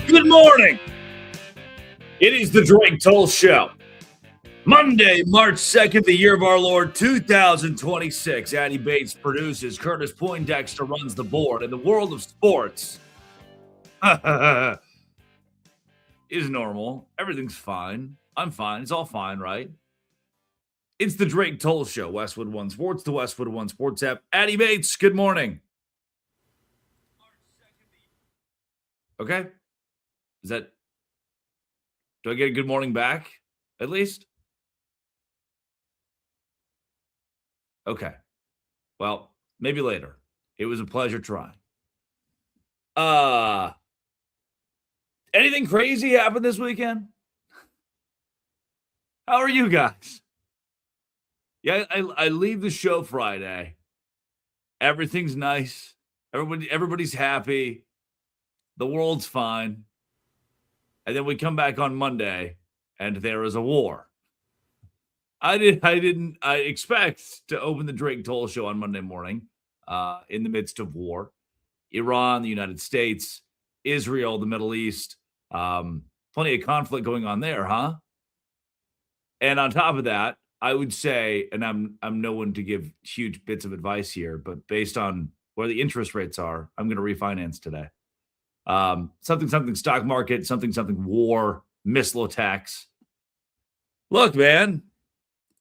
Good morning. It is the Drake Toll Show. Monday, March 2nd, the year of our Lord, 2026. Addie Bates produces, Curtis Poindexter runs the board. In the world of sports, is normal. Everything's fine. I'm fine. It's all fine, right? It's the Drake Toll Show, Westwood One Sports, the Westwood One Sports app. Addie Bates, good morning. Okay. Do I get a good morning back, at least? Okay. Well, maybe later. It was a pleasure trying. Anything crazy happened this weekend? How are you guys? Yeah, I leave the show Friday. Everything's nice. Everybody's happy. The world's fine. And then we come back on Monday and there is a war. I didn't expect to open the Drake Toll Show on Monday morning in the midst of war. Iran, the United States, Israel, the Middle East, plenty of conflict going on there, huh? And on top of that, I would say, and I'm no one to give huge bits of advice here, but based on where the interest rates are, I'm going to refinance today. Something stock market, something war, missile attacks. Look, man,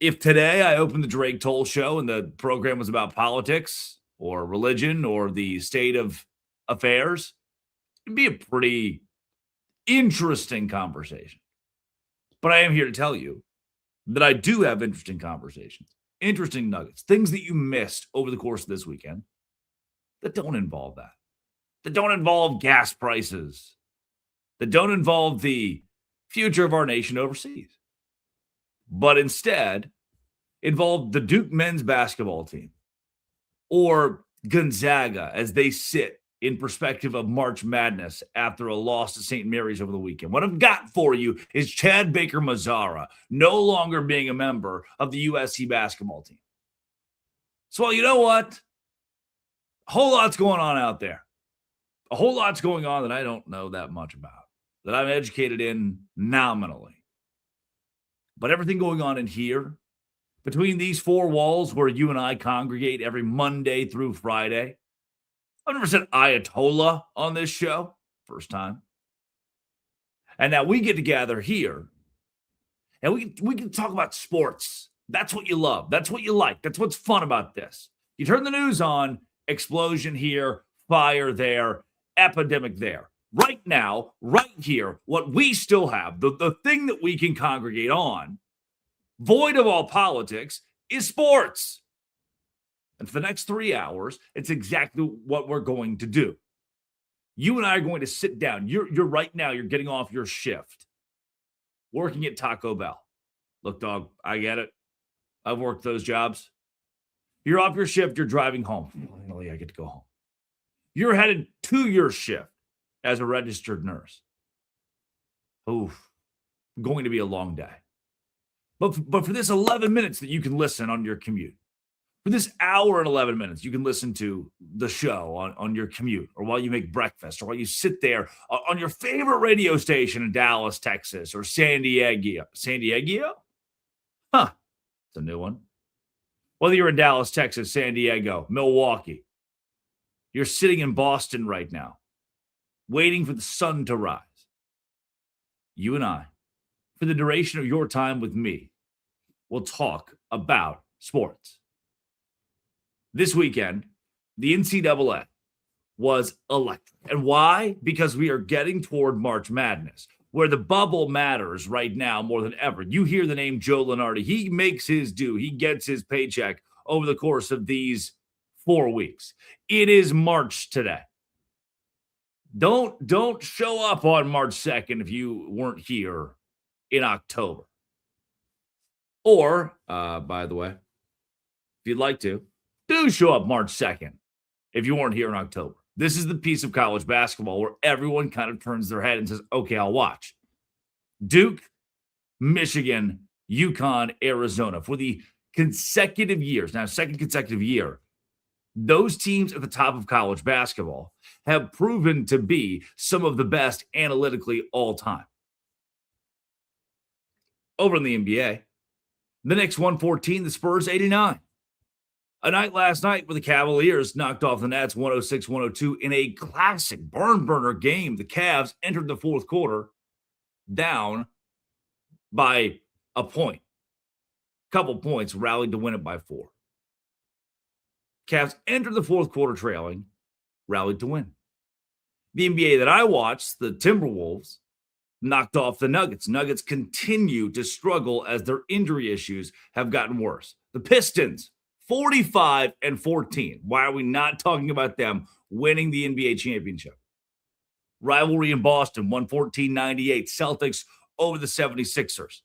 if today I opened the Drake Toll Show and the program was about politics or religion or the state of affairs, it'd be a pretty interesting conversation. But I am here to tell you that I do have interesting conversations, interesting nuggets, things that you missed over the course of this weekend that don't involve that don't involve gas prices, that don't involve the future of our nation overseas, but instead involve the Duke men's basketball team or Gonzaga as they sit in perspective of March Madness after a loss to St. Mary's over the weekend. What I've got for you is Chad Baker-Mazara no longer being a member of the USC basketball team. So, you know what? A whole lot's going on out there. A whole lot's going on that I don't know that much about, that I'm educated in nominally. But everything going on in here, between these four walls where you and I congregate every Monday through Friday, I've never said Ayatollah on this show. First time. And now we get together here and we can talk about sports. That's what you love. That's what you like. That's what's fun about this. You turn the news on, explosion here, fire there, epidemic there. Right now, right here, what we still have, the thing that we can congregate on, void of all politics, is sports. And for the next 3 hours, it's exactly what we're going to do. You and I are going to sit down. You're right now, you're getting off your shift, working at Taco Bell. Look, dog, I get it. I've worked those jobs. You're off your shift, you're driving home. Finally, I get to go home. You're headed to your shift as a registered nurse. Oof, going to be a long day. But for this 11 minutes that you can listen on your commute, for this hour and 11 minutes, you can listen to the show on your commute or while you make breakfast or while you sit there on your favorite radio station in Dallas, Texas, or San Diego. San Diego? Huh. It's a new one. Whether you're in Dallas, Texas, San Diego, Milwaukee, you're sitting in Boston right now, waiting for the sun to rise. You and I, for the duration of your time with me, will talk about sports. This weekend, the NCAA was electric. And why? Because we are getting toward March Madness, where the bubble matters right now more than ever. You hear the name Joe Lunardi. He makes his due. He gets his paycheck over the course of these 4 weeks. It is March today. Don't show up on March 2nd if you weren't here in October. Or, by the way, if you'd like to, do show up March 2nd if you weren't here in October. This is the piece of college basketball where everyone kind of turns their head and says, okay, I'll watch. Duke, Michigan, UConn, Arizona for the consecutive years. Now, second consecutive year, Those teams at the top of college basketball have proven to be some of the best analytically all time. Over in the NBA, the Knicks 114, the Spurs 89. A night last night where the Cavaliers knocked off the Nets 106-102 in a classic barn burner game. The Cavs entered the fourth quarter down by a point. Couple points, rallied to win it by 4. Cavs entered the fourth quarter trailing, rallied to win. The NBA that I watched, the Timberwolves, knocked off the Nuggets. Nuggets continue to struggle as their injury issues have gotten worse. The Pistons, 45-14. Why are we not talking about them winning the NBA championship? Rivalry in Boston, 114-98. Celtics over the 76ers.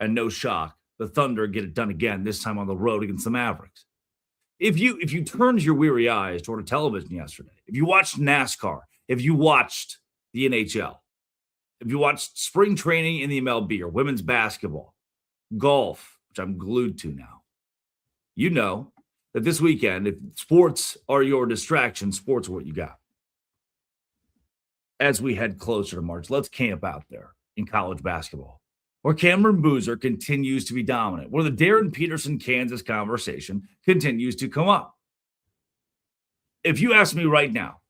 And no shock, the Thunder get it done again, this time on the road against the Mavericks. If you turned your weary eyes toward a television yesterday, if you watched NASCAR, if you watched the NHL, if you watched spring training in the MLB or women's basketball, golf, which I'm glued to now, you know that this weekend, if sports are your distraction, sports are what you got. As we head closer to March, let's camp out there in college basketball, where Cameron Boozer continues to be dominant, where the Darren Peterson, Kansas conversation continues to come up. If you ask me right now,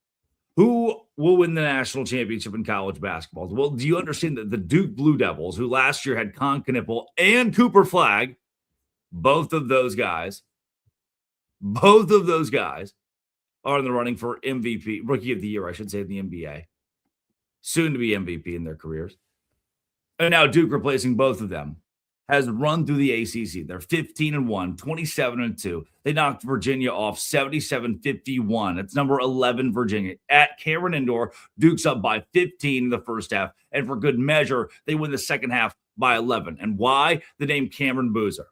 who will win the national championship in college basketball? Well, do you understand that the Duke Blue Devils, who last year had Con Knippel and Cooper Flagg, both of those guys are in the running for MVP, Rookie of the Year, I should say, in the NBA, soon to be MVP in their careers. And now Duke, replacing both of them, has run through the ACC. They're 15-1, 27-2. They knocked Virginia off 77-51. It's number 11 Virginia at Cameron Indoor. Duke's up by 15 in the first half. And for good measure, they win the second half by 11. And why? The name Cameron Boozer.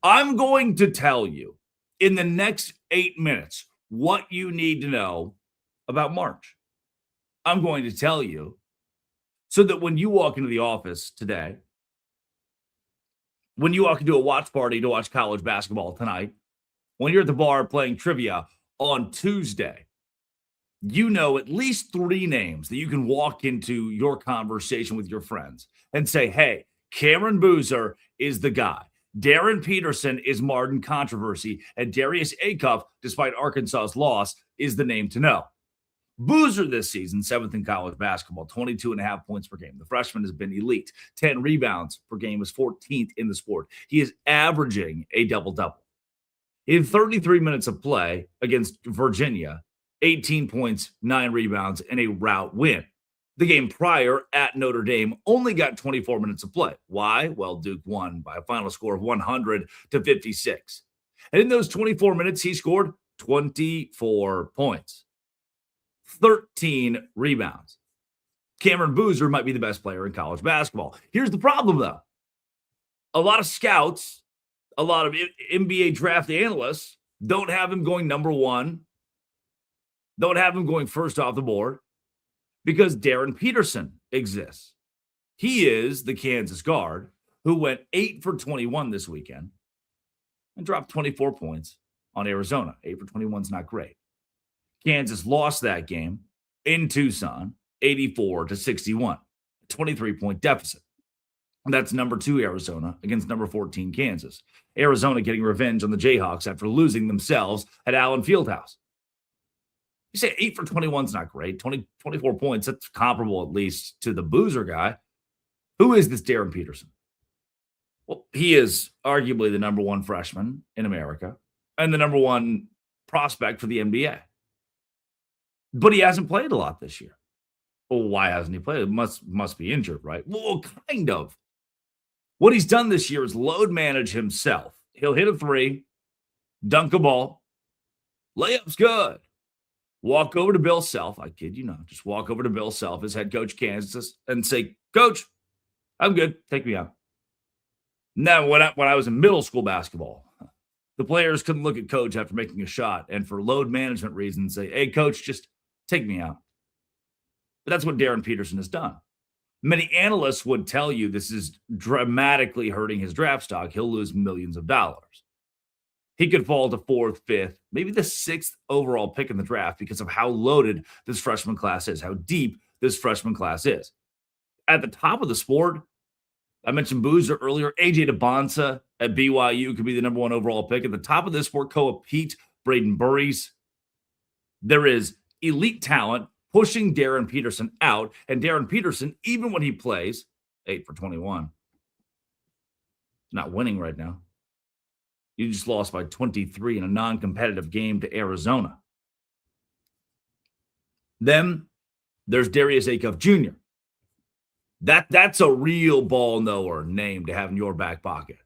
I'm going to tell you in the next 8 minutes what you need to know about March. I'm going to tell you so that when you walk into the office today, when you walk into a watch party to watch college basketball tonight, when you're at the bar playing trivia on Tuesday, you know at least 3 names that you can walk into your conversation with your friends and say, hey, Cameron Boozer is the guy. Darren Peterson is Martin Controversy, and Darius Acuff, despite Arkansas's loss, is the name to know. Boozer this season, 7th in college basketball, 22.5 points per game. The freshman has been elite. 10 rebounds per game, is 14th in the sport. He is averaging a double-double. In 33 minutes of play against Virginia, 18 points, 9 rebounds, and a rout win. The game prior at Notre Dame only got 24 minutes of play. Why? Well, Duke won by a final score of 100-56. And in those 24 minutes, he scored 24 points. 13 rebounds. Cameron Boozer might be the best player in college basketball. Here's the problem, though. A lot of scouts, a lot of NBA draft analysts don't have him going number 1, don't have him going first off the board because Darren Peterson exists. He is the Kansas guard who went 8 for 21 this weekend and dropped 24 points on Arizona. 8 for 21 is not great. Kansas lost that game in Tucson, 84-61, a 23-point deficit. That's number 2 Arizona against number 14 Kansas. Arizona getting revenge on the Jayhawks after losing themselves at Allen Fieldhouse. You say 8 for 21 is not great. 24 points, that's comparable at least to the Boozer guy. Who is this Darren Peterson? Well, he is arguably the number 1 freshman in America and the number 1 prospect for the NBA. But he hasn't played a lot this year. Well, why hasn't he played? Must be injured, right? Well, kind of. What he's done this year is load manage himself. He'll hit a 3, dunk a ball, layup's good. Walk over to Bill Self. I kid you not. Just walk over to Bill Self, his head coach, Kansas, and say, Coach, I'm good. Take me out. Now, when I was in middle school basketball, the players couldn't look at coach after making a shot and for load management reasons say, hey, coach, just take me out. But that's what Darren Peterson has done. Many analysts would tell you this is dramatically hurting his draft stock. He'll lose millions of dollars. He could fall to 4th, 5th, maybe the 6th overall pick in the draft because of how loaded this freshman class is, how deep this freshman class is. At the top of the sport, I mentioned Boozer earlier. AJ DeBonsa at BYU could be the number 1 overall pick. At the top of this sport, Koa Pete, Braden Burries. There is elite talent pushing Darren Peterson out. And Darren Peterson, even when he plays, 8 for 21. Not winning right now. You just lost by 23 in a non-competitive game to Arizona. Then there's Darius Acuff Jr. That's a real ball knower name to have in your back pocket.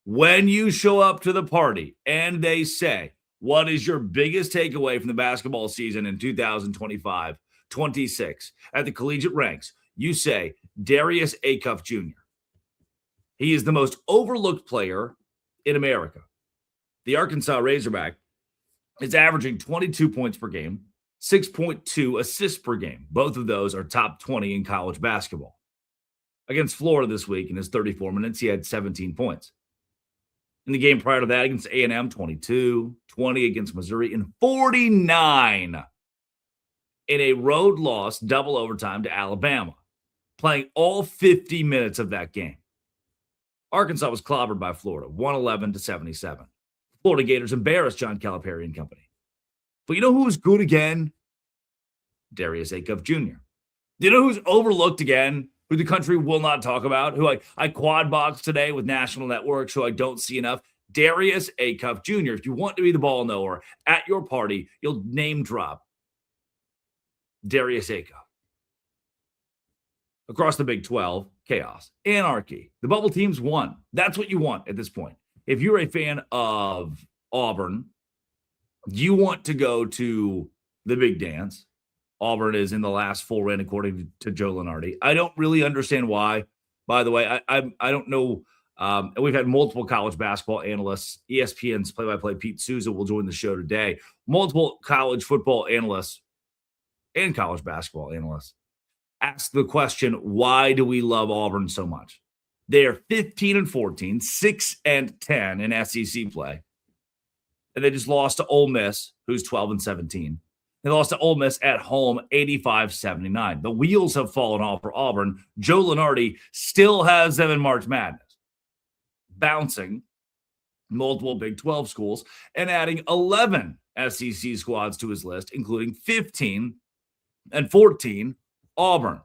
When you show up to the party and they say, what is your biggest takeaway from the basketball season in 2025-26 at the collegiate ranks? You say Darius Acuff Jr. He is the most overlooked player in America. The Arkansas Razorback is averaging 22 points per game, 6.2 assists per game. Both of those are top 20 in college basketball. Against Florida this week in his 34 minutes, he had 17 points. In the game prior to that, against A&M, 22, 20 against Missouri, and 49 in a road loss, double overtime to Alabama, playing all 50 minutes of that game. Arkansas was clobbered by Florida, 111-77. Florida Gators embarrassed John Calipari and company. But you know who was good again? Darius Acuff Jr. Do you know who's overlooked again? Who the country will not talk about? Who I quad boxed today with national networks, who I don't see enough? Darius Acuff Jr. If you want to be the ball knower at your party, you'll name drop Darius Acuff. Across the Big 12, chaos, anarchy. The bubble teams won. That's what you want at this point. If you're a fan of Auburn, you want to go to the big dance. Auburn is in the last full run, according to Joe Lunardi. I don't really understand why. By the way, I don't know. We've had multiple college basketball analysts. ESPN's play-by-play Pete Souza will join the show today. Multiple college football analysts and college basketball analysts ask the question, why do we love Auburn so much? They are 15-14, 6-10 in SEC play. And they just lost to Ole Miss, who's 12-17. They lost to Ole Miss at home, 85-79. The wheels have fallen off for Auburn. Joe Lunardi still has them in March Madness, bouncing multiple Big 12 schools and adding 11 SEC squads to his list, including 15 and 14 Auburn.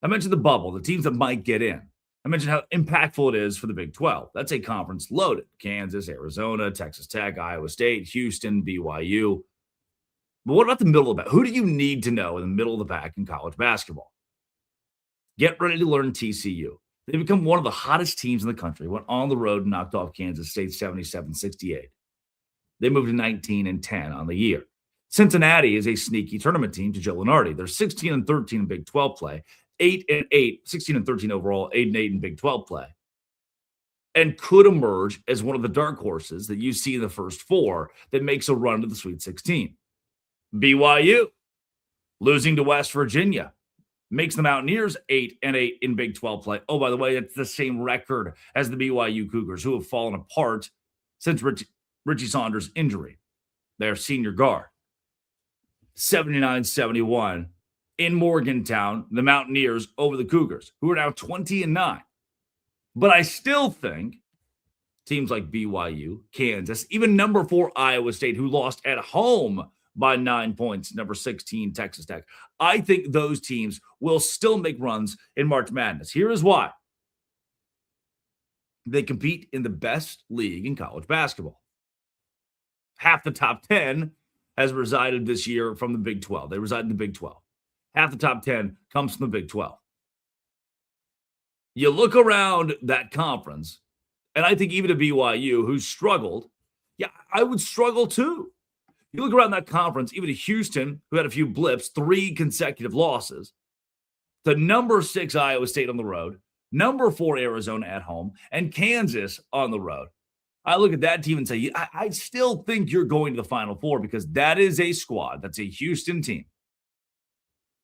I mentioned the bubble, the teams that might get in. I mentioned how impactful it is for the Big 12. That's a conference loaded. Kansas, Arizona, Texas Tech, Iowa State, Houston, BYU. But what about the middle of the pack? Who do you need to know in the middle of the pack in college basketball? Get ready to learn TCU. They become one of the hottest teams in the country. Went on the road and knocked off Kansas State 77-68. They moved to 19-10 on the year. Cincinnati is a sneaky tournament team to Joe Lunardi. They're 16-13 in Big 12 play, 8-8, 16-13 overall, 8-8 in Big 12 play, and could emerge as one of the dark horses that you see in the first four that makes a run to the Sweet 16. BYU, losing to West Virginia, makes the Mountaineers 8-8 in Big 12 play. Oh, by the way, it's the same record as the BYU Cougars, who have fallen apart since Richie Saunders' injury. Their senior guard. 79-71 in Morgantown, the Mountaineers over the Cougars, who are now 20-9. But I still think teams like BYU, Kansas, even number 4 Iowa State, who lost at home by 9 points, number 16 Texas Tech, I think those teams will still make runs in March Madness. Here is why. They compete in the best league in college basketball. Half the top 10 has resided this year from the Big 12. They reside in the Big 12. Half the top 10 comes from the Big 12. You look around that conference, and I think even a BYU who struggled, yeah, I would struggle too. You look around that conference, even to Houston, who had a few blips, 3 consecutive losses, the number 6 Iowa State on the road, number 4 Arizona at home, and Kansas on the road. I look at that team and say, I still think you're going to the Final Four because that is a squad. That's a Houston team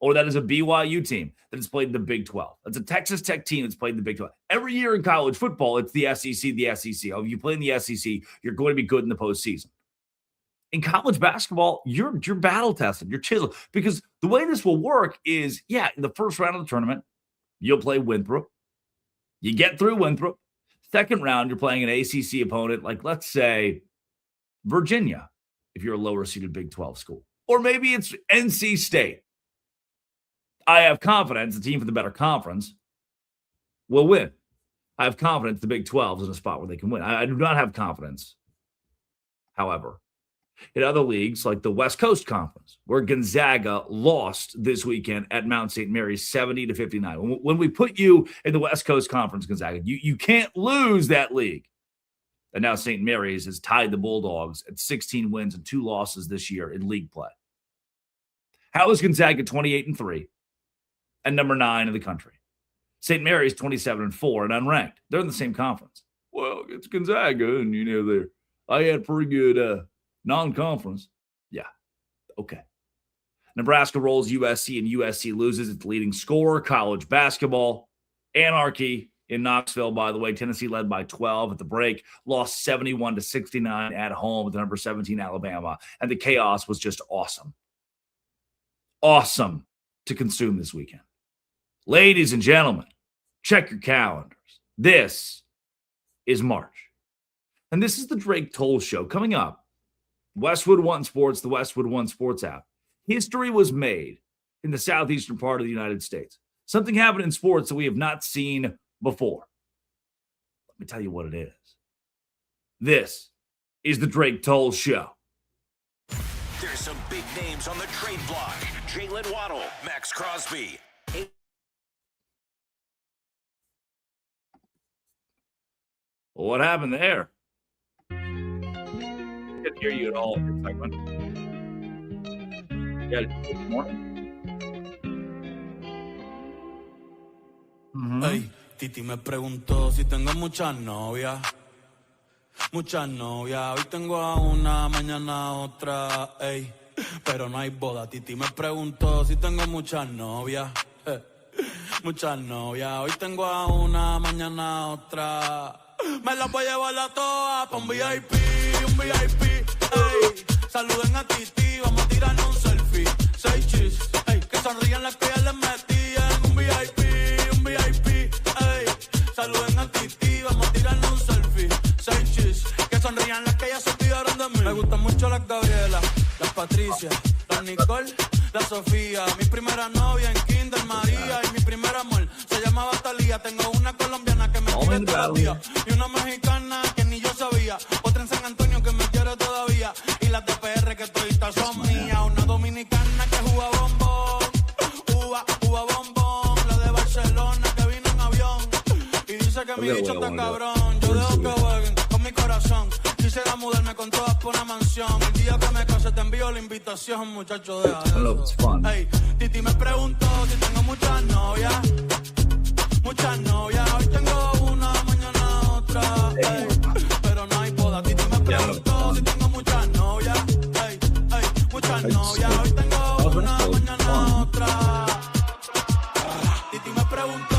Or that is a BYU team that has played in the Big 12. That's a Texas Tech team that's played in the Big 12. Every year in college football, it's the SEC, the SEC. Oh, if you play in the SEC, you're going to be good in the postseason. In college basketball, you're battle tested, you're chiseled. Because the way this will work is, in the first round of the tournament, you'll play Winthrop. You get through Winthrop. Second round, you're playing an ACC opponent, like let's say Virginia, if you're a lower seeded Big 12 school. Or maybe it's NC State. I have confidence the team from the better conference will win. I have confidence the Big 12 is in a spot where they can win. I do not have confidence, however, in other leagues like the West Coast Conference, where Gonzaga lost this weekend at Mount St. Mary's 70-59. When we put you in the West Coast Conference, Gonzaga, you can't lose that league. And now St. Mary's has tied the Bulldogs at 16 wins and 2 losses this year in league play. How is Gonzaga 28-3 and number 9 in the country? St. Mary's 27-4 and unranked. They're in the same conference. Well, it's Gonzaga, and I had pretty good non-conference. Yeah, okay. Nebraska rolls USC, and USC loses its leading scorer. College basketball anarchy in Knoxville, by the way. Tennessee led by 12 at the break, lost 71-69 at home with the number 17 Alabama, and the chaos was just awesome. Awesome to consume this weekend. Ladies and gentlemen, check your calendars. This is March. And this is the Drake Toll Show. Coming up, Westwood One Sports, the Westwood One Sports app. History was made in the southeastern part of the United States. Something happened in sports that we have not seen before. Let me tell you what it is. This is the Drake Toll Show. There's some big names on the trade block. Jalen Waddle, Max Crosby. Well, what happened there? I can't hear you at all. Yeah, good morning. Hey, Titi me preguntó si tengo muchas novias. Muchas novias. Hoy tengo a una, mañana a otra. Ey, pero no hay boda. Titi me preguntó si tengo muchas novias. Muchas novias. Hoy tengo a una, mañana a otra. Me las voy a llevar a todas pa' un VIP, un VIP. Ey, saluden a Titi, vamos a tirarnos un selfie. 6 chis, ey, que sonrían las que ya les metían. Un VIP, ey, saluden a Titi, vamos a tirarnos un selfie. 6 chis, que sonrían las que ya se olvidaron de mí. Me gustan mucho las Gabriela, las Patricia, las Nicole, la Sofía. Mi primera novia en Kinder María y mi primer amor se llamaba Talía. Tengo una colombiana que me quiere todos los días y una mexicana que ni yo sabía. Otra en San Antonio que me quiere todavía y las de PR que toditas son mías. Una dominicana que juega bombón, juega bombón. La de Barcelona que vino en avión y dice que mi bicho está cabrón. Yo dejo que jueguen con mi corazón. Quisiera mudarme con todas por una mansión. El día que me case te envío la invitación, muchacho, deja eso. Hey, Titi me preguntó si tengo muchas novias. Muchas novias. Hoy tengo una, mañana otra. Hey, pero no hay boda. Titi me preguntó si tengo muchas novias. Hey, muchas novias. Hoy tengo una, mañana otra. Titi me preguntó.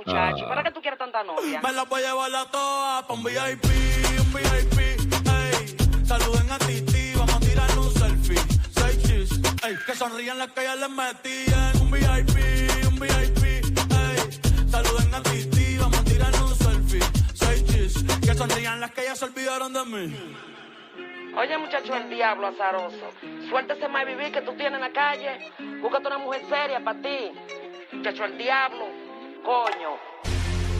Muchacho, ¿para qué tú quieres tanta novia? Me la voy a llevar a todas pa' un VIP, ey. Saluden a Titi, vamos a tirarle un selfie. 6 chis, ey, que sonrían las que ya les metían. Un VIP, ey. Saluden a Titi, vamos a tirarle un selfie. 6 chis, que sonrían las que ya se olvidaron de mí. Oye, muchacho, el diablo azaroso. Suéltese más vivir que tú tienes en la calle. Búscate una mujer seria para ti. Muchacho, el diablo. Coño.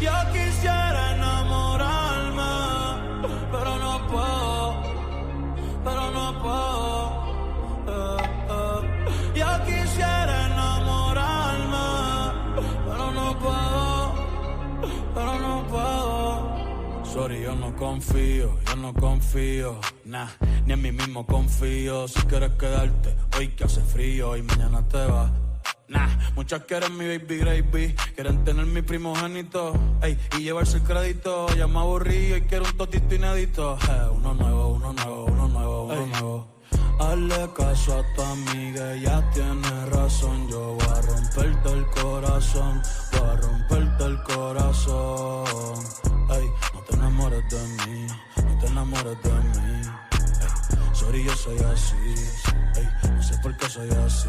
Yo quisiera enamorarme, pero no puedo. Yo quisiera enamorarme, pero no puedo. Sorry, yo no confío, nah, ni en mí mismo confío. Si quieres quedarte, hoy que hace frío y mañana te vas. Nah, muchas quieren mi baby gravy, quieren tener mi primogénito, ey, y llevarse el crédito. Ya me aburrí y quiero un totito inédito. Uno nuevo, uno nuevo, uno nuevo, uno nuevo. Hazle caso a tu amiga, ella tiene razón. Yo voy a romperte el corazón, voy a romperte el corazón. Ey, no te enamores de mí, no te enamores de mí. Ey, sorry, yo soy así, ey, no sé por qué soy así.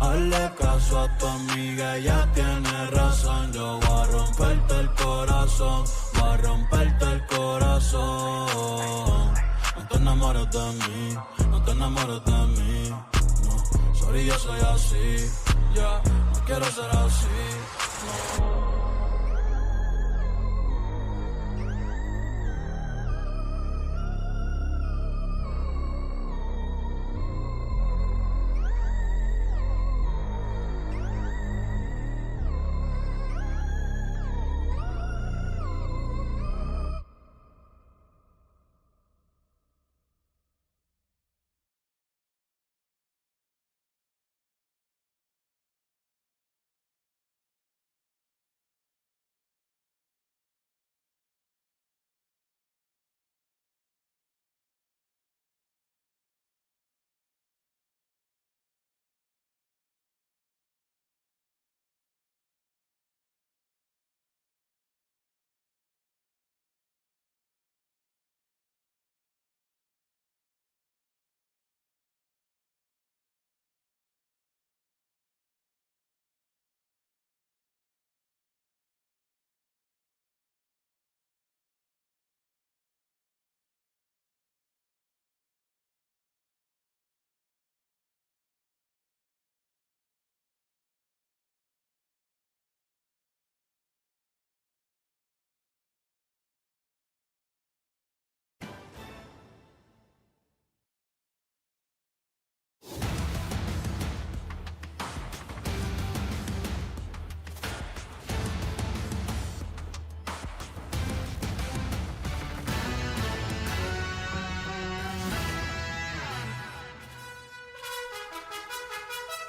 Hazle caso a tu amiga, ella tiene razón. Yo voy a romperte el corazón, voy a romperte el corazón. No te enamores de mí, no te enamores de mí. No, sorry, yo soy así, ya, no quiero ser así, no.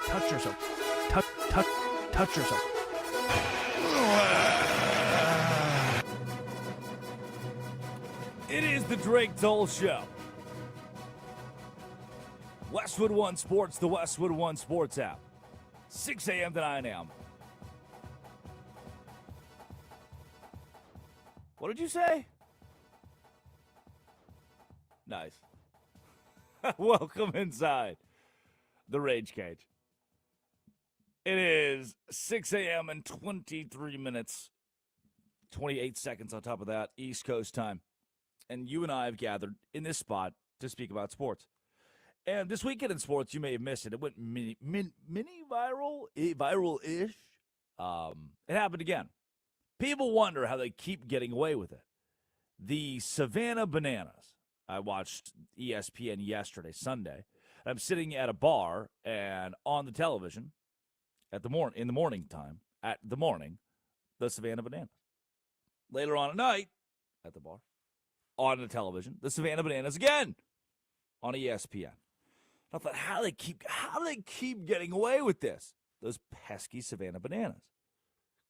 Touch yourself. Touch yourself. It is the Drake Toll Show. Westwood One Sports, the Westwood One Sports app. 6 a.m. to 9 a.m. What did you say? Nice. Welcome inside the Rage Cage. It is 6 a.m. and 23 minutes, 28 seconds on top of that, East Coast time. And you and I have gathered in this spot to speak about sports. And this weekend in sports, you may have missed it. It went mini viral, viral-ish. It happened again. People wonder how they keep getting away with it. The Savannah Bananas. I watched ESPN yesterday, Sunday. I'm sitting at a bar and on the television in the morning time, the Savannah Bananas. Later on at night, at the bar, on the television, the Savannah Bananas again on ESPN. I thought, how do they keep getting away with this? Those pesky Savannah Bananas.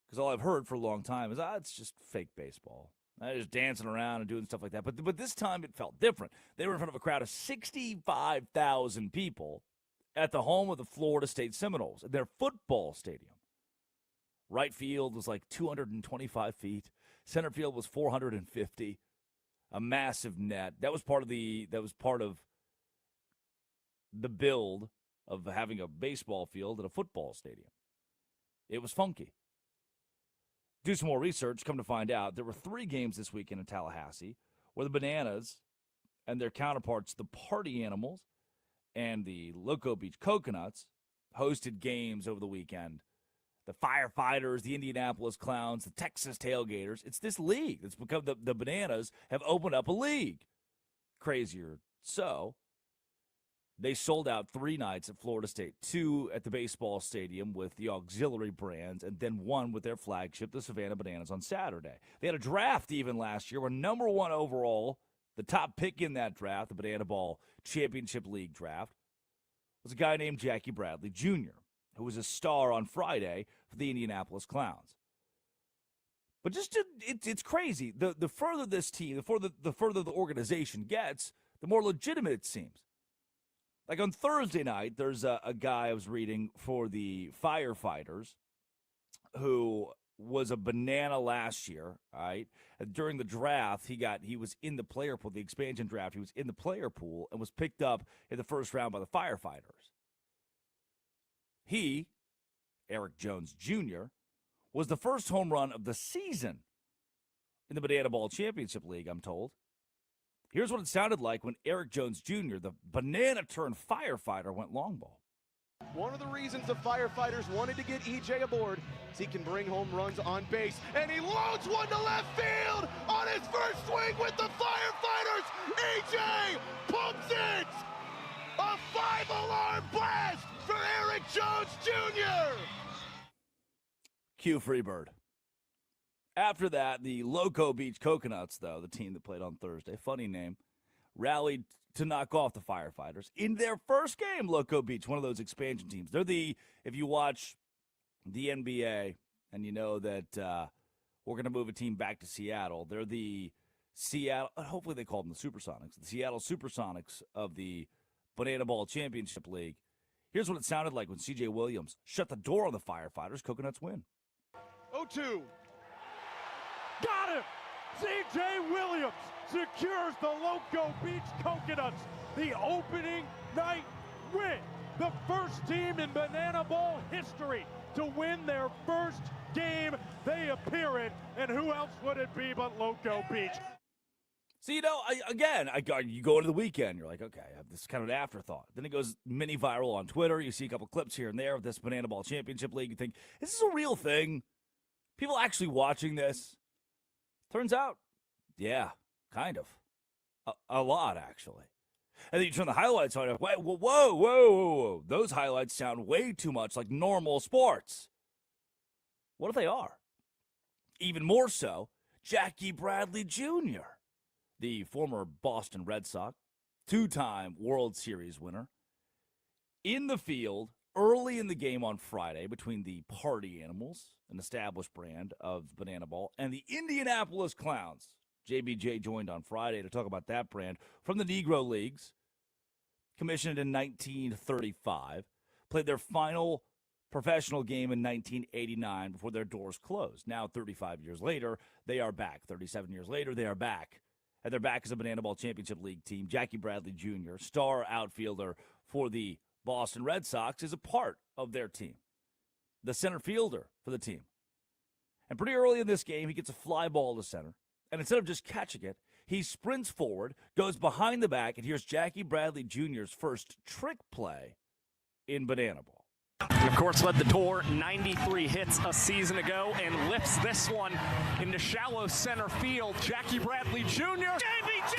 Because all I've heard for a long time is, it's just fake baseball. They're just dancing around and doing stuff like that. But this time it felt different. They were in front of a crowd of 65,000 people at the home of the Florida State Seminoles, at their football stadium. Right field was like 225 feet. Center field was 450. A massive net. That was part of the build of having a baseball field at a football stadium. It was funky. Do some more research, come to find out there were 3 games this weekend in Tallahassee where the Bananas and their counterparts, the Party Animals and the Loco Beach Coconuts, hosted games over the weekend. The Firefighters, the Indianapolis Clowns, the Texas Tailgaters. It's this league. It's become the Bananas have opened up a league. Crazier so, they sold out 3 nights at Florida State, 2 at the baseball stadium with the auxiliary brands, and then 1 with their flagship, the Savannah Bananas, on Saturday. They had a draft even last year, where number 1 overall, the top pick in that draft, the Banana Ball Championship League draft, was a guy named Jackie Bradley Jr. who was a star on Friday for the Indianapolis Clowns. But it's crazy. The further this team, the further the organization gets, the more legitimate it seems. Like on Thursday night, there's a guy I was reading for the firefighters who was a banana last year, right? And during the draft, he was in the player pool, the expansion draft. He was in the player pool and was picked up in the first round by the firefighters. He, Eric Jones Jr., was the first home run of the season in the Banana Ball Championship League, I'm told. Here's what it sounded like when Eric Jones Jr., the banana-turned-firefighter, went long ball. One of the reasons the firefighters wanted to get EJ aboard is he can bring home runs on base. And he loads one to left field on his first swing with the firefighters. EJ pumps it! A 5-alarm blast for Eric Jones Jr. Cue Freebird. After that, the Loco Beach Coconuts, though, the team that played on Thursday, funny name, rallied to knock off the firefighters in their first game. Loco Beach, one of those expansion teams. They're if you watch the NBA and you know that we're going to move a team back to Seattle, they're the Seattle, hopefully they call them the Supersonics, the Seattle Supersonics of the Banana Ball Championship League. Here's what it sounded like when C.J. Williams shut the door on the firefighters. Coconuts win. 0-2. Got him! C.J. Williams secures the Loco Beach Coconuts the opening night win. The first team in Banana Ball history to win their first game they appear in. And who else would it be but Loco Beach? So, you go into the weekend, you're like, okay, I have this kind of an afterthought. Then it goes mini viral on Twitter. You see a couple clips here and there of this Banana Ball Championship League. You think, is this a real thing? People actually watching this? Turns out, yeah, kind of. A lot, actually. And then you turn the highlights on. Whoa. Those highlights sound way too much like normal sports. What if they are? Even more so, Jackie Bradley Jr., the former Boston Red Sox, two-time World Series winner, in the field early in the game on Friday between the Party Animals, an established brand of Banana Ball, and the Indianapolis Clowns. JBJ joined on Friday to talk about that brand from the Negro Leagues, commissioned in 1935, played their final professional game in 1989 before their doors closed. Now, 35 years later, they are back. 37 years later, they are back. And they're back as a Banana Ball Championship League team. Jackie Bradley Jr., star outfielder for the Boston Red Sox, is a part of their team. The center fielder for the team. And pretty early in this game, he gets a fly ball to center. And instead of just catching it, he sprints forward, goes behind the back, and here's Jackie Bradley Jr.'s first trick play in Banana Ball. And of course, led the tour 93 hits a season ago and lifts this one into shallow center field. Jackie Bradley Jr. JBJ!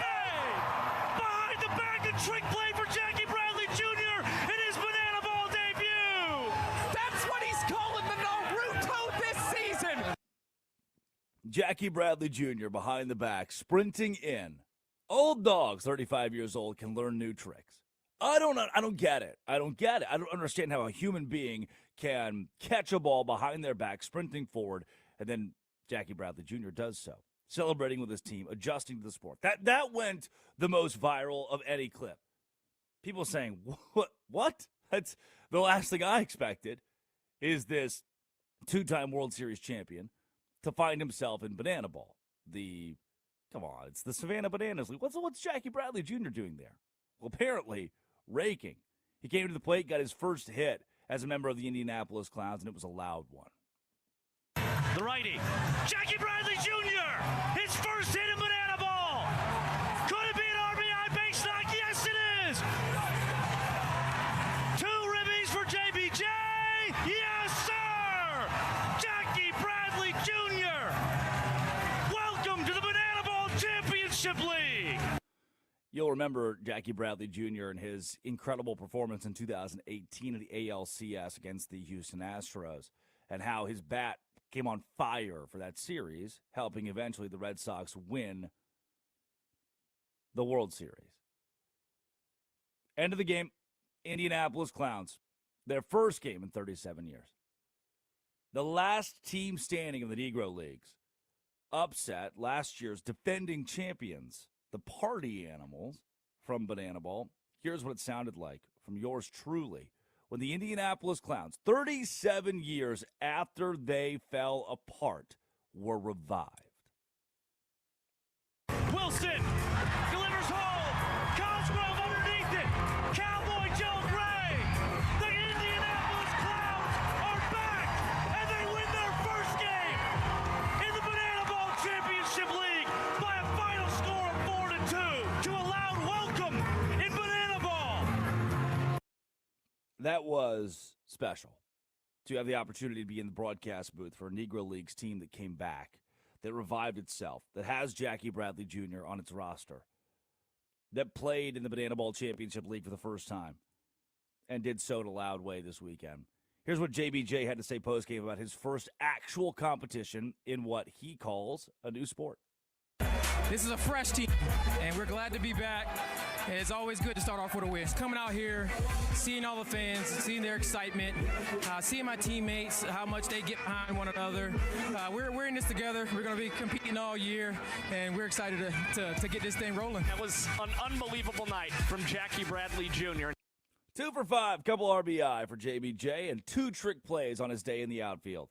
Behind the back, a trick play for Jackie Bradley Jr. in his Banana Ball debut! That's what he's calling the Naruto this season! Jackie Bradley Jr. behind the back, sprinting in. Old dogs, 35 years old, can learn new tricks. I don't get it. I don't understand how a human being can catch a ball behind their back, sprinting forward, and then Jackie Bradley Jr. does so, celebrating with his team, adjusting to the sport. That went the most viral of any clip. People saying, what? That's the last thing I expected, is this two-time World Series champion to find himself in Banana Ball. It's the Savannah Bananas League. What's Jackie Bradley Jr. doing there? Well, apparently raking. He came to the plate, got his first hit as a member of the Indianapolis Clowns, and it was a loud one. The righty, Jackie Bradley Jr., his first hit in Banana Ball. Could it be an RBI base knock? Yes, it is. 2 ribbies for JBJ. Yes, sir. Jackie Bradley Jr. Welcome to the Banana Ball Championship League. You'll remember Jackie Bradley Jr. and his incredible performance in 2018 of the ALCS against the Houston Astros, and how his bat came on fire for that series, helping eventually the Red Sox win the World Series. End of the game, Indianapolis Clowns Their first game in 37 years. The last team standing in the Negro Leagues upset last year's defending champions, the Party Animals from Banana Ball. Here's what it sounded like from yours truly when the Indianapolis Clowns, 37 years after they fell apart, were revived. Wilson delivers home. Cosgrove underneath it. Cowboy Joe Gray. The Indianapolis Clowns are back, and they win their first game in the Banana Ball Championship League by a final score of 4-2 to a loud welcome in Banana Ball. That was special to have the opportunity to be in the broadcast booth for a Negro Leagues team that came back, that revived itself, that has Jackie Bradley Jr. on its roster, that played in the Banana Ball Championship League for the first time, and did so in a loud way this weekend. Here's what JBJ had to say postgame about his first actual competition in what he calls a new sport. This is a fresh team, and we're glad to be back. And it's always good to start off with a win. Coming out here, seeing all the fans, seeing their excitement, seeing my teammates, how much they get behind one another. We're in this together. We're going to be competing all year, and we're excited to get this thing rolling. That was an unbelievable night from Jackie Bradley Jr. 2 for 5, couple RBI for JBJ, and 2 trick plays on his day in the outfield.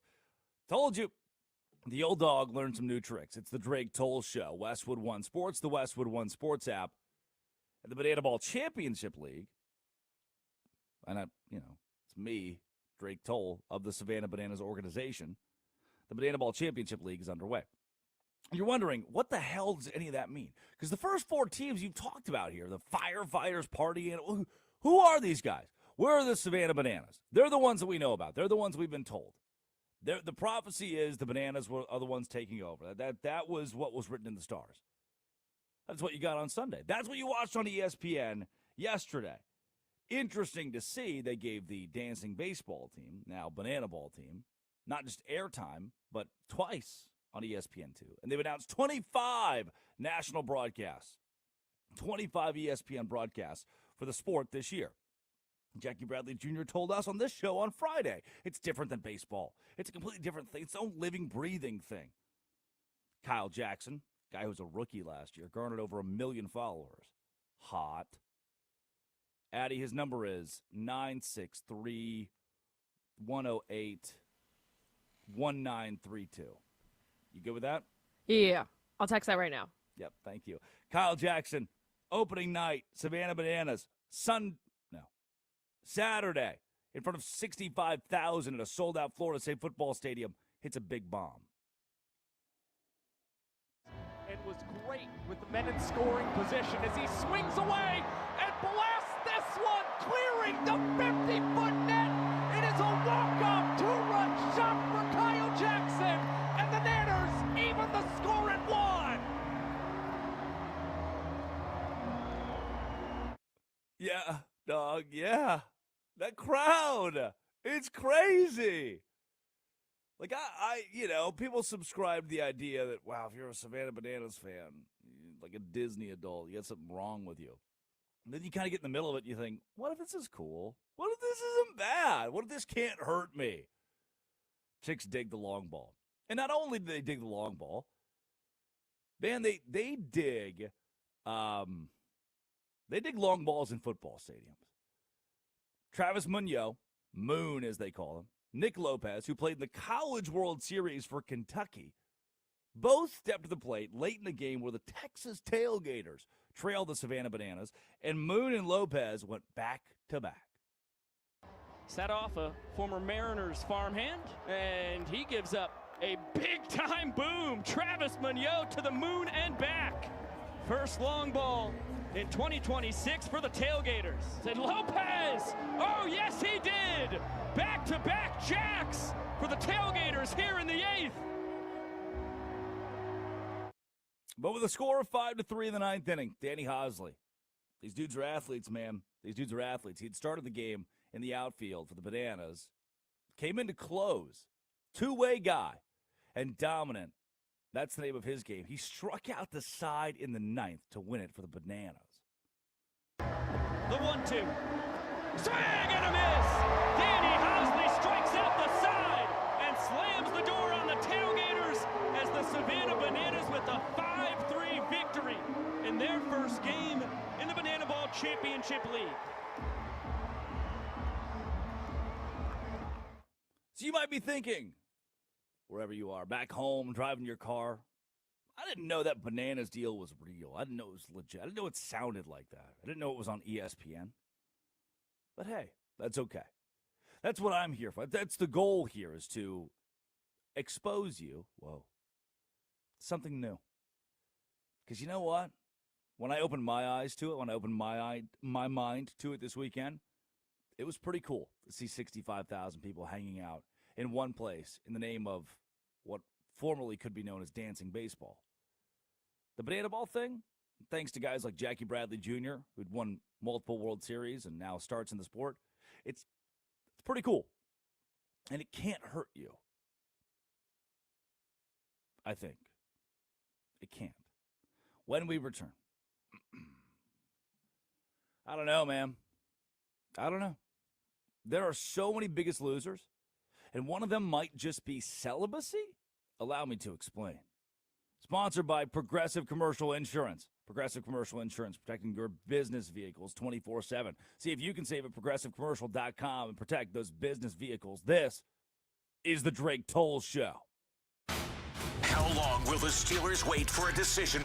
Told you, the old dog learned some new tricks. It's the Drake Toll Show, Westwood One Sports, the Westwood One Sports app, and the Banana Ball Championship League. And it's me, Drake Toll, of the Savannah Bananas organization. The Banana Ball Championship League is underway. You're wondering, what the hell does any of that mean? Because the first 4 teams you've talked about here, the Firefighters, Party Animals, who are these guys? Where are the Savannah Bananas? They're the ones that we know about. They're the ones we've been told. The prophecy is the Bananas are the ones taking over. That was what was written in the stars. That's what you got on Sunday. That's what you watched on ESPN yesterday. Interesting to see they gave the dancing baseball team, now Banana Ball team, not just airtime, but twice on ESPN2. And they've announced 25 national broadcasts, 25 ESPN broadcasts for the sport this year. Jackie Bradley Jr. told us on this show on Friday, it's different than baseball. It's a completely different thing. It's its own living, breathing thing. Kyle Jackson, guy who was a rookie last year, garnered over 1 million followers. Hot. Addy, his number is 963-108-1932. You good with that? Yeah, I'll text that right now. Yep, thank you. Kyle Jackson, opening night, Savannah Bananas, Saturday, in front of 65,000 at a sold-out Florida State football stadium, hits a big bomb. And was great with the men in scoring position as he swings away and blasts this one, clearing the 50-foot net. It is a walk-off 2-run shot for Kyle Jackson, and the Nanners even the score at 1. Yeah, dog, yeah. That crowd, it's crazy. Like, people subscribe to the idea that, wow, if you're a Savannah Bananas fan, like a Disney adult, you got something wrong with you. And then you kind of get in the middle of it and you think, what if this is cool? What if this isn't bad? What if this can't hurt me? Chicks dig the long ball. And not only do they dig the long ball, man, they dig long balls in football stadiums. Travis Munoz, Moon as they call him, Nick Lopez, who played in the College World Series for Kentucky, both stepped to the plate late in the game where the Texas Tailgaters trailed the Savannah Bananas, and Moon and Lopez went back-to-back. Set off a former Mariners farmhand, and he gives up a big-time boom. Travis Munoz to the moon and back. First long ball in 2026 for the Tailgaters. And Lopez, oh yes he did! Back-to-back jacks for the Tailgaters here in the 8th. But with a score of 5-3 in the 9th inning, Danny Hosley. These dudes are athletes, man. These dudes are athletes. He'd started the game in the outfield for the Bananas. Came in to close. Two-way guy. And dominant. That's the name of his game. He struck out the side in the 9th to win it for the Bananas. The 1-2. Swing and a miss! Championship League. So you might be thinking, wherever you are, back home, driving your car, I didn't know that Bananas deal was real. I didn't know it was legit. I didn't know it sounded like that. I didn't know it was on ESPN. But hey, that's okay. That's what I'm here for. That's the goal here, is to expose you, something new. Because you know what? When I opened my eyes to it, when I opened my mind to it this weekend, it was pretty cool to see 65,000 people hanging out in one place in the name of what formerly could be known as dancing baseball. The banana ball thing, thanks to guys like Jackie Bradley Jr., who'd won multiple World Series and now starts in the sport, it's pretty cool. And it can't hurt you. I think. It can't. When we return. I don't know, man. I don't know. There are so many Biggest Losers, and one of them might just be celibacy? Allow me to explain. Sponsored by Progressive Commercial Insurance. Progressive Commercial Insurance, protecting your business vehicles 24/7. See if you can save at progressivecommercial.com and protect those business vehicles. This is the Drake Toll Show. How long will the Steelers wait for a decision?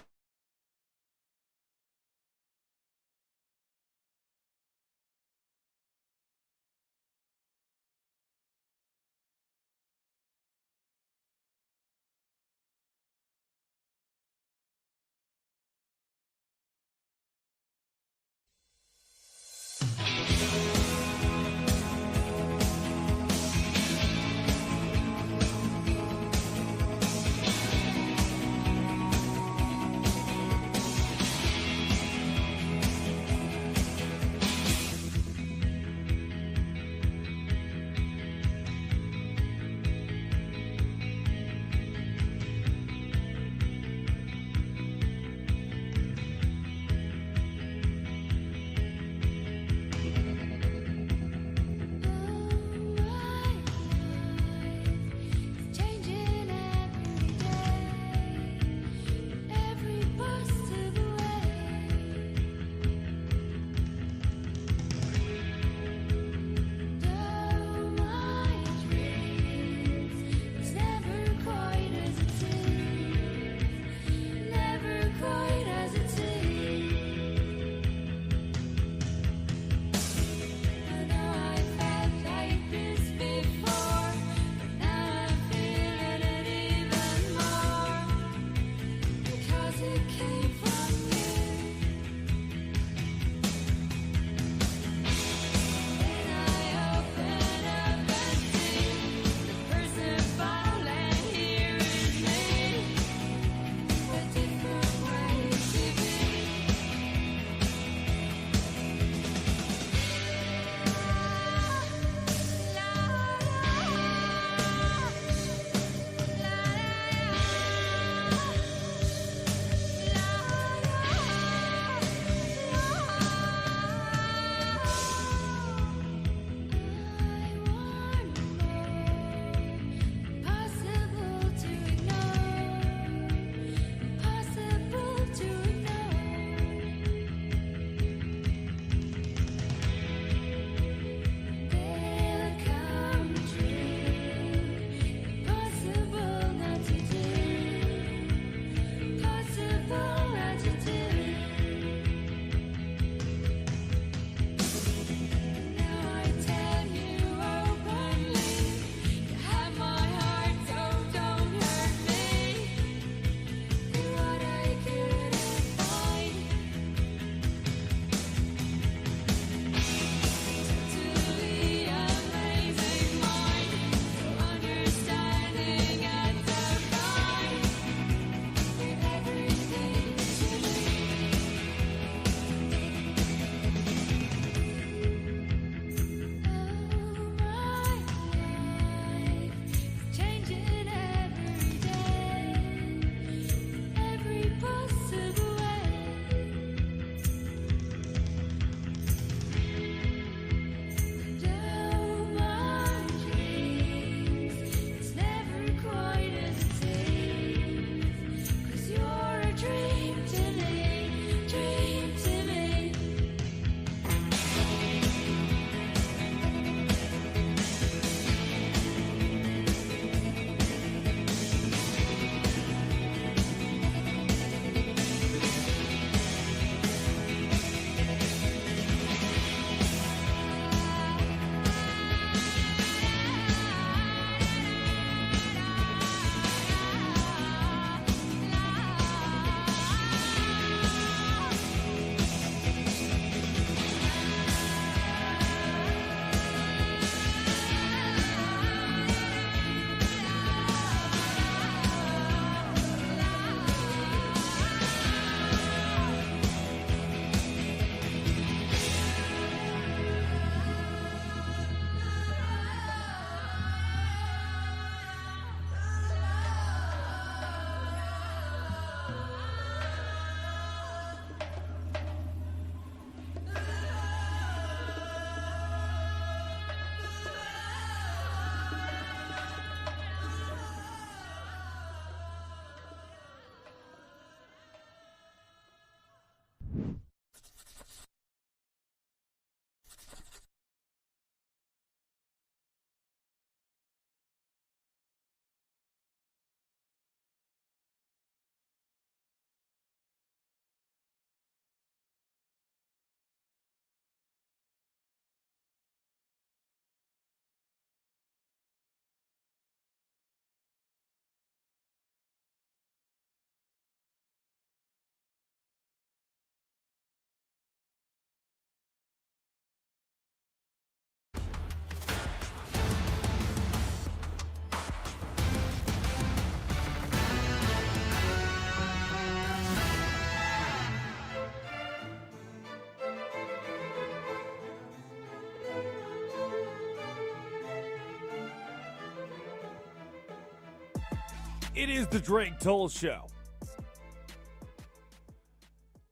It is the Drake Toll Show.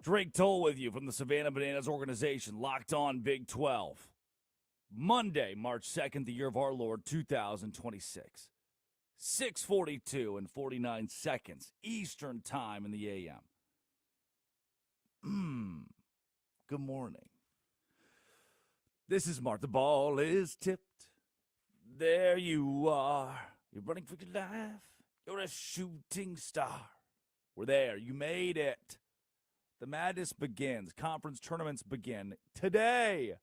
Drake Toll with you from the Savannah Bananas organization, Locked On Big 12. Monday, March 2nd, the year of our Lord, 2026. 6:42 and 49 seconds Eastern time in the AM. Good morning. This is Mark. The ball is tipped. There you are. You're running for your life. You're a shooting star. We're there. You made it. The madness begins. Conference tournaments begin today.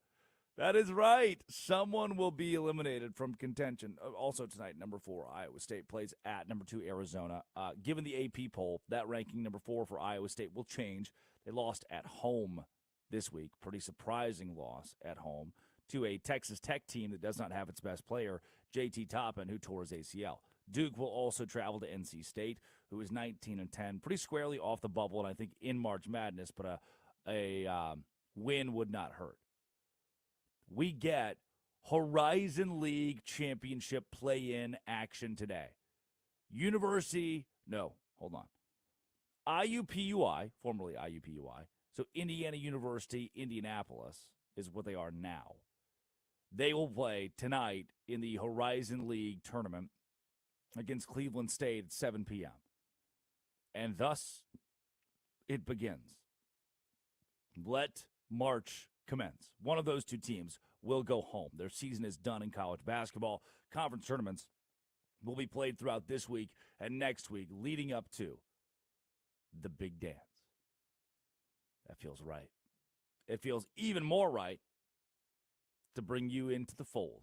That is right. Someone will be eliminated from contention. Also tonight, number 4, Iowa State plays at number 2, Arizona. Given the AP poll, that ranking number 4 for Iowa State will change. They lost at home this week. Pretty surprising loss at home to a Texas Tech team that does not have its best player, JT Toppin, who tore his ACL. Duke will also travel to NC State, who is 19-10, pretty squarely off the bubble, and I think in March Madness, but a win would not hurt. We get Horizon League Championship play-in action today. IUPUI, formerly IUPUI, so Indiana University, Indianapolis is what they are now. They will play tonight in the Horizon League tournament against Cleveland State at 7 p.m. And thus, it begins. Let March commence. One of those two teams will go home. Their season is done in college basketball. Conference tournaments will be played throughout this week and next week, leading up to the big dance. That feels right. It feels even more right to bring you into the fold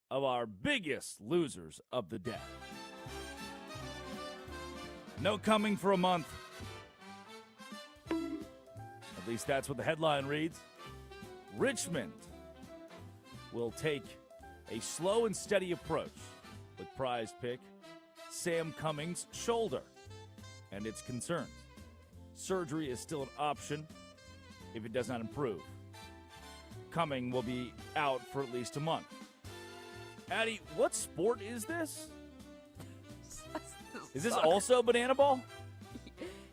of our biggest losers of the day. No coming for a month. At least that's what the headline reads. Richmond will take a slow and steady approach with prize pick Sam Cummings' shoulder and its concerns. Surgery is still an option if it does not improve. Cumming will be out for at least a month. Addie, what sport is this? Is this also banana ball?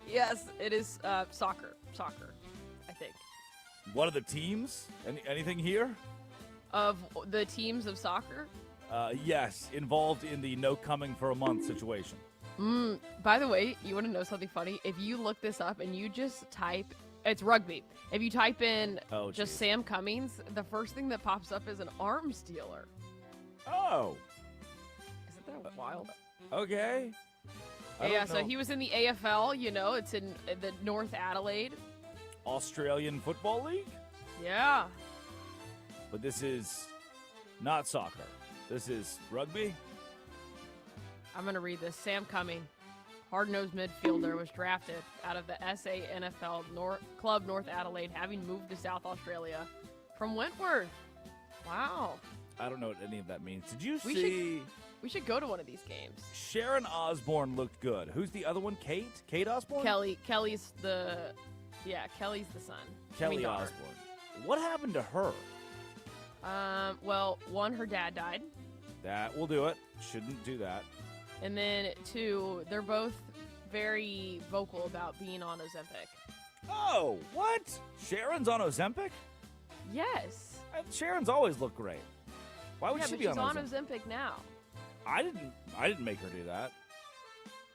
Yes, it is soccer. Soccer, I think. What are the teams? Anything here? Of the teams of soccer? Yes, involved in the no coming for a month situation. By the way, you want to know something funny? If you look this up and you just type, it's rugby. If you type in just Sam Cummings, the first thing that pops up is an arms dealer. Oh. Isn't that wild? Okay. Yeah, so he was in the AFL, it's in the North Adelaide. Australian Football League? Yeah. But this is not soccer. This is rugby? I'm going to read this. Sam Cumming, hard-nosed midfielder, was drafted out of the SA NFL Club North Adelaide, having moved to South Australia from Wentworth. Wow. I don't know what any of that means. Did you see... We should go to one of these games. Sharon Osbourne looked good. Who's the other one? Kate? Kate Osbourne? Kelly's the son. Kelly Osbourne. What happened to her? Well, 1, her dad died. That will do it. Shouldn't do that. And then 2, they're both very vocal about being on Ozempic. Oh, what? Sharon's on Ozempic? Yes. Sharon's always looked great. Why would she be on Ozempic? She's on Ozempic now. I didn't make her do that.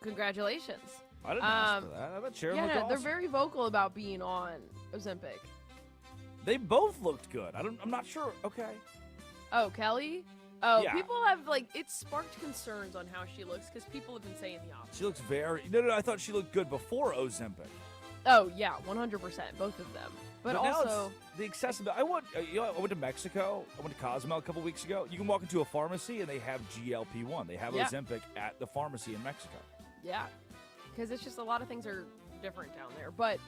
Congratulations. I didn't ask for that. I thought Sharon looked awesome. They're very vocal about being on Ozempic. They both looked good. I'm not sure. Okay. Oh, Kelly? Oh, yeah. People have, it sparked concerns on how she looks because people have been saying the opposite. She looks very... No, I thought she looked good before Ozempic. Oh, yeah, 100%. Both of them. But also... the accessibility... I went to Mexico. I went to Cozumel a couple weeks ago. You can walk into a pharmacy and they have GLP-1. They have Ozempic at the pharmacy in Mexico. Yeah. Because it's just a lot of things are different down there. But...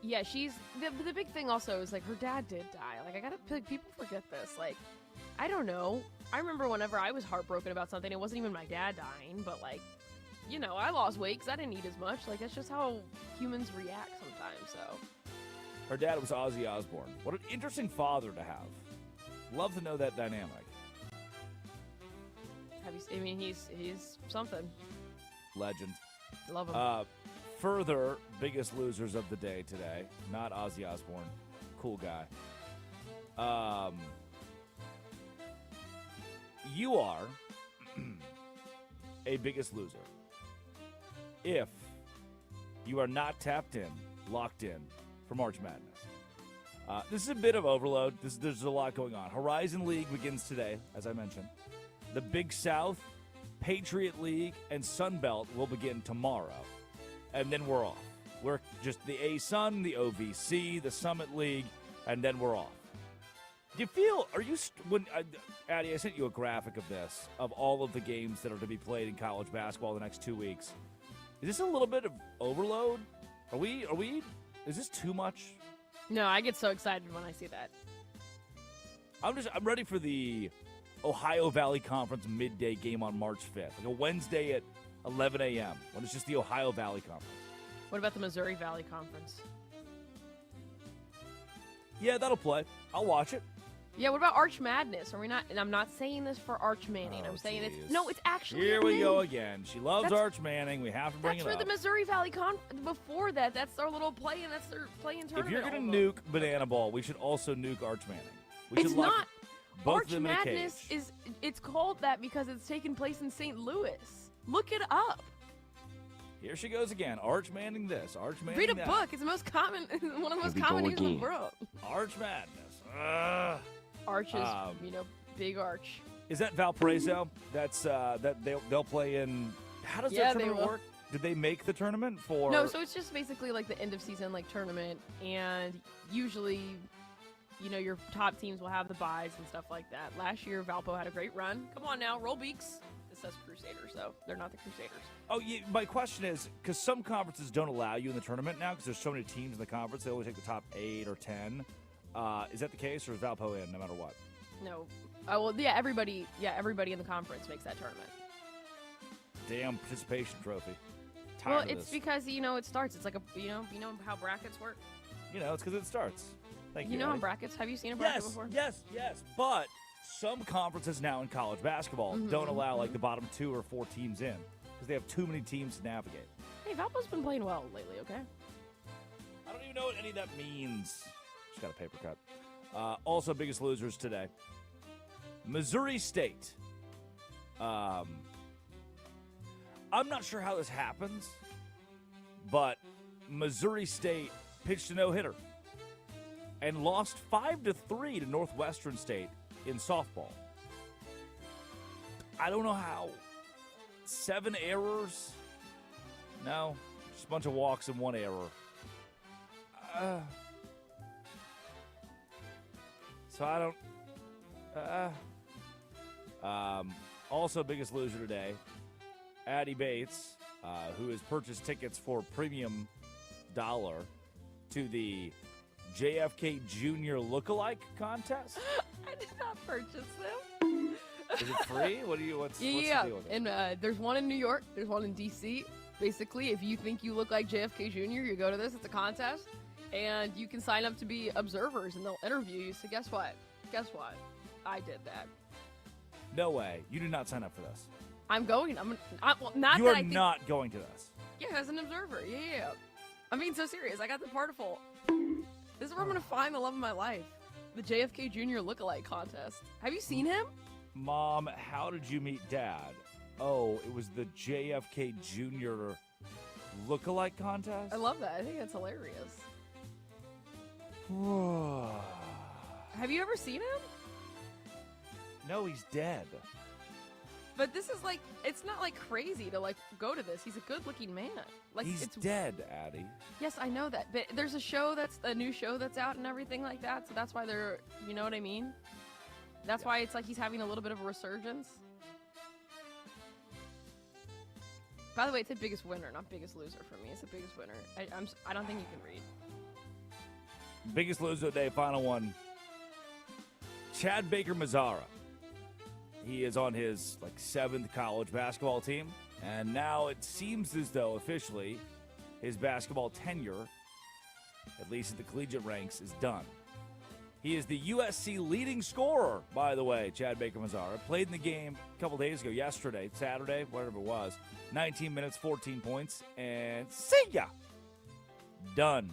yeah, she's the big thing also is her dad did die. People forget this. I don't know. I remember whenever I was heartbroken about something, it wasn't even my dad dying, but I lost weight because I didn't eat as much. That's just how humans react sometimes. So her dad was Ozzy Osbourne. What an interesting father to have. Love to know that dynamic. Have you? I mean, he's something. Legend. Love him. Further, biggest losers of the day today. Not Ozzy Osbourne. Cool guy. You are a biggest loser if you are not tapped in, locked in for March Madness. This is a bit of overload. There's a lot going on. Horizon League begins today, as I mentioned. The Big South, Patriot League, and Sun Belt will begin tomorrow. And then we're off. We're just the A-Sun, the OVC, the Summit League, and then we're off. Do you feel, Addie, I sent you a graphic of this, of all of the games that are to be played in college basketball the next 2 weeks. Is this a little bit of overload? Is this too much? No, I get so excited when I see that. I'm ready for the Ohio Valley Conference midday game on March 5th, like a Wednesday at 11 a.m. when it's just the Ohio Valley Conference. What about the Missouri Valley Conference? Yeah, that'll play. I'll watch it. Yeah, what about Arch Madness? Are we not? And I'm not saying this for Arch Manning. I'm saying it's actually. Here we go again. She loves Arch Manning. We have to bring it up. That's for the Missouri Valley Before that, that's their little play, and that's their play-in tournament. If you're going to nuke Banana Ball, we should also nuke Arch Manning. We It's should lock not. both Arch of them in a Madness cage. it's called that because it's taking place in St. Louis. Look it up. Here she goes again. Arch Manning this. Arch Manning Read a that. book. It's the most common, one of the most common names in the world. Arch Madness. Arch is, big Arch. Is that Valparaiso? That's that they'll play in. How does that tournament work? Did they make the tournament for? No, so it's just basically like the end of season tournament, and usually, your top teams will have the buys and stuff like that. Last year, Valpo had a great run. Come on now, roll beaks. This says Crusaders, though. They're not the Crusaders. Oh, yeah, my question is, because some conferences don't allow you in the tournament now because there's so many teams in the conference, they always take the top 8 or 10. Is that the case, or is Valpo in no matter what? No. Well, yeah, everybody in the conference makes that tournament. Damn participation trophy. Well, it's because, it starts. It's like you know how brackets work? It's because it starts. Thank you. You know how brackets? Have you seen a bracket before? Yes. But some conferences now in college basketball don't allow the bottom 2 or 4 teams in because they have too many teams to navigate. Hey, Valpo's been playing well lately, okay? I don't even know what any of that means. Just got a paper cut. Also, biggest losers today. Missouri State. I'm not sure how this happens, but Missouri State pitched a no-hitter and lost 5-3 to Northwestern State in softball. I don't know how. 7 errors? No, just a bunch of walks and 1 error. So I don't. Also, biggest loser today, Addie Bates, who has purchased tickets for premium dollar to the JFK Jr. Lookalike contest. I did not purchase them. Is it free? What's the Yeah. deal with it? And there's one in New York. There's one in D.C. Basically, if you think you look like JFK Jr., you go to this. It's a contest. And you can sign up to be observers, and they'll interview you. So guess what? I did that. No way. You did not sign up for this. I'm going. You are not going to this. Yeah, as an observer. Yeah. I'm being so serious. I got the particle. This is where I'm going to find the love of my life. The JFK Jr. Lookalike contest. Have you seen him? Mom, how did you meet Dad? Oh, it was the JFK Jr. Lookalike contest? I love that. I think that's hilarious. Have you ever seen him? No, he's dead. But this is it's not crazy to go to this. He's a good-looking man. He's dead, Addie. Yes, I know that. But there's a new show that's out and everything like that. So that's why they're, you know what I mean? That's why it's he's having a little bit of a resurgence. By the way, it's the biggest winner, not biggest loser for me. It's the biggest winner. I don't think you can read. Biggest loser of the day, final one. Chad Baker-Mazzara. He is on his 7th college basketball team, and now it seems as though officially his basketball tenure, at least at the collegiate ranks, is done. He is the USC leading scorer, by the way, Chad Baker-Mazara. Played in the game a couple days ago, yesterday, Saturday, whatever it was. 19 minutes, 14 points, and see ya! Done.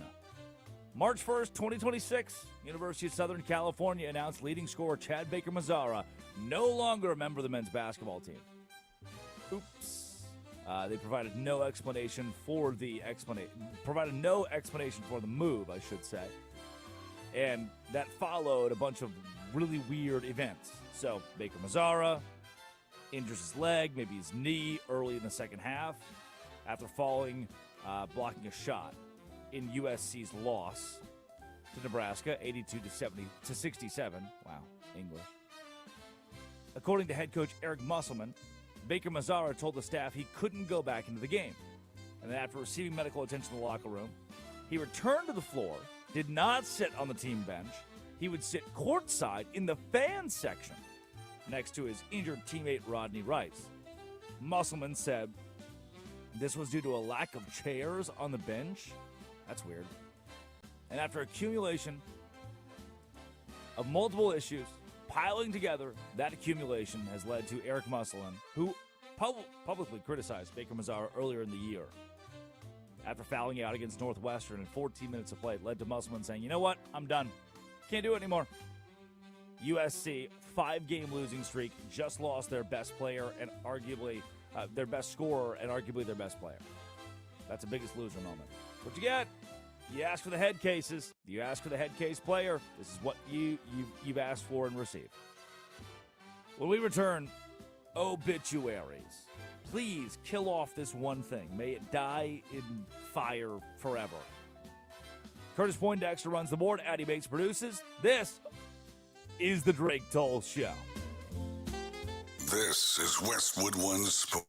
March 1st, 2026, University of Southern California announced leading scorer Chad Baker-Mazara no longer a member of the men's basketball team. Oops. They provided no explanation for the move, I should say. And that followed a bunch of really weird events. So Baker-Mazara injures his leg, maybe his knee, early in the second half after blocking a shot in USC's loss to Nebraska, 82-67. Wow, English. According to head coach Eric Musselman, Baker-Mazara told the staff he couldn't go back into the game. And then after receiving medical attention in the locker room, he returned to the floor, did not sit on the team bench. He would sit courtside in the fan section next to his injured teammate Rodney Rice. Musselman said this was due to a lack of chairs on the bench. That's weird. And after accumulation of multiple issues piling together, that accumulation has led to Eric Musselman, who publicly criticized Baker-Mazara earlier in the year. After fouling out against Northwestern in 14 minutes of play, it led to Musselman saying, you know what, I'm done. Can't do it anymore. USC, 5-game losing streak, just lost their best player and arguably their best scorer and arguably their best player. That's the biggest loser moment. What you get? You ask for the head cases. You ask for the head case player. This is what you've asked for and received. When we return, obituaries. Please kill off this one thing. May it die in fire forever. Curtis Poindexter runs the board. Addie Bates produces. This is the Drake Toll Show. This is Westwood One Sports.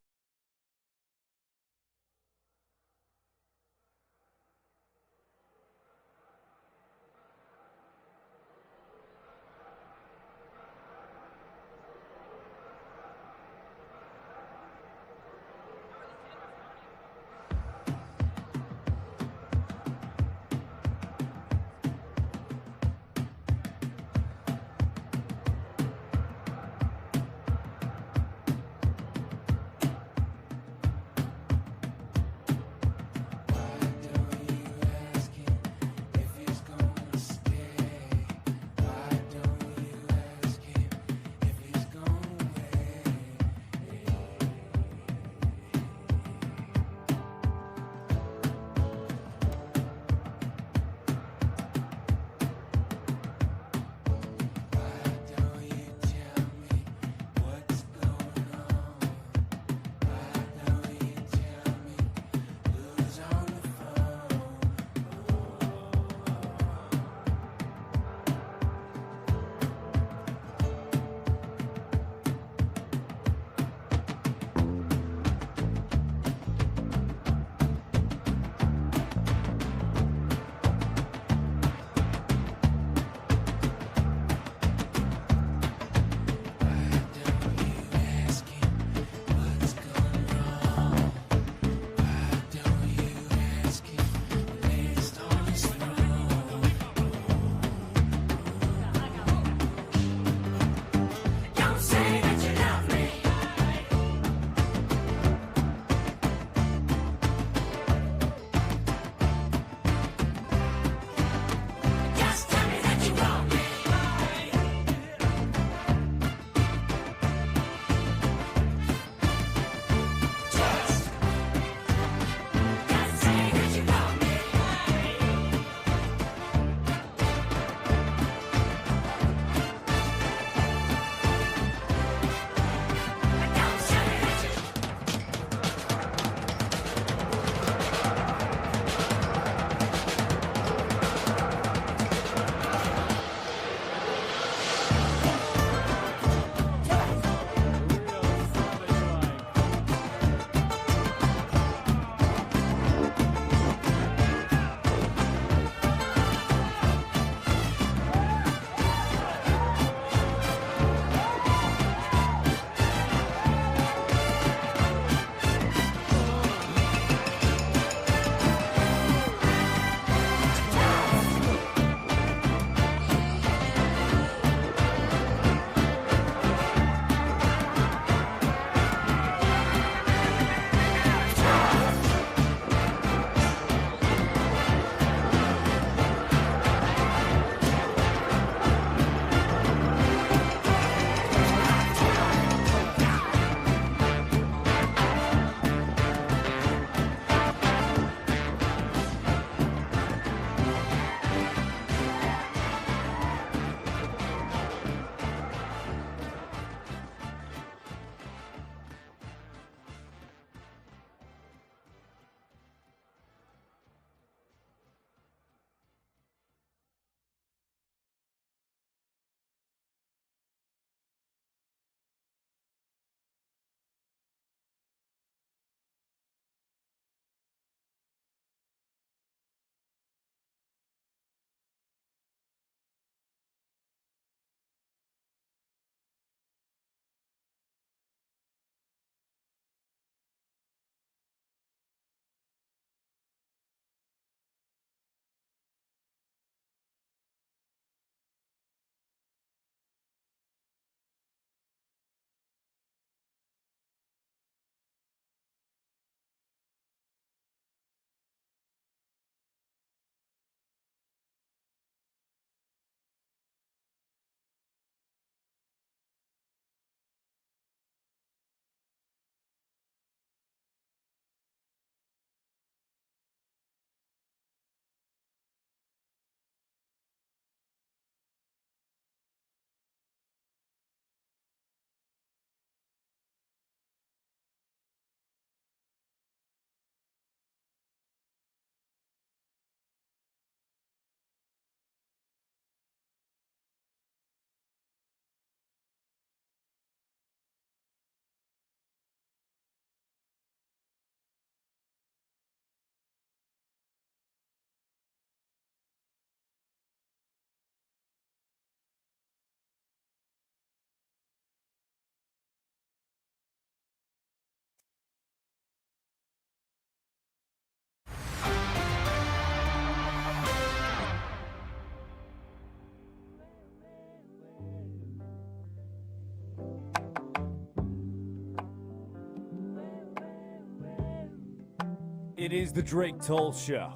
It is the Drake Toll Show.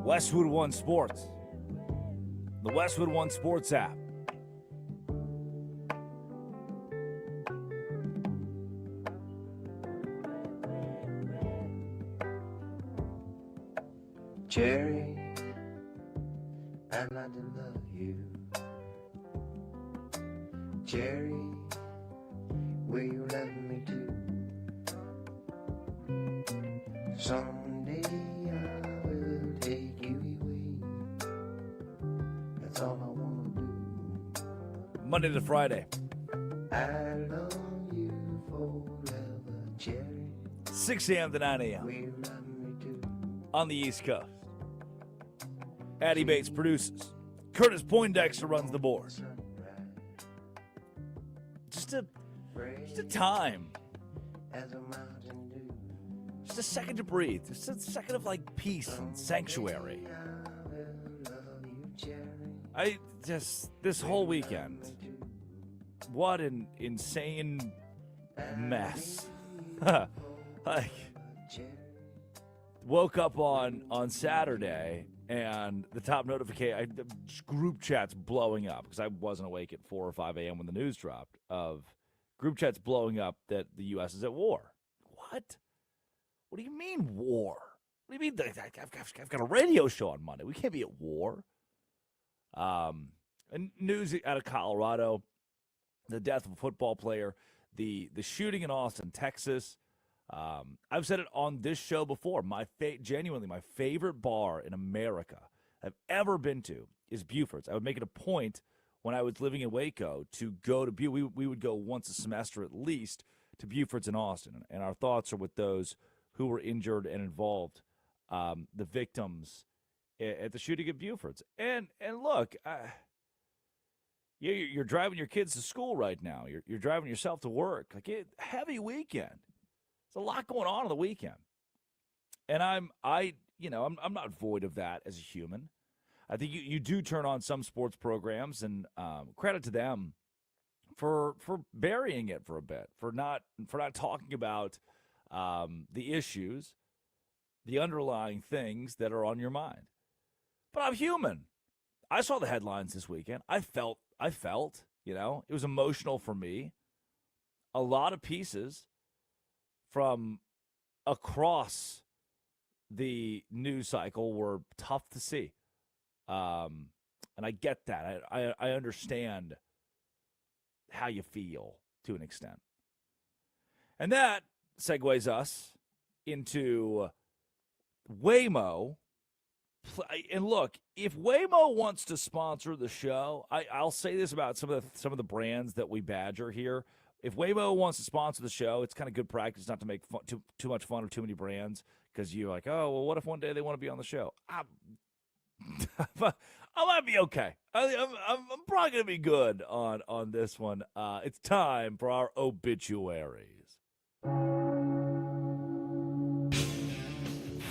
Westwood One Sports. The Westwood One Sports app. Jerry, I'd like to love you. Jerry, will you love me too? Someday I will take you away. That's all I want to do. Monday to Friday. I love you forever, Jerry. 6 a.m. to 9 a.m. Will you love me too? On the East Coast. Addie Bates produces. Curtis Poindexter runs the board. Just a time. Just a second to breathe. Just a second of like peace and sanctuary. This whole weekend, what an insane mess. Like, woke up on Saturday and the top notification, group chats blowing up because I wasn't awake at 4 or 5 a.m. when the news dropped, of group chats blowing up that the U.S. is at war. What? What do you mean war? What do you mean? I've got a radio show on Monday. We can't be at war. And news out of Colorado, the death of a football player, the shooting in Austin, Texas. I've said it on this show before. Genuinely, my favorite bar in America I've ever been to is Buford's. I would make it a point when I was living in Waco to go to we would go once a semester at least to Buford's in Austin. And our thoughts are with those who were injured and involved, the victims at the shooting at Buford's. And look, you're driving your kids to school right now. You're driving yourself to work. Like, heavy weekend. There's a lot going on the weekend. And I'm not void of that as a human. I think you do turn on some sports programs, and credit to them for burying it for a bit, for not talking about the issues, the underlying things that are on your mind. But I'm human. I saw the headlines this weekend. I felt, it was emotional for me. A lot of pieces from across the news cycle were tough to see. And I get that. I understand how you feel to an extent. And that segues us into Waymo. And look, if Waymo wants to sponsor the show, I'll say this about some of the brands that we badger here. If Waymo wants to sponsor the show, it's kind of good practice not to make too much fun of too many brands, because you're like, oh, well, what if one day they want to be on the show? I might be okay. I'm probably going to be good on this one. It's time for our obituaries.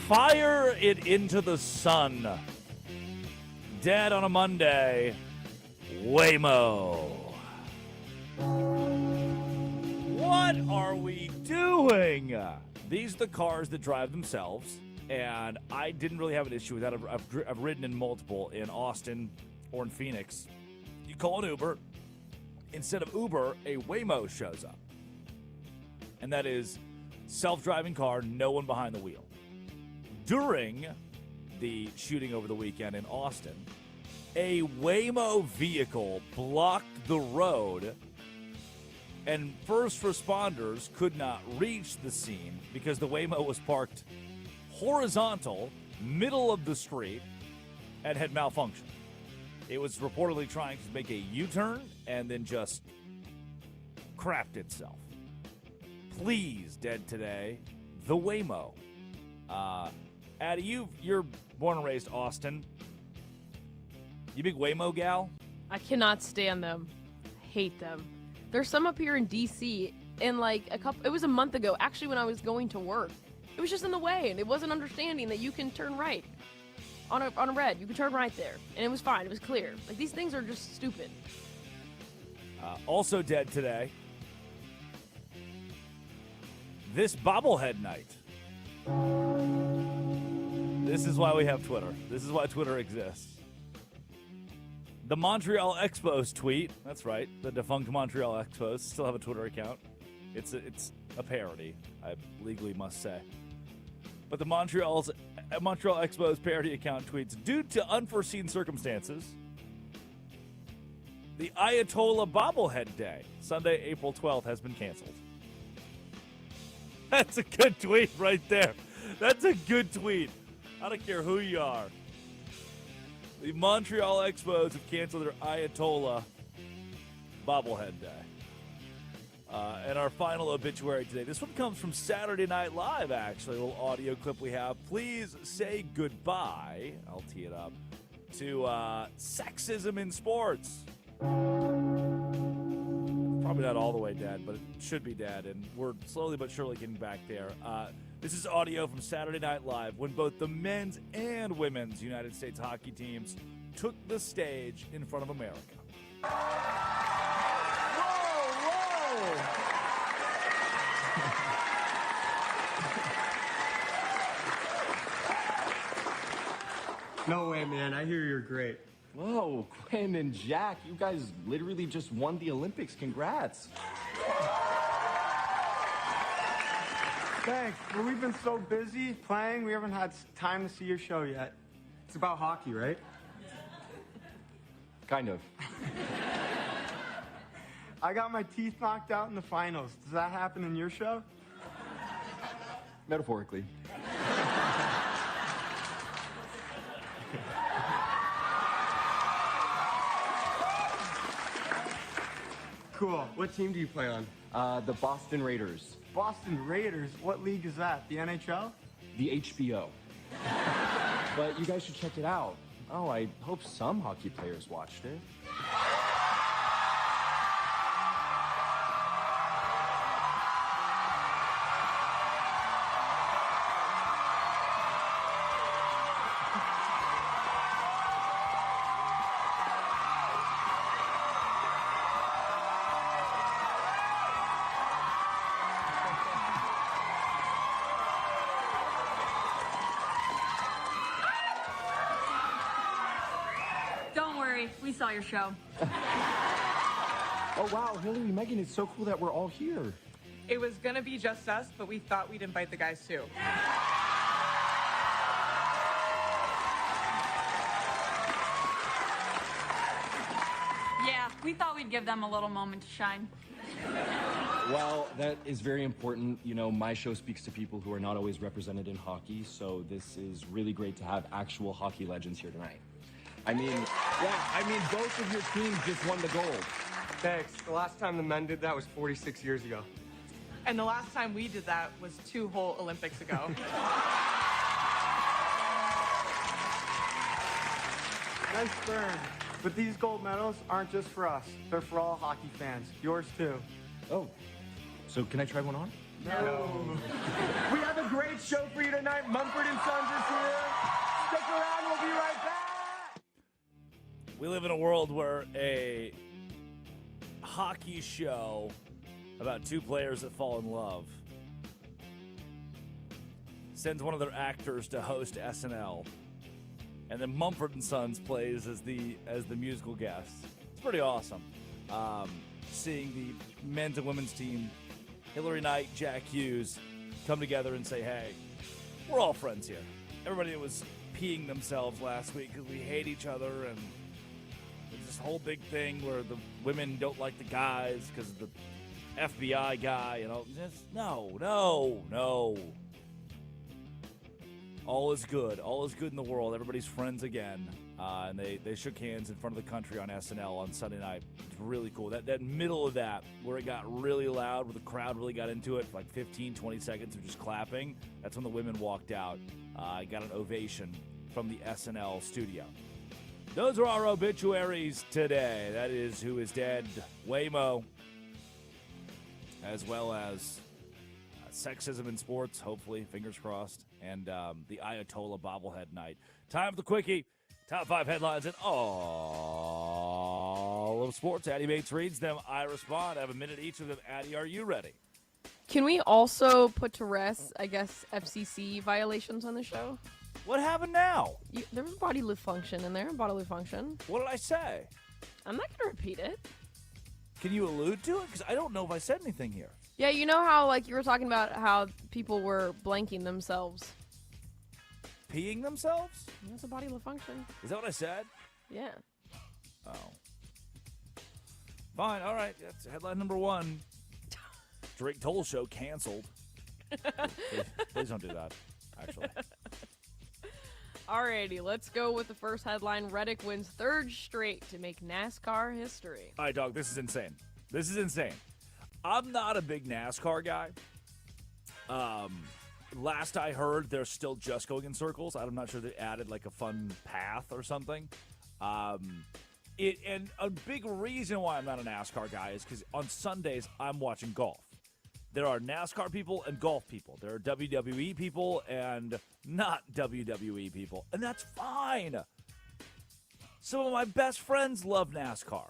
Fire it into the sun. Dead on a Monday, Waymo. What are we doing? These are the cars that drive themselves, and I didn't really have an issue with that. I've ridden in multiple in Austin or in Phoenix. You call an Uber. Instead of Uber, a Waymo shows up. And that is self-driving car, no one behind the wheel. During the shooting over the weekend in Austin, a Waymo vehicle blocked the road, and first responders could not reach the scene because the Waymo was parked horizontal, middle of the street, and had malfunctioned. It was reportedly trying to make a U-turn and then just crapped itself. Please, dead today, the Waymo. Addie, you're born and raised Austin. You big Waymo gal? I cannot stand them. I hate them. There's some up here in D.C. and it was a month ago, actually, when I was going to work. It was just in the way, and it wasn't understanding that you can turn right on a red. You can turn right there, and it was fine. It was clear. Like, these things are just stupid. Also dead today, this bobblehead night. This is why we have Twitter. This is why Twitter exists. The Montreal Expos tweet. That's right. The defunct Montreal Expos still have a Twitter account. It's a parody, I legally must say. But the Montreal Expos parody account tweets, due to unforeseen circumstances, the Ayatollah Bobblehead Day, Sunday, April 12th, has been canceled. That's a good tweet right there. That's a good tweet. I don't care who you are. The Montreal Expos have canceled their Ayatollah Bobblehead Day. And our final obituary today. This one comes from Saturday Night Live, actually. A little audio clip we have. Please say goodbye, I'll tee it up, to sexism in sports. Probably not all the way dead, but it should be dead, and we're slowly but surely getting back there. This is audio from Saturday Night Live when both the men's and women's United States hockey teams took the stage in front of America. No way, man. I hear you're great. Whoa, Quinn and Jack, you guys literally just won the Olympics. Congrats. Thanks, but we've been so busy playing, we haven't had time to see your show yet. It's about hockey, right? Kind of. I got my teeth knocked out in the finals. Does that happen in your show? Metaphorically. Cool. What team do you play on? The Boston Raiders. Boston Raiders? What league is that? The NHL? The HBO. But you guys should check it out. Oh, I hope some hockey players watched it. Don't worry, we saw your show. Oh, wow, Hillary, Megan, it's so cool that we're all here. It was gonna be just us, but we thought we'd invite the guys too. Yeah, we thought we'd give them a little moment to shine. Well, that is very important. You know, my show speaks to people who are not always represented in hockey, so this is really great to have actual hockey legends here tonight. Both of your teams just won the gold. Thanks. The last time the men did that was 46 years ago. And the last time we did that was 2 whole Olympics ago. Nice burn. But these gold medals aren't just for us. They're for all hockey fans. Yours too. Oh, so can I try one on? No. We have a great show for you tonight. Mumford and Sons is here. Stick around, we'll be right back. We live in a world where a hockey show about 2 players that fall in love sends one of their actors to host SNL, and then Mumford and Sons plays as the musical guest. It's pretty awesome. Seeing the men's and women's team, Hillary Knight, Jack Hughes, come together and say, hey, we're all friends here. Everybody was peeing themselves last week because we hate each other, and there's this whole big thing where the women don't like the guys because of the FBI guy, you know. Just no. All is good. All is good in the world. Everybody's friends again. And they shook hands in front of the country on SNL on Sunday night. It's really cool. That middle of that, where it got really loud, where the crowd really got into it, for like 15, 20 seconds of just clapping, that's when the women walked out. Got an ovation from the SNL studio. Those are our obituaries today. That is Who is Dead, Waymo, as well as sexism in sports, hopefully, fingers crossed, and the Ayatollah bobblehead night. Time for the quickie. Top 5 headlines in all of sports. Addie Bates reads them. I respond. I have a minute each of them. Addie, are you ready? Can we also put to rest, I guess, FCC violations on the show? What happened now? There was bodily function in there. Bodily function. What did I say? I'm not gonna repeat it. Can you allude to it? Because I don't know if I said anything here. Yeah, you know how like you were talking about how people were blanking themselves. Peeing themselves? That's a bodily function. Is that what I said? Yeah. Oh. Fine. All right. That's headline number 1. Drake Toll show canceled. Please don't do that, actually. Alrighty, let's go with the first headline. Reddick wins 3rd straight to make NASCAR history. All right, dog, this is insane. This is insane. I'm not a big NASCAR guy. Last I heard, they're still just going in circles. I'm not sure they added like a fun path or something. And a big reason why I'm not a NASCAR guy is because on Sundays, I'm watching golf. There are NASCAR people and golf people. There are WWE people and not WWE people. And that's fine. Some of my best friends love NASCAR.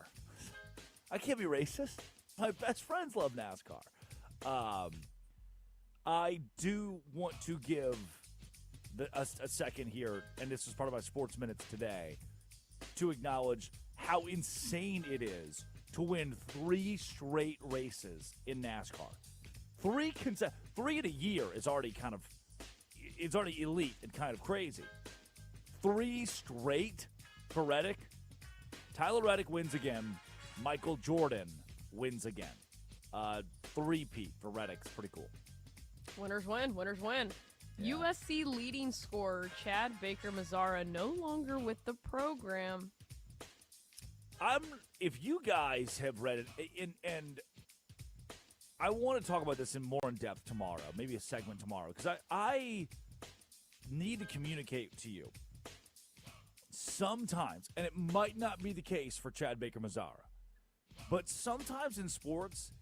I can't be racist. My best friends love NASCAR. I do want to give a second here, and this is part of my Sports Minutes today, to acknowledge how insane it is to win 3 straight races in NASCAR. 3 in a year is already it's already elite and kind of crazy. 3 straight for Reddick. Tyler Reddick wins again. Michael Jordan wins again. 3-peat for Reddick. It's pretty cool. Winners win. Winners win. Yeah. USC leading scorer Chad Baker-Mazara no longer with the program. If you guys have read it, and I want to talk about this in more in depth tomorrow, maybe a segment tomorrow, because I need to communicate to you. Sometimes, and it might not be the case for Chad Baker-Mazara, but sometimes in sports,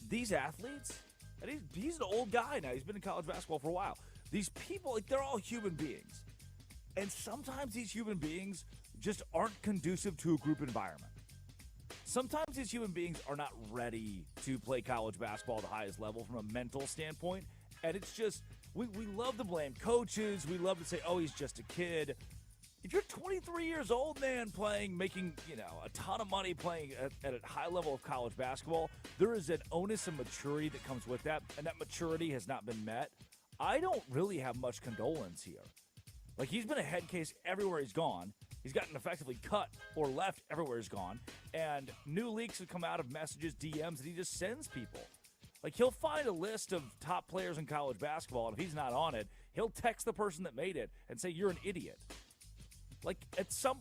these athletes, and he's an old guy now. He's been in college basketball for a while. These people, like, they're all human beings. And sometimes these human beings just aren't conducive to a group environment. Sometimes these human beings are not ready to play college basketball at the highest level from a mental standpoint. And it's just, we love to blame coaches. We love to say, oh, he's just a kid. If you're 23 years old, man, making a ton of money playing at a high level of college basketball, there is an onus and maturity that comes with that, and that maturity has not been met. I don't really have much condolence here. Like, he's been a head case everywhere he's gone. He's gotten effectively cut or left everywhere he's gone, and new leaks have come out of messages, DMs, that he just sends people. Like, he'll find a list of top players in college basketball, and if he's not on it, he'll text the person that made it and say, you're an idiot. Like,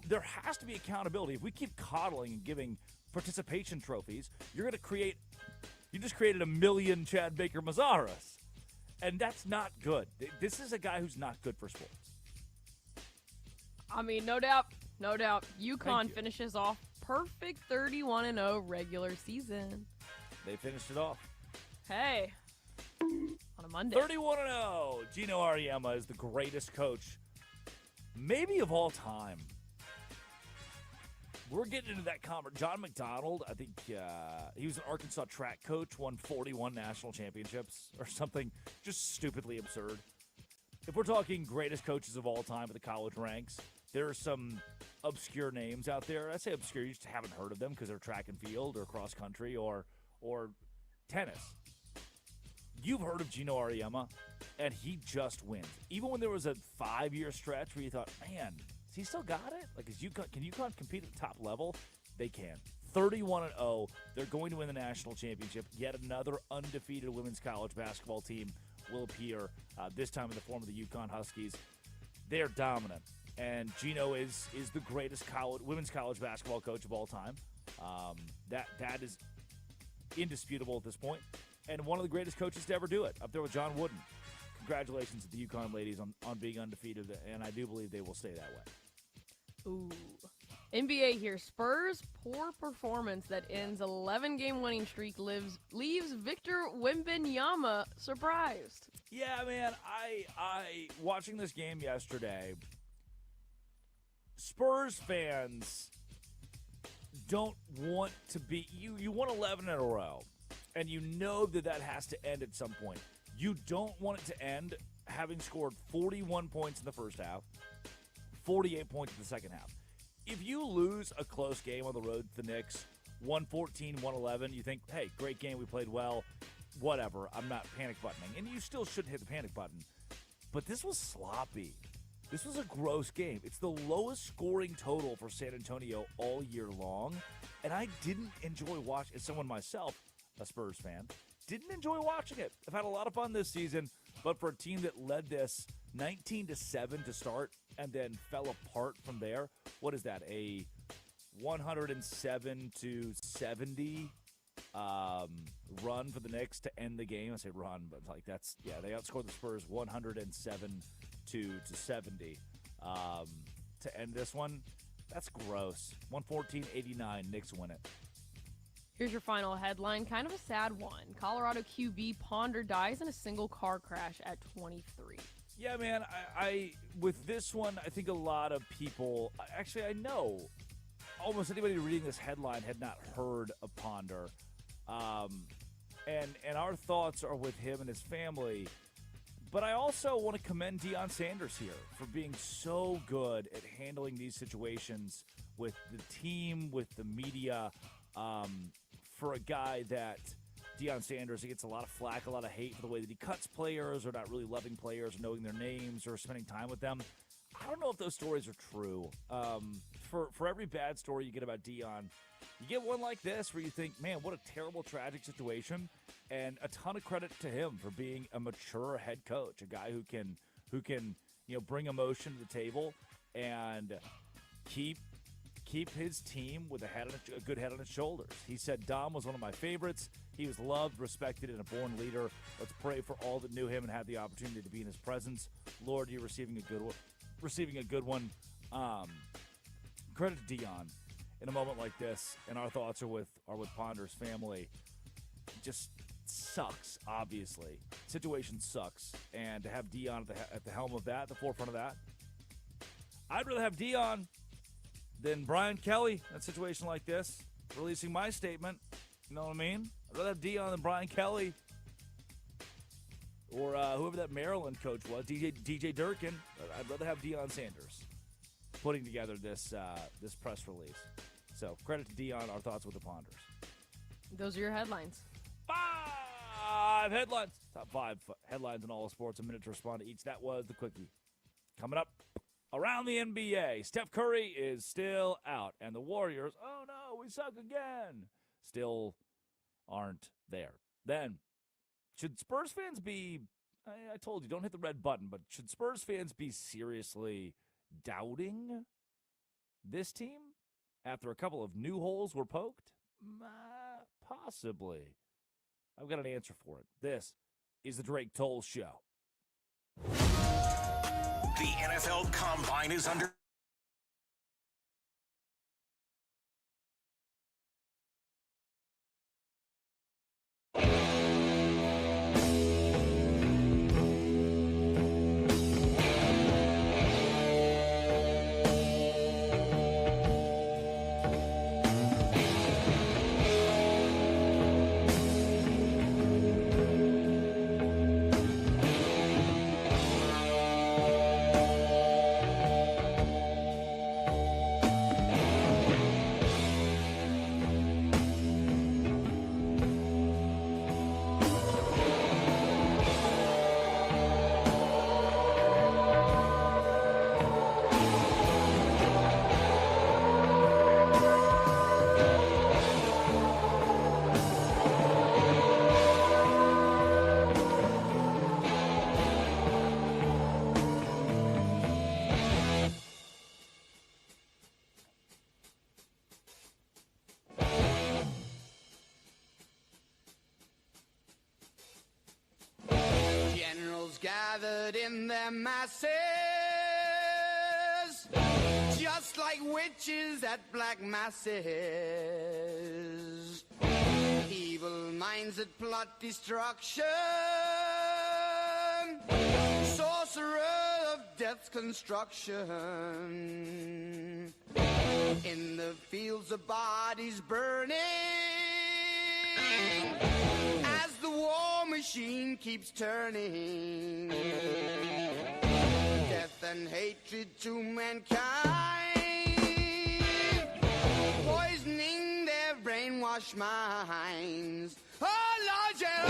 there has to be accountability. If we keep coddling and giving participation trophies, you just created a million Chad Baker-Mazaras. And that's not good. This is a guy who's not good for sports. I mean, no doubt. UConn finishes off perfect 31-0 regular season. They finished it off. Hey, on a Monday. 31-0. Gino Auriemma is the greatest coach maybe of all time. We're getting into that conversation. John McDonald, I think he was an Arkansas track coach, won 41 national championships or something just stupidly absurd. If we're talking greatest coaches of all time at the college ranks, there are some obscure names out there. I say obscure, you just haven't heard of them because they're track and field or cross country or tennis. You've heard of Gino Auriemma, and he just wins. Even when there was a 5-year stretch where you thought, man, has he still got it? Like, can UConn compete at the top level? They can. 31-0. They're going to win the national championship. Yet another undefeated women's college basketball team will appear, this time in the form of the UConn Huskies. They're dominant. And Gino is the greatest women's college basketball coach of all time. That is indisputable at this point. And one of the greatest coaches to ever do it, up there with John Wooden. Congratulations to the UConn ladies on being undefeated, and I do believe they will stay that way. Ooh. NBA here. Spurs' poor performance that ends 11-game winning streak leaves Victor Wembanyama surprised. Yeah, man, I watching this game yesterday, Spurs fans don't want to be – you won 11 in a row. And you know that has to end at some point. You don't want it to end having scored 41 points in the first half, 48 points in the second half. If you lose a close game on the road to the Knicks, 114, 111, you think, hey, great game, we played well, whatever, I'm not panic buttoning. And you still shouldn't hit the panic button. But this was sloppy. This was a gross game. It's the lowest scoring total for San Antonio all year long. And I didn't enjoy watching, as someone myself, a Spurs fan, didn't enjoy watching it. I've had a lot of fun this season, but for a team that led this 19-7 to start and then fell apart from there, what is that, a 107-70 run for the Knicks to end the game? I say run, but like that's, yeah, they outscored the Spurs 107-70 to end this one. That's gross. 114-89, Knicks win it. Here's your final headline. Kind of a sad one. Colorado QB Ponder dies in a single car crash at 23. Yeah, man, I with this one, I think a lot of people, actually, I know almost anybody reading this headline had not heard of Ponder. And our thoughts are with him and his family. But I also want to commend Deion Sanders here for being so good at handling these situations with the team, with the media. For a guy that Deion Sanders, he gets a lot of flack, a lot of hate for the way that he cuts players or not really loving players or knowing their names or spending time with them. I don't know if those stories are true. For every bad story you get about Deion, you get one like this where you think, man, what a terrible, tragic situation, and a ton of credit to him for being a mature head coach, a guy who can bring emotion to the table and keep his team with a good head on his shoulders. He said Dom was one of my favorites. He was loved, respected, and a born leader. Let's pray for all that knew him and had the opportunity to be in his presence. Lord, you're receiving a good one. Credit to Deion in a moment like this, and our thoughts are with Ponder's family. It just sucks, obviously. Situation sucks, and to have Deion at the helm of that, at the forefront of that, I'd rather have Deion than Brian Kelly in a situation like this, releasing my statement. You know what I mean? I'd rather have Deion than Brian Kelly or whoever that Maryland coach was, DJ Durkin. I'd rather have Deion Sanders putting together this press release. So credit to Deion. Our thoughts with the Ponders. Those are your headlines. 5 headlines. Top 5 headlines in all of sports. A minute to respond to each. That was the quickie. Coming up. Around the NBA, Steph Curry is still out, and the Warriors, oh no, we suck again, still aren't there. Then, should Spurs fans be, I told you, don't hit the red button, but should Spurs fans be seriously doubting this team after a couple of new holes were poked? Possibly. I've got an answer for it. This is the Drake Toll Show. The NFL Combine is under. Gathered in their masses, just like witches at black masses. Evil minds that plot destruction, sorcerer of death's construction. In the fields of bodies burning, as the war machine keeps turning. Death and hatred to mankind, poisoning their brainwashed minds. Oh, Lord, yeah.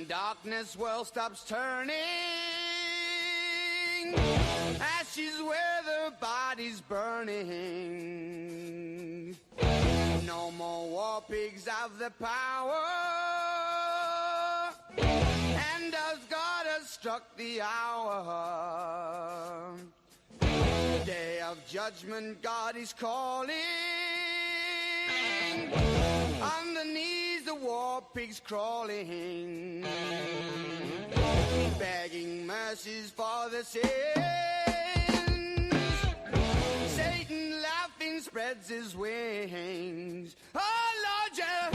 Darkness, world stops turning. Ashes where the body's burning. No more war pigs have the power. And as God has struck the hour, day of judgment, God is calling. On the knees, the war pigs crawling, begging mercies for the sins. Satan laughing spreads his wings. Oh, Lord, yeah.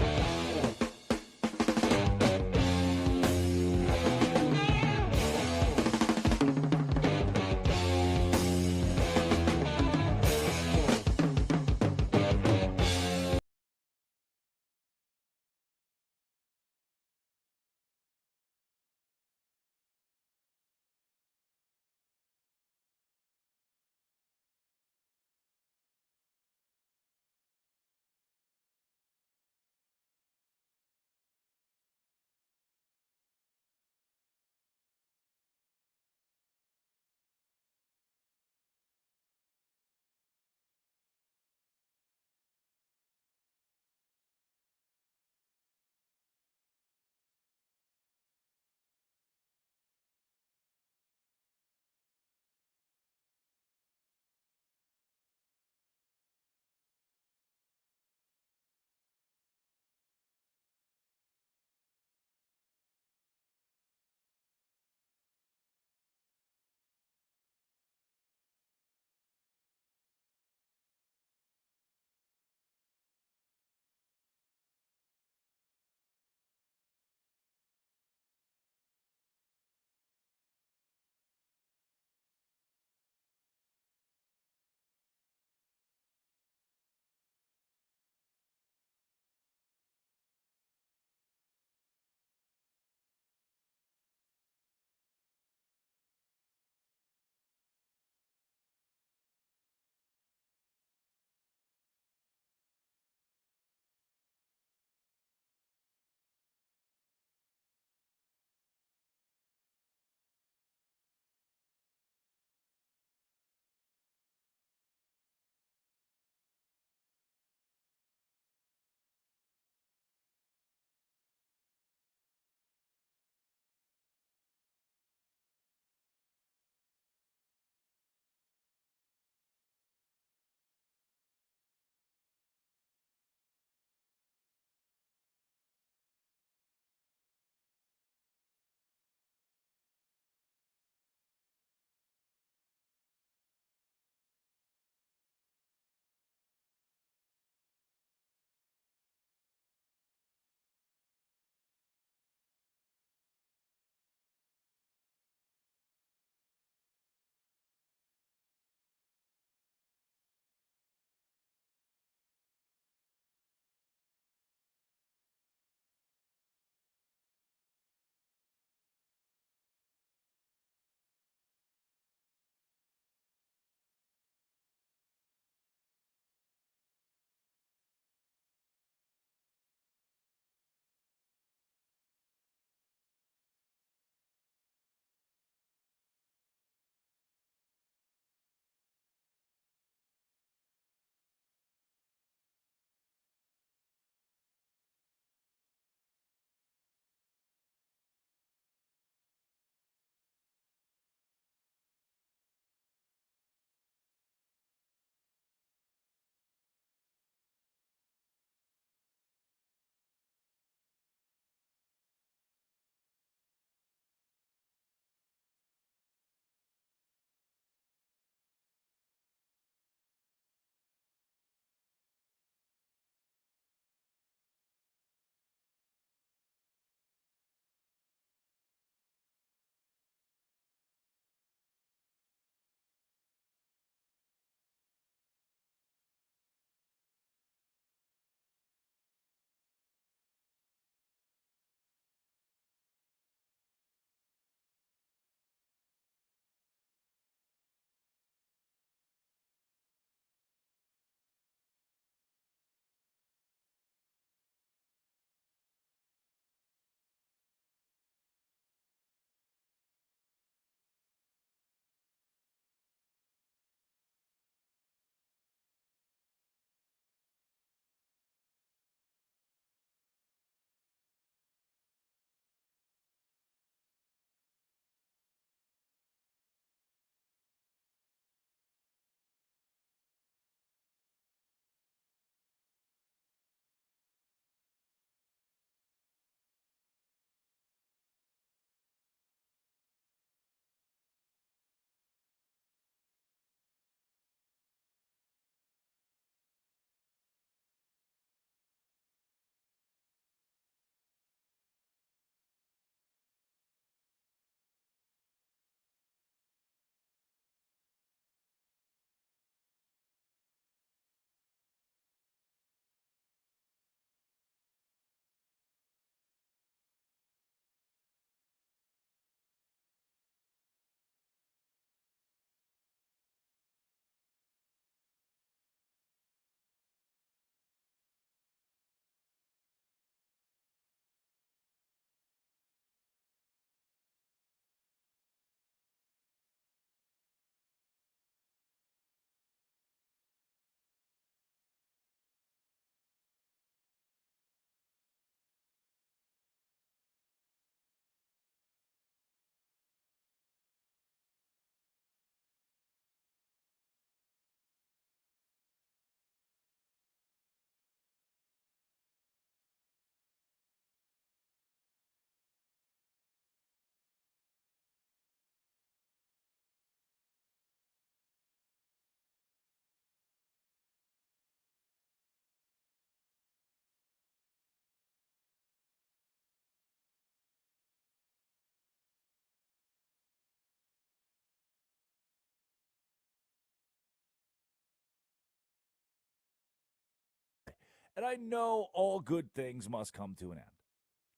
And I know all good things must come to an end.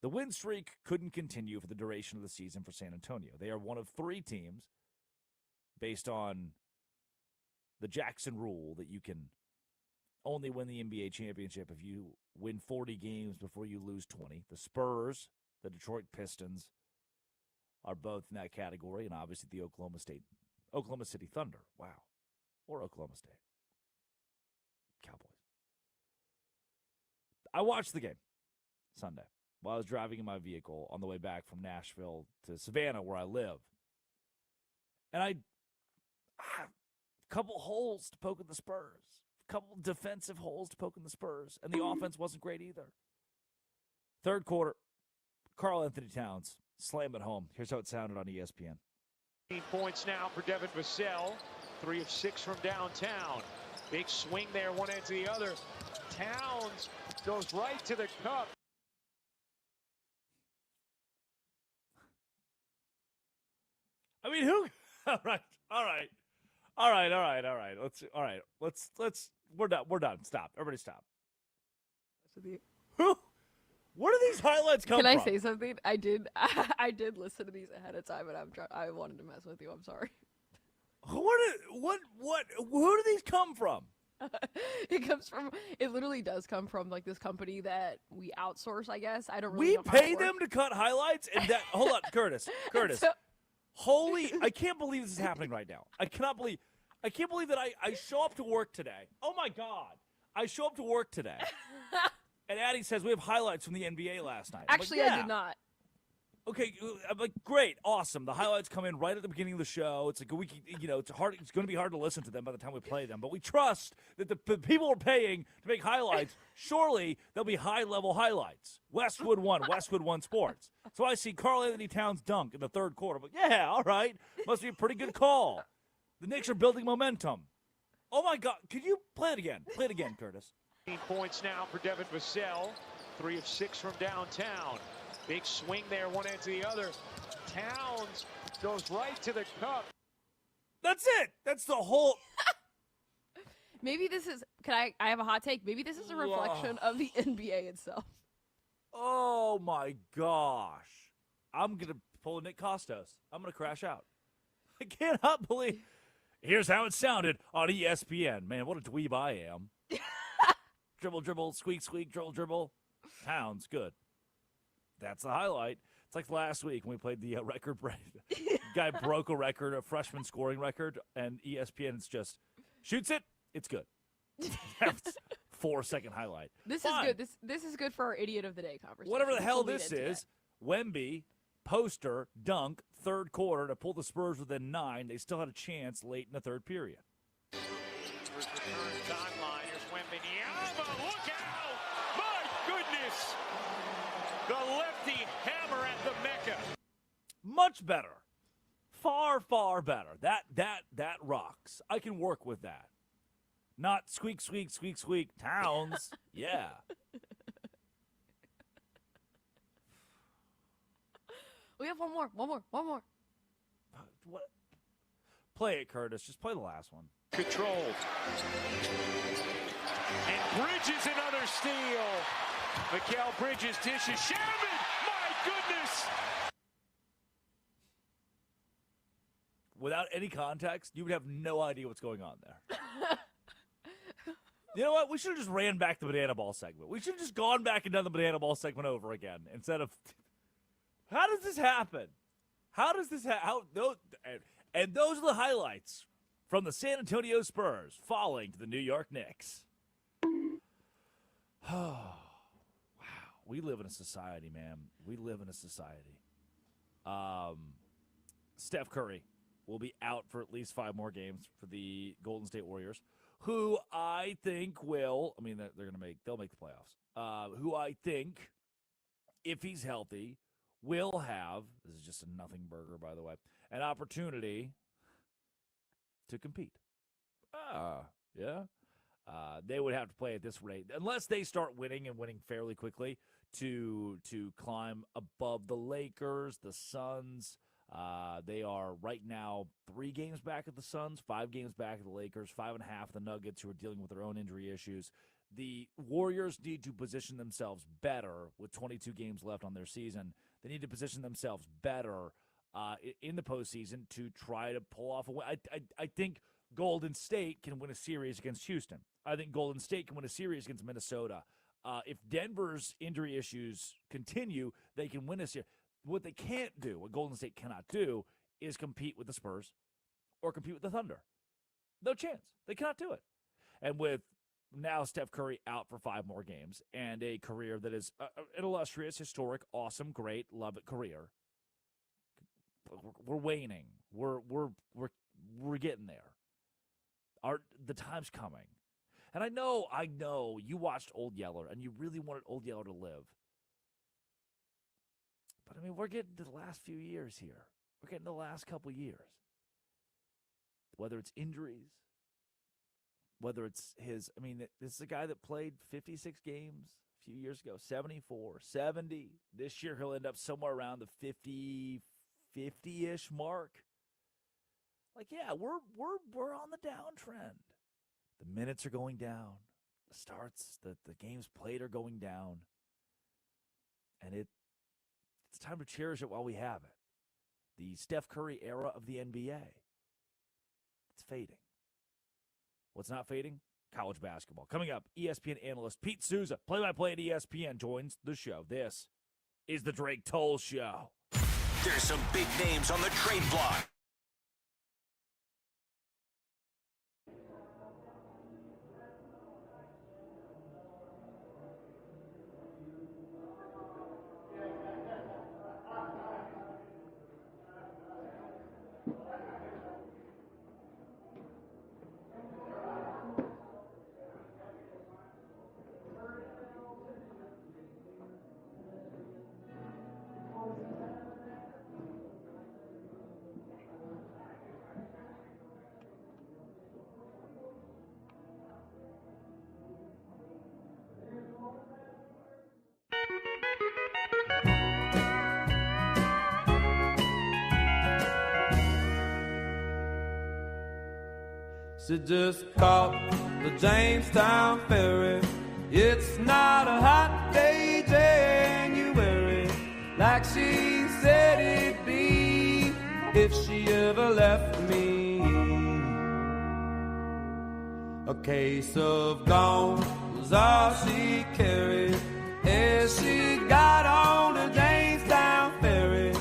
The win streak couldn't continue for the duration of the season for San Antonio. They are one of 3 teams, based on the Jackson rule, that you can only win the NBA championship if you win 40 games before you lose 20. The Spurs, the Detroit Pistons are both in that category, and obviously the Oklahoma City Thunder. Wow. Or Oklahoma State. Cowboys. I watched the game Sunday while I was driving in my vehicle on the way back from Nashville to Savannah, where I live. And a couple holes to poke in the Spurs. A couple defensive holes to poke in the Spurs. And the offense wasn't great either. Third quarter, Karl Anthony Towns, slam it home. Here's how it sounded on ESPN. 15 points now for Devin Vassell. 3 of 6 from downtown. Big swing there, one end to the other. Towns goes right to the cup. I mean, who? All right. Let's. We're done. Stop. Everybody, stop. Who? Where do these highlights come from? Can I say something? I did listen to these ahead of time, and I wanted to mess with you. I'm sorry. Who do these come from? It literally does come from like this company that we outsource, I guess. I don't really know We how it pay works. them to cut highlights, and that. Hold on, Curtis. I can't believe this is happening right now. I can't believe that I show up to work today. Oh my God. I show up to work today. And Addie says we have highlights from the NBA last night. Actually, I did not. Okay, I'm like, great, awesome. The highlights come in right at the beginning of the show. It's like it's hard. It's going to be hard to listen to them by the time we play them. But we trust that the people are paying to make highlights. Surely they'll be high-level highlights. Westwood One Sports. So I see Karl Anthony Towns dunk in the third quarter. But yeah, all right, must be a pretty good call. The Knicks are building momentum. Oh my God, could you play it again? Play it again, Curtis. 15 points now for Devin Vassell. 3 of 6 from downtown. Big swing there, one end to the other. Towns goes right to the cup. That's it. That's the whole. Maybe this is. I have a hot take. Maybe this is a reflection of the NBA itself. Oh my gosh. I'm going to pull a Nick Costos. I'm going to crash out. I cannot believe. Here's how it sounded on ESPN. Man, what a dweeb I am. Dribble, dribble, squeak, squeak, dribble, dribble. Towns, good. That's the highlight. It's like last week when we played the record break. Guy broke a record, a freshman scoring record, and ESPN just shoots it. It's good. That's 4-second highlight. This Fine. is good. This is good for our idiot of the day conversation. Whatever the hell We'll lead this into is, Wemby, poster, dunk, third quarter to pull the Spurs within 9. They still had a chance late in the third period. Spurs return timeline. Here's Wembanyama. Look out! My goodness! The lefty hammer at the Mecca. Much better. Far, far better. That rocks. I can work with that. Not squeak, squeak, squeak, squeak. Towns. Yeah. We have one more. What? Play it, Curtis. Just play the last one. Controlled. And Bridges another steal. Mikal Bridges dishes. Sherman! My goodness! Without any context, you would have no idea what's going on there. You know what? We should have just ran back the banana ball segment. We should have just gone back and done the banana ball segment over again instead of. How does this happen? How does this happen? And those are the highlights from the San Antonio Spurs falling to the New York Knicks. Wow. We live in a society, man. We live in a society. Steph Curry will be out for at least 5 more games for the Golden State Warriors, who I think will, I mean, they'll make the playoffs, who I think, if he's healthy, will have, this is just a nothing burger, by the way, an opportunity to compete. Yeah. They would have to play at this rate, unless they start winning and winning fairly quickly, to climb above the Lakers, the Suns, They are right now 3 games back of the Suns, 5 games back of the Lakers, 5.5 of the Nuggets, who are dealing with their own injury issues. The Warriors need to position themselves better with 22 games left on their season. They need to position themselves better in the postseason to try to pull off a win. I think Golden State can win a series against Houston. I think Golden State can win a series against Minnesota. If Denver's injury issues continue, they can win a series. What they can't do, what Golden State cannot do, is compete with the Spurs or compete with the Thunder. No chance. They cannot do it. And with now Steph Curry out for 5 more games and a career that is an illustrious, historic, awesome, great, love it career, we're waning. We're getting there. The time's coming. And I know you watched Old Yeller and you really wanted Old Yeller to live. But, I mean, we're getting to the last few years here. We're getting to the last couple years. Whether it's injuries, whether it's his – I mean, this is a guy that played 56 games a few years ago, 74, 70. This year he'll end up somewhere around the 50-ish mark. Like, yeah, we're on the downtrend. The minutes are going down. The starts, the games played are going down. And it's time to cherish it while we have it. The Steph Curry era of the NBA. It's fading. What's not fading? College basketball. Coming up, ESPN analyst Pete Souza, play-by-play at ESPN, joins the show. This is the Drake Toll Show. There's some big names on the trade block. She just caught the Jamestown ferry. It's not a hot day, January, like she said it'd be if she ever left me. A case of gone was all she carried as she got on the Jamestown ferry.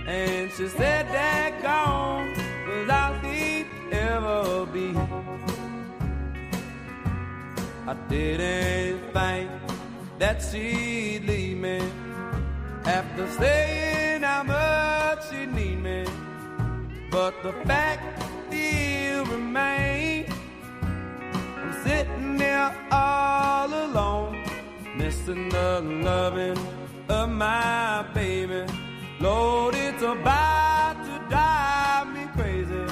And she said that gone was all she'd ever be. I didn't think that she'd leave me after saying how much she'd need me, but the fact still remains. I'm sitting there all alone, missing the loving of my baby. Lord, it's about to drive me crazy.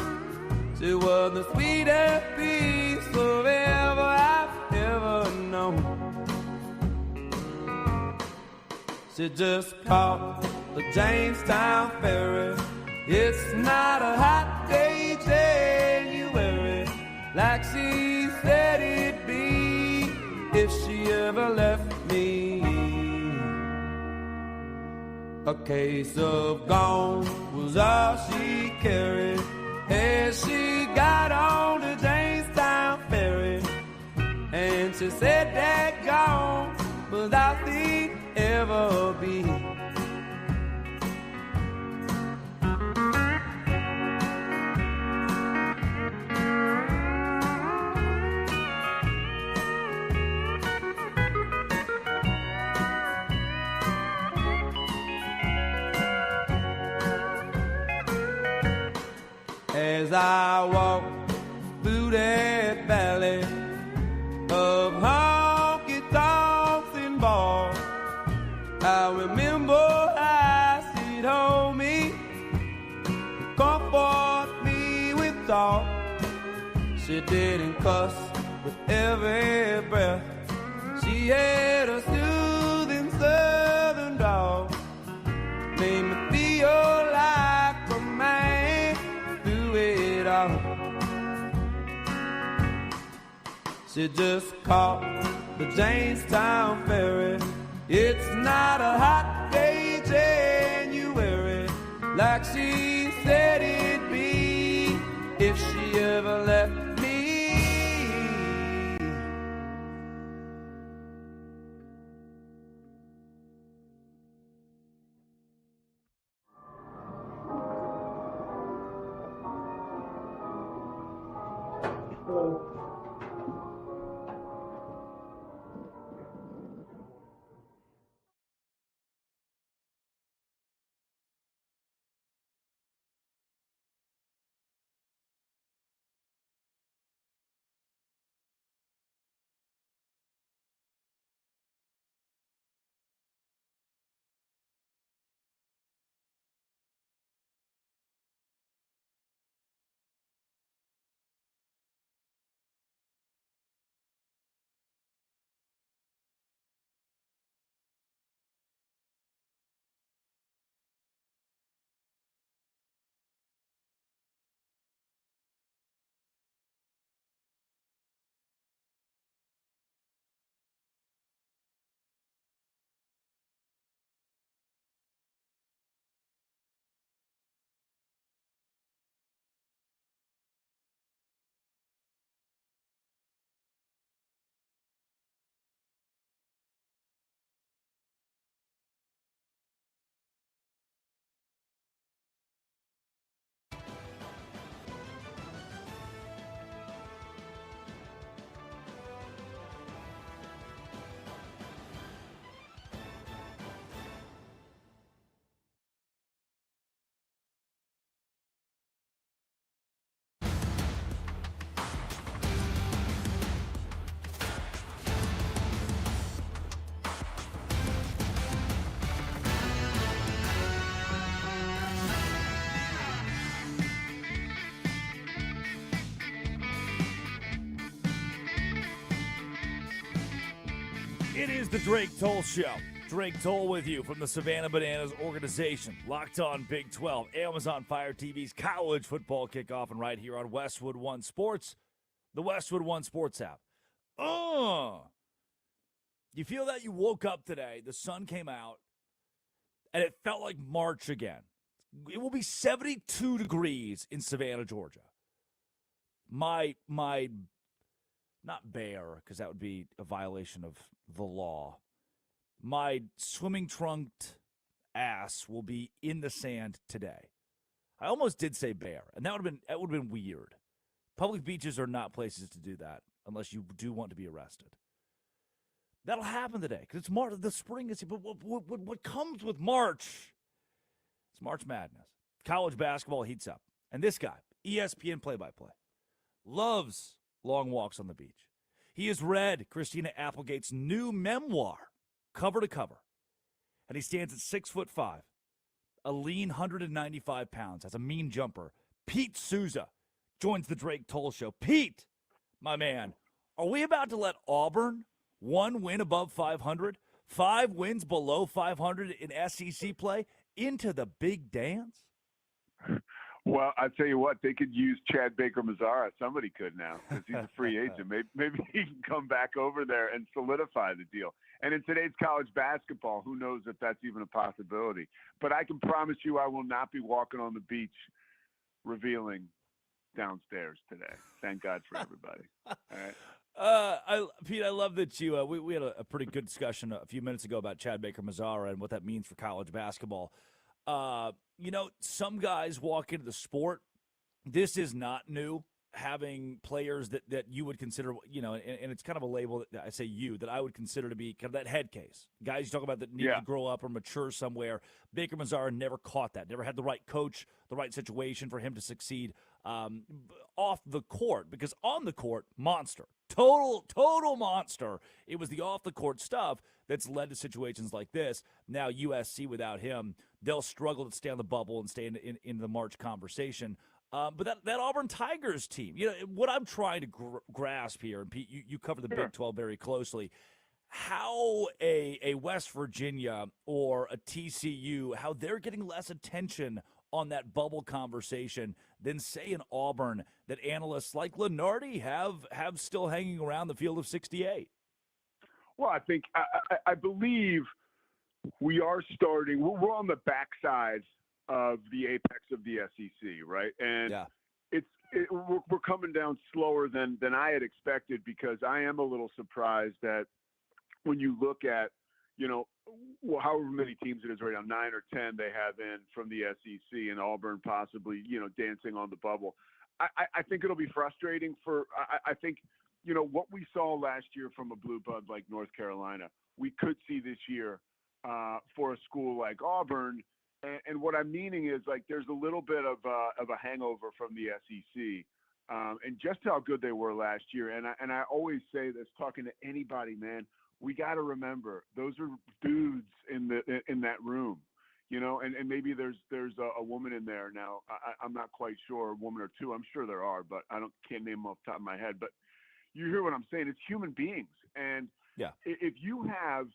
She was the sweetest piece of ever I've ever known. She just caught the Jamestown ferry. It's not a hot day, January, like she said it'd be if she ever left me. A case of gone was all she carried as she got on the Jamestown ferry. And she said that gone was all she'd ever be. As I walk through that valley of honky-tonks and bars, I remember how she'd hold me, comfort me with talk. She didn't cuss with every breath. She had a soothing southern drawl, made me feel like She just caught the Jamestown ferry. It's not a hot day, January, like she said it'd be if she ever left me. It is the Drake Toll Show. Drake Toll with you from the Savannah Bananas organization. Locked on Big 12, Amazon Fire TV's college football kickoff, and right here on Westwood One Sports, the Westwood One Sports app. You feel that you woke up today, the sun came out, and it felt like March again. It will be 72 degrees in Savannah, Georgia. My not bear, because that would be a violation of the law. My swimming trunked ass will be in the sand today. I almost did say bear, and that would have been weird. Public beaches are not places to do that unless you do want to be arrested. That'll happen today because it's March. The spring is. But what comes with March? It's March Madness. College basketball heats up, and this guy, ESPN play-by-play, loves long walks on the beach. He has read Christina Applegate's new memoir, cover to cover, and he stands at 6'5", a lean 195 pounds, has a mean jumper. Pete Souza joins the Drake Toll Show. Pete, my man, are we about to let Auburn, one win above 500, 5 wins below 500 in SEC play, into the big dance? Well, I tell you what, they could use Chad Baker-Mazara. Somebody could now because he's a free agent. Maybe he can come back over there and solidify the deal. And in today's college basketball, who knows if that's even a possibility. But I can promise you I will not be walking on the beach revealing downstairs today. Thank God for everybody. All right. Pete, I love that you. We had a pretty good discussion a few minutes ago about Chad Baker-Mazara and what that means for college basketball. Some guys walk into the sport. This is not new. Having players that you would consider, and it's kind of a label that I say that I would consider to be kind of that head case. Guys you talk about that need to grow up or mature somewhere. Baker-Mazara never caught that. Never had the right coach, the right situation for him to succeed off the court. Because on the court, monster. Total monster. It was the off-the-court stuff that's led to situations like this. Now USC, without him, they'll struggle to stay on the bubble and stay in the March conversation. But that Auburn Tigers team, what I'm trying to grasp here, and Pete, you cover the Big 12 very closely, how a West Virginia or a TCU, how they're getting less attention on that bubble conversation than, say, an Auburn that analysts like Lenardi have still hanging around the field of 68? Well, I think I believe we are starting. We're on the backside of the apex of the SEC, right? And we're coming down slower than I had expected, because I am a little surprised that when you look at, however many teams it is right now, 9 or 10 they have in from the SEC, and Auburn possibly, dancing on the bubble. I think it'll be frustrating I think, what we saw last year from a blue blood like North Carolina, we could see this year for a school like Auburn. And what I'm meaning is, like, there's a little bit of a hangover from the SEC, and just how good they were last year. And I always say this, talking to anybody, man, we got to remember those are dudes in that room, and maybe there's a woman in there now. I'm not quite sure, a woman or two. I'm sure there are, but can't name them off the top of my head. But you hear what I'm saying? It's human beings, and if you have,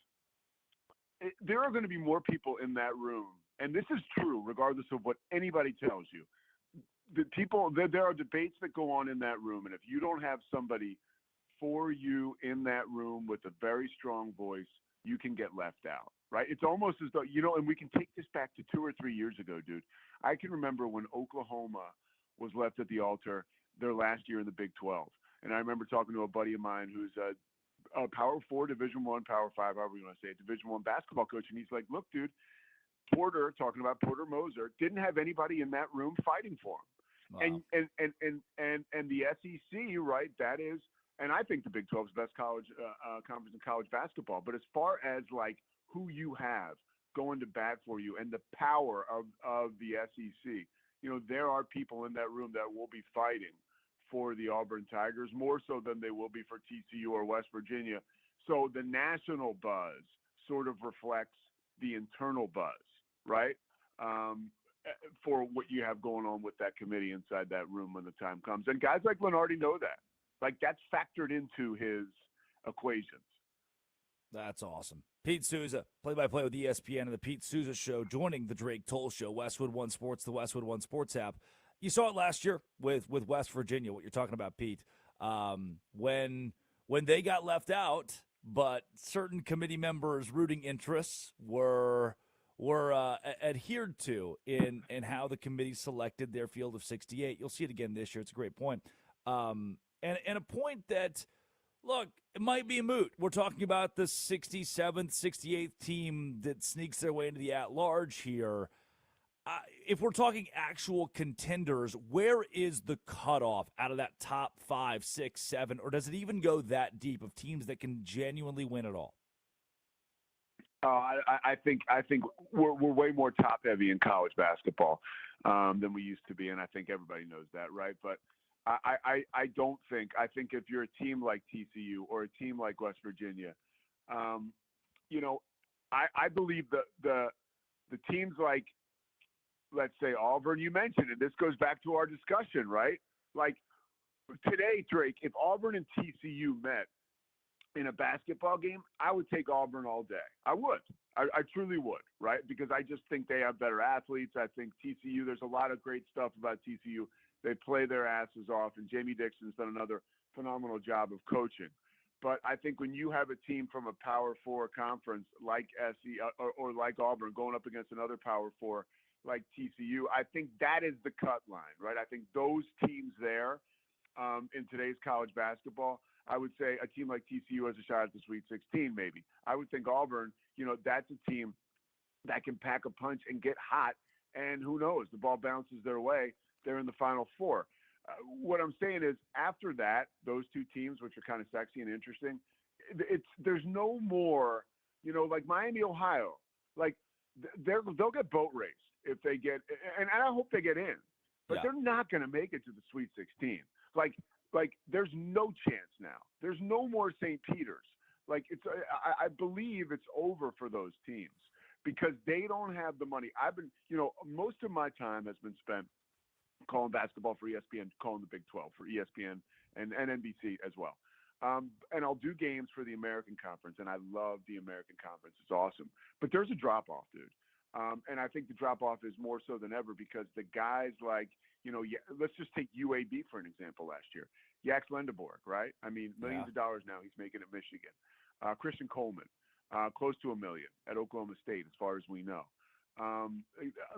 there are going to be more people in that room. And this is true, regardless of what anybody tells you. There are debates that go on in that room, and if you don't have somebody for you in that room with a very strong voice, you can get left out, right? It's almost as though, and we can take this back to 2 or 3 years ago, dude. I can remember when Oklahoma was left at the altar their last year in the Big 12. And I remember talking to a buddy of mine who's a Power 4, Division I, Power 5, however you want to say it, Division I basketball coach. And he's like, look, dude, Porter, talking about Porter Moser, didn't have anybody in that room fighting for him. Wow. And the SEC, right, that is, and I think the Big 12 is the best college conference in college basketball. But as far as, like, who you have going to bat for you and the power of the SEC, there are people in that room that will be fighting for the Auburn Tigers, more so than they will be for TCU or West Virginia. So the national buzz sort of reflects the internal buzz, right? For what you have going on with that committee inside that room when the time comes. And guys like Lenardi know that. Like, that's factored into his equations. That's awesome. Pete Souza, play-by-play with ESPN and the Pete Souza Show, joining the Drake Toll Show, Westwood One Sports, the Westwood One Sports app. You saw it last year with West Virginia, what you're talking about, Pete. When they got left out, but certain committee members' rooting interests were adhered to in how the committee selected their field of 68. You'll see it again this year. It's a great point. And a point that, look, it might be a moot. We're talking about the 67th, 68th team that sneaks their way into the at-large here. If we're talking actual contenders, where is the cutoff out of that top 5, 6, 7, or does it even go that deep of teams that can genuinely win it all? I think we're way more top heavy in college basketball than we used to be, and I think everybody knows that, right? But I don't think. I think if you're a team like TCU or a team like West Virginia, I believe the teams like, let's say, Auburn, you mentioned it. This goes back to our discussion, right? Like today, Drake, if Auburn and TCU met in a basketball game, I would take Auburn all day. I would. I truly would, right? Because I just think they have better athletes. I think TCU, there's a lot of great stuff about TCU. They play their asses off, and Jamie Dixon's done another phenomenal job of coaching. But I think when you have a team from a Power 4 conference like SC or like Auburn going up against another Power 4 like TCU, I think that is the cut line, right? I think those teams there in today's college basketball, I would say a team like TCU has a shot at the Sweet 16 maybe. I would think Auburn, that's a team that can pack a punch and get hot, and who knows, the ball bounces their way, they're in the Final Four. What I'm saying is after that, those two teams, which are kind of sexy and interesting, there's no more, like Miami, Ohio, like they'll get boat raced if they get, and I hope they get in, but they're not going to make it to the Sweet 16. Like there's no chance now. There's no more St. Peter's. Like I believe it's over for those teams because they don't have the money. I've been, most of my time has been spent calling basketball for ESPN, calling the Big 12 for ESPN and NBC as well. And I'll do games for the American Conference, and I love the American Conference. It's awesome. But there's a drop-off, dude. And I think the drop-off is more so than ever because the guys like, let's just take UAB for an example last year. Jax Lendeborg, right? I mean, millions of dollars now he's making at Michigan. Christian Coleman, close to $1 million at Oklahoma State, as far as we know.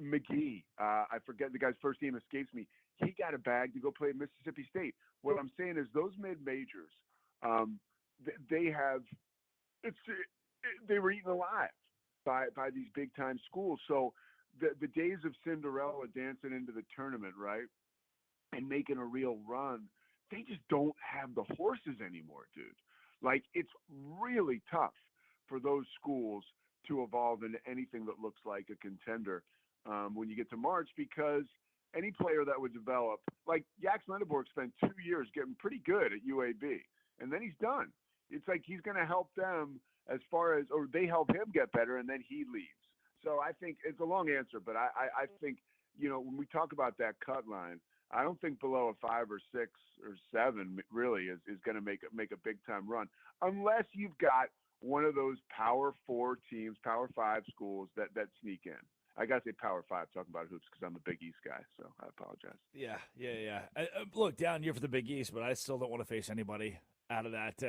McGee, I forget the guy's first name escapes me. He got a bag to go play at Mississippi State. What I'm saying is those mid-majors, they were eaten alive by these big-time schools. So the days of Cinderella dancing into the tournament, right, and making a real run, they just don't have the horses anymore, dude. Like, it's really tough for those schools to evolve into anything that looks like a contender when you get to March, because any player that would develop, like Jax Lendeborg spent 2 years getting pretty good at UAB, and then he's done. It's like he's going to help them or they help him get better, and then he leaves. So I think it's a long answer, but I think, when we talk about that cut line, I don't think below a 5 or 6 or 7 really is going to make a big time run, unless you've got one of those Power 4 teams, Power 5 schools that sneak in. I got to say Power 5 talking about hoops because I'm a Big East guy, so I apologize. Yeah. Look, down here for the Big East, but I still don't want to face anybody out of that.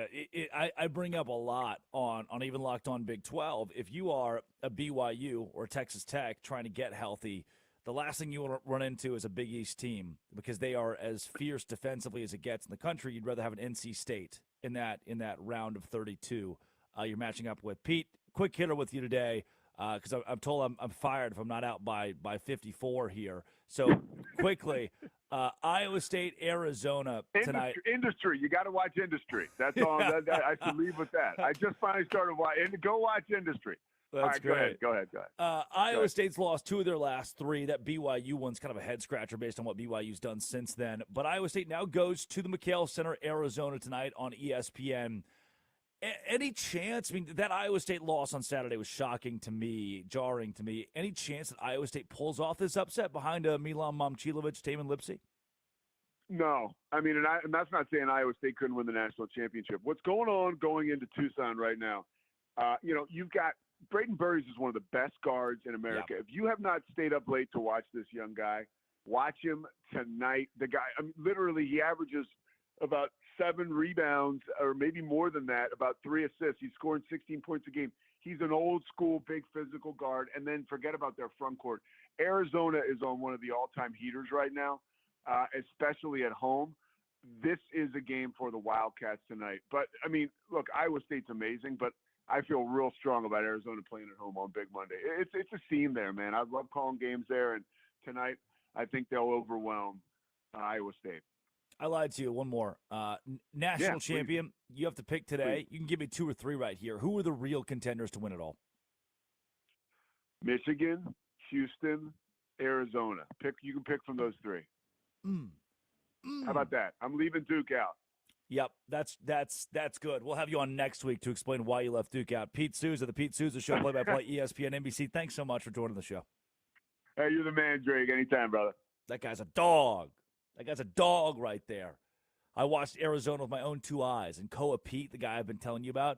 I bring up a lot on even Locked On Big 12. If you are a BYU or Texas Tech trying to get healthy, the last thing you want to run into is a Big East team because they are as fierce defensively as it gets in the country. You'd rather have an NC State in that round of 32. You're matching up with Pete. Quick hitter with you today because I'm told I'm fired if I'm not out by 54 here. So quickly, Iowa State, Arizona tonight. Industry. You got to watch Industry. That's all. I should leave with that. I just finally started watching. Go watch Industry. That's all right, great. Go ahead. Iowa State's lost 2 of their last 3. That BYU one's kind of a head-scratcher based on what BYU's done since then. But Iowa State now goes to the McKale Center, Arizona tonight on ESPN. Any chance? I mean, that Iowa State loss on Saturday was shocking to me, jarring to me. Any chance that Iowa State pulls off this upset behind Milan Momcilovic, Taman Lipsy? No. I mean, and that's not saying Iowa State couldn't win the national championship. What's going on going into Tucson right now, you've got Braden Burries is one of the best guards in America. If you have not stayed up late to watch this young guy, watch him tonight. The guy, literally, he averages about 7 rebounds, or maybe more than that, about 3 assists. He's scoring 16 points a game. He's an old school, big physical guard. And then forget about their front court. Arizona is on one of the all-time heaters right now, especially at home. This is a game for the Wildcats tonight. But, I mean, look, Iowa State's amazing, but I feel real strong about Arizona playing at home on Big Monday. It's a scene there, man. I love calling games there, and tonight I think they'll overwhelm Iowa State. I lied to you. One more. National champion, please. You have to pick today. Please. You can give me 2 or 3 right here. Who are the real contenders to win it all? Michigan, Houston, Arizona. You can pick from those 3. How about that? I'm leaving Duke out. Yep, that's good. We'll have you on next week to explain why you left Duke out. Pete Souza, the Pete Souza Show, play-by-play, ESPN, NBC. Thanks so much for joining the show. Hey, you're the man, Drake. Anytime, brother. That guy's a dog. That guy's a dog right there. I watched Arizona with my own 2 eyes, and Koa Pete, the guy I've been telling you about,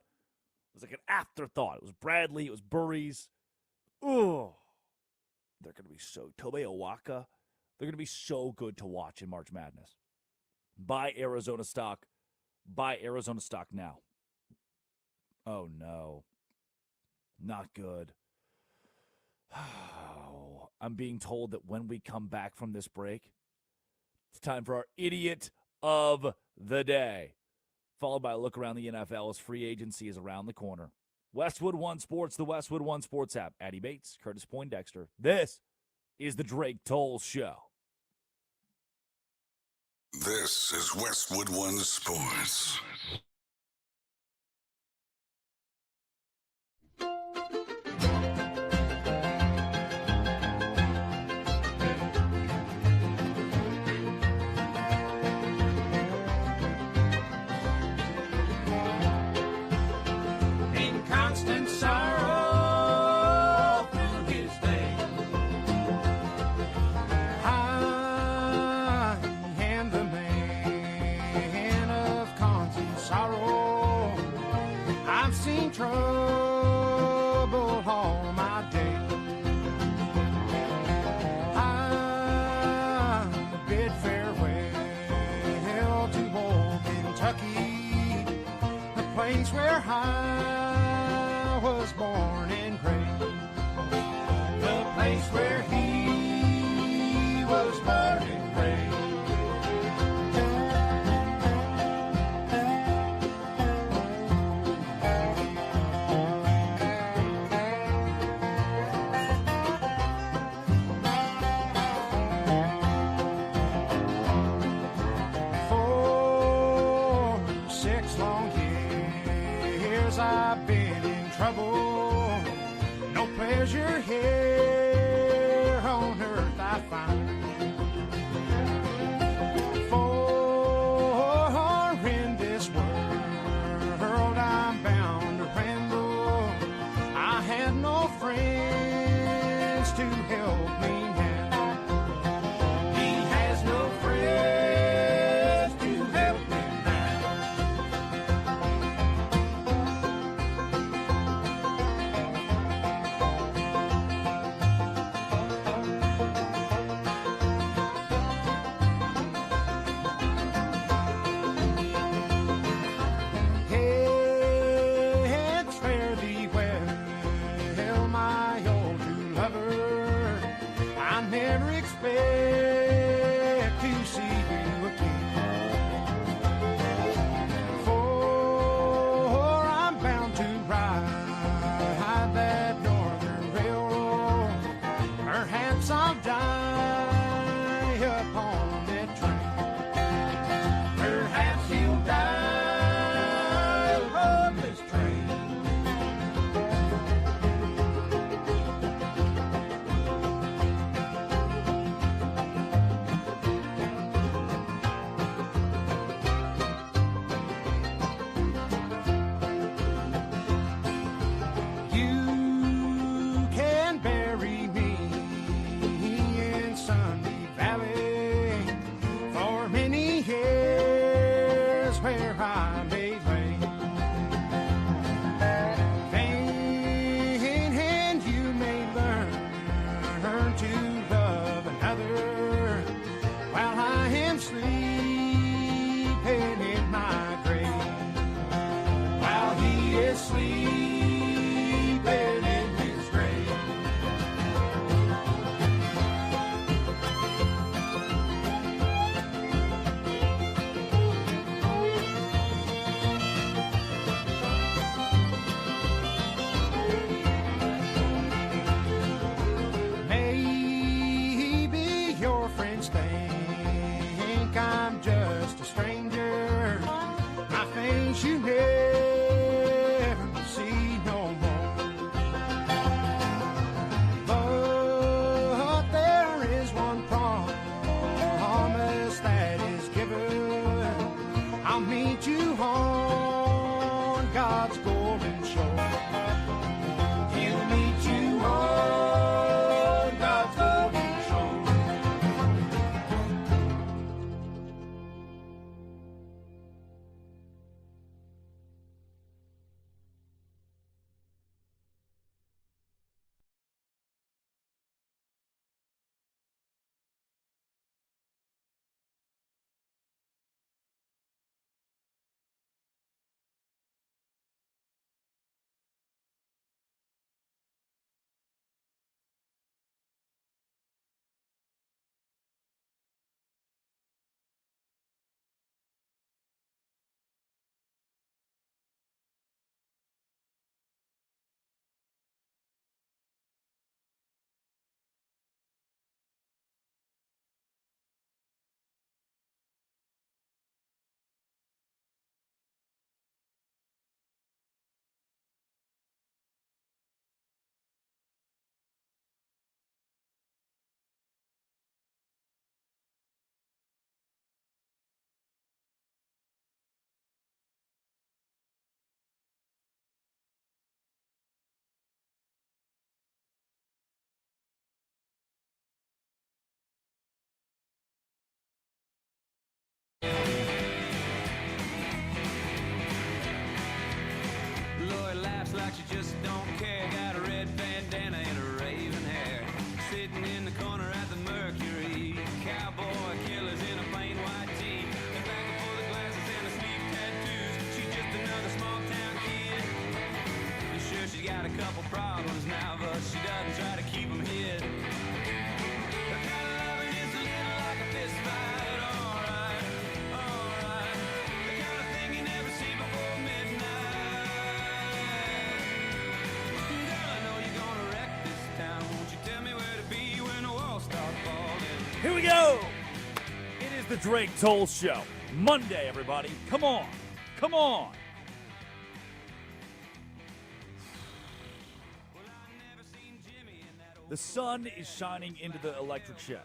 was like an afterthought. It was Bradley. It was Burries. Oh, they're going to be so – Tobe Awaka. They're going to be so good to watch in March Madness. Buy Arizona stock. Buy Arizona stock now. Oh, no. Not good. Oh, I'm being told that when we come back from this break, it's time for our Idiot of the Day, followed by a look around the NFL as free agency is around the corner. Westwood One Sports, the Westwood One Sports app. Addie Bates, Curtis Poindexter. This is the Drake Toll Show. This is Westwood One Sports. In constant sorrow through his day, I am the man of constant sorrow. I've seen trouble all my day. place where I was born and raised. The place where he was born and raised. I've been in trouble. No pleasure here on earth I find. For in this world I'm bound to ramble. I had no friends to help me now. He has no friends to help me now. Like she just don't care. Got a red bandana and a raven hair. Sitting in the corner at the Mercury. Cowboy killers in a plain white tee. Tobacco for the glasses and the sleeve tattoos. She's just another small town a couple problems now, but she doesn't try to keep them hid. Her kind of loving is a little like a fist fight. Alright, alright. The kind of thing you never see before midnight. Girl, I know you're gonna wreck this town. Won't you tell me where to be when the walls start falling? Here we go. It is the Drake Toll Show. Monday, everybody. Come on. Come on. The sun is shining into the electric shed.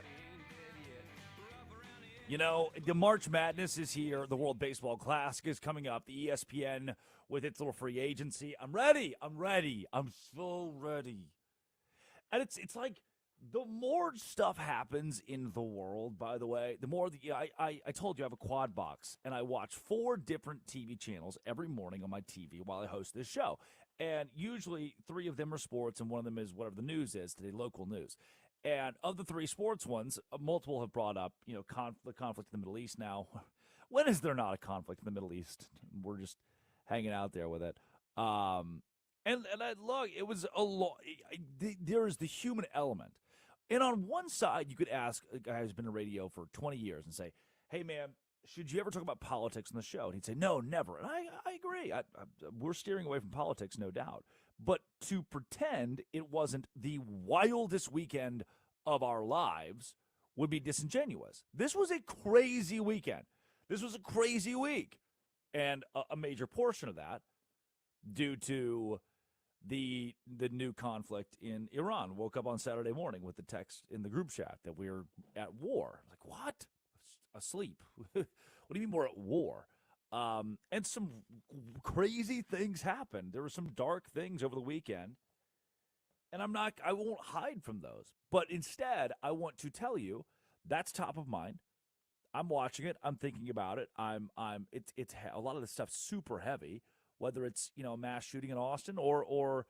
You know, the March Madness is here. The World Baseball Classic is coming up. The ESPN with its little free agency. I'm ready. I'm ready. I'm so ready. And it's like the more stuff happens in the world, by the way, the more I told you I have a quad box, and I watch 4 different TV channels every morning on my TV while I host this show. And usually 3 of them are sports, and one of them is whatever the news is today, local news. And of the 3 sports ones, multiple have brought up, the conflict in the Middle East now. When is there not a conflict in the Middle East? We're just hanging out there with it. And I look, it was a lot. There is the human element. And on one side, you could ask a guy who's been in radio for 20 years and say, hey, man, should you ever talk about politics on the show? And he'd say, no, never. And I agree. We're steering away from politics, no doubt. But to pretend it wasn't the wildest weekend of our lives would be disingenuous. This was a crazy weekend. This was a crazy week. And a major portion of that due to the new conflict in Iran. Woke up on Saturday morning with the text in the group chat that we're at war. Like, what? Asleep. What do you mean we're at war? And some crazy things happened. There were some dark things over the weekend. And I won't hide from those. But instead, I want to tell you that's top of mind. I'm watching it. I'm thinking about it. It's a lot of this stuff's super heavy, whether it's, a mass shooting in Austin or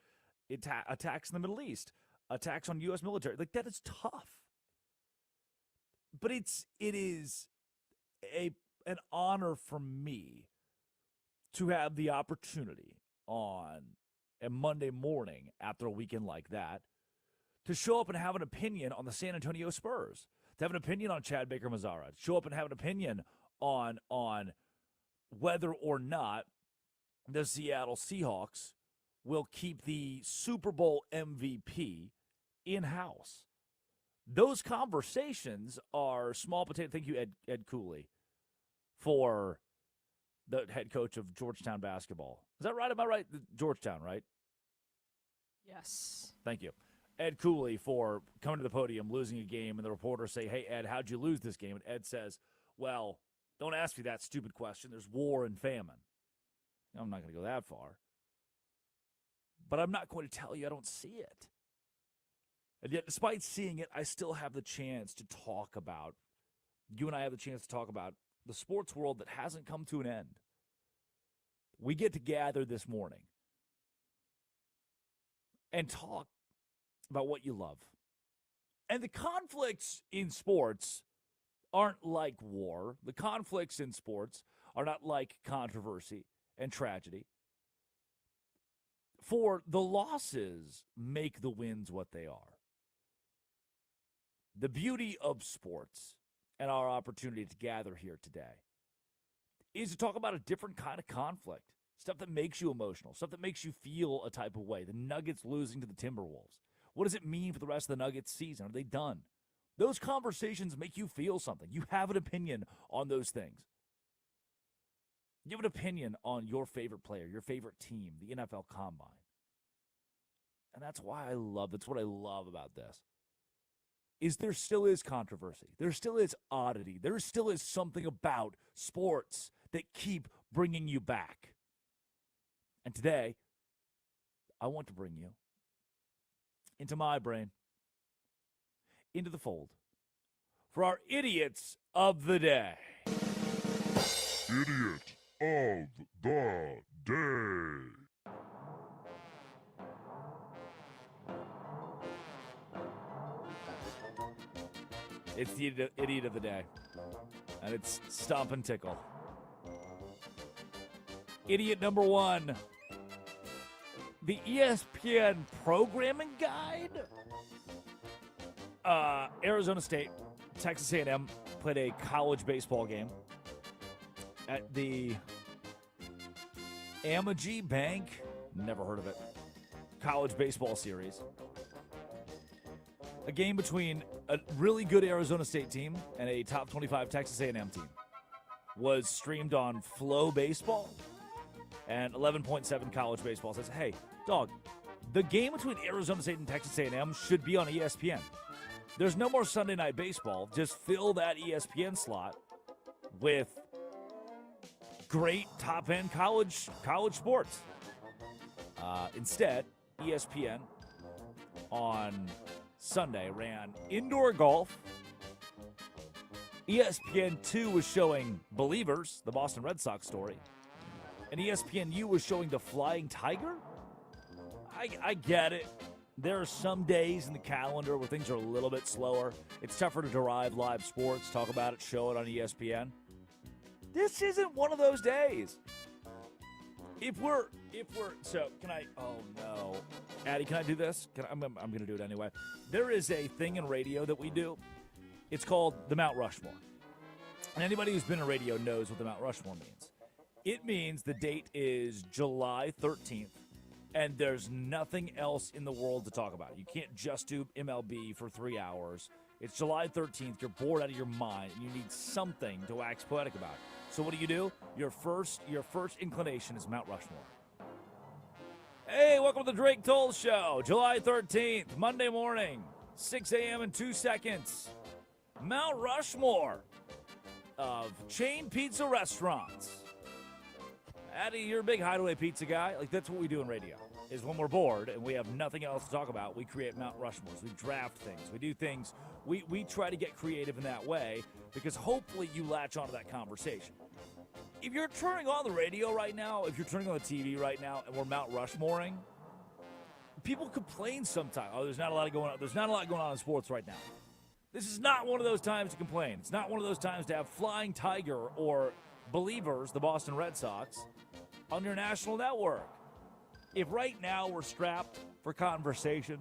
attacks in the Middle East, attacks on U.S. military. Like, that is tough. But it is an honor for me to have the opportunity on a Monday morning after a weekend like that to show up and have an opinion on the San Antonio Spurs, to have an opinion on Chad Baker-Mazara, show up and have an opinion on whether or not the Seattle Seahawks will keep the Super Bowl MVP in-house. Those conversations are small potato. Thank you, Ed Cooley, for the head coach of Georgetown basketball. Is that right? Am I right? Georgetown, right? Yes. Thank you. Ed Cooley for coming to the podium, losing a game, and the reporters say, hey, Ed, how'd you lose this game? And Ed says, well, don't ask me that stupid question. There's war and famine. I'm not going to go that far. But I'm not going to tell you I don't see it. And yet, despite seeing it, I still have the chance to talk about, you and I have the chance to talk about the sports world that hasn't come to an end. We get to gather this morning and talk about what you love. And the conflicts in sports aren't like war. The conflicts in sports are not like controversy and tragedy. For the losses make the wins what they are. The beauty of sports and our opportunity to gather here today is to talk about a different kind of conflict, stuff that makes you emotional, stuff that makes you feel a type of way. The Nuggets losing to the Timberwolves. What does it mean for the rest of the Nuggets season? Are they done? Those conversations make you feel something. You have an opinion on those things. You have an opinion on your favorite player, your favorite team, the NFL Combine. And that's what I love about this. Is there still is controversy. There still is oddity. There still is something about sports that keep bringing you back. And today, I want to bring you into my brain, into the fold, for our idiots of the day. Idiot of the day. It's the idiot of the day, and it's Stomp and Tickle. Idiot number 1. the ESPN programming guide. Arizona State, Texas A&M played a college baseball game at the Amagi Bank, never heard of it, college baseball series. A game between a really good Arizona State team and a top 25 Texas A&M team was streamed on Flow Baseball, and 11.7 college baseball says, hey, dog, the game between Arizona State and Texas A&M should be on ESPN. There's no more Sunday Night Baseball. Just fill that ESPN slot with great top-end college sports. Instead, ESPN on Sunday ran indoor golf. ESPN2 was showing Believers, the Boston Red Sox story. And ESPNU was showing the Flying Tiger. I get it. There are some days in the calendar where things are a little bit slower. It's tougher to derive live sports, talk about it, show it on ESPN. This isn't one of those days. So can I? Oh no, Addie, can I do this? I'm going to do it anyway. There is a thing in radio that we do. It's called the Mount Rushmore, and anybody who's been in radio knows what the Mount Rushmore means. It means the date is July 13th, and there's nothing else in the world to talk about. You can't just do MLB for 3 hours. It's July 13th. You're bored out of your mind, and you need something to wax poetic about. So what do? Your first inclination is Mount Rushmore. Hey, welcome to the Drake Toll Show. July 13th, Monday morning, 6 a.m. and 2 seconds. Mount Rushmore of chain pizza restaurants. Addie, you're a big Hideaway Pizza guy. Like, that's what we do in radio, is when we're bored and we have nothing else to talk about, we create Mount Rushmores. We draft things. We do things. We try to get creative in that way because hopefully you latch onto that conversation. If you're turning on the radio right now, if you're turning on the TV right now and we're Mount Rushmoring, people complain sometimes. Oh, there's not a lot going on. There's not a lot going on in sports right now. This is not one of those times to complain. It's not one of those times to have Flying Tiger or Believers, the Boston Red Sox, on your national network. If right now we're strapped for conversation,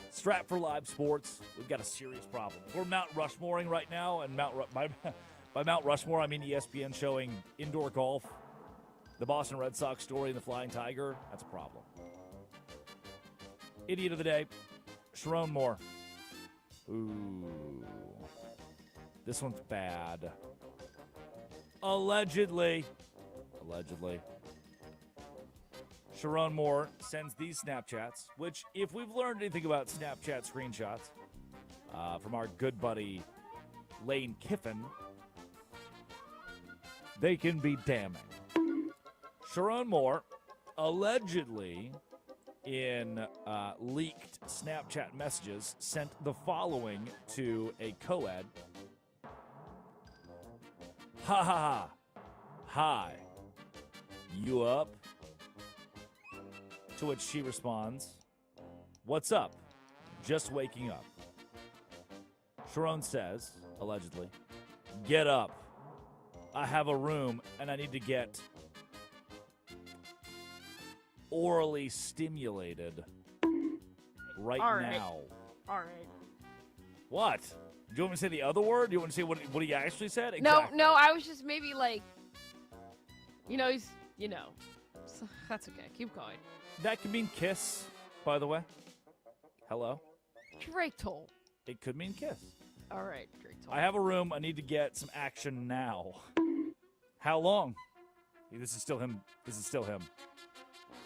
strapped for live sports, we've got a serious problem. If we're Mount Rushmoring right now, and by Mount Rushmore, I mean ESPN showing indoor golf, the Boston Red Sox story, and the Flying Tiger, that's a problem. Idiot of the day, Sharon Moore. Ooh. This one's bad. Allegedly. Sharon Moore sends these Snapchats, which, if we've learned anything about Snapchat screenshots from our good buddy Lane Kiffin, they can be damning. Sharon Moore, allegedly, in leaked Snapchat messages, sent the following to a co-ed. Ha ha ha. Hi. You up? To which she responds, what's up? Just waking up. Sharon says, allegedly, get up. I have a room and I need to get orally stimulated right now. All right. What? Do you want me to say the other word? Do you want to say what he actually said? Exactly. No, I was just maybe like, he's, so that's okay. Keep going. That could mean kiss, by the way. Hello? Drake Toll. It could mean kiss. All right, Drake Toll. I have a room. I need to get some action now. How long? This is still him.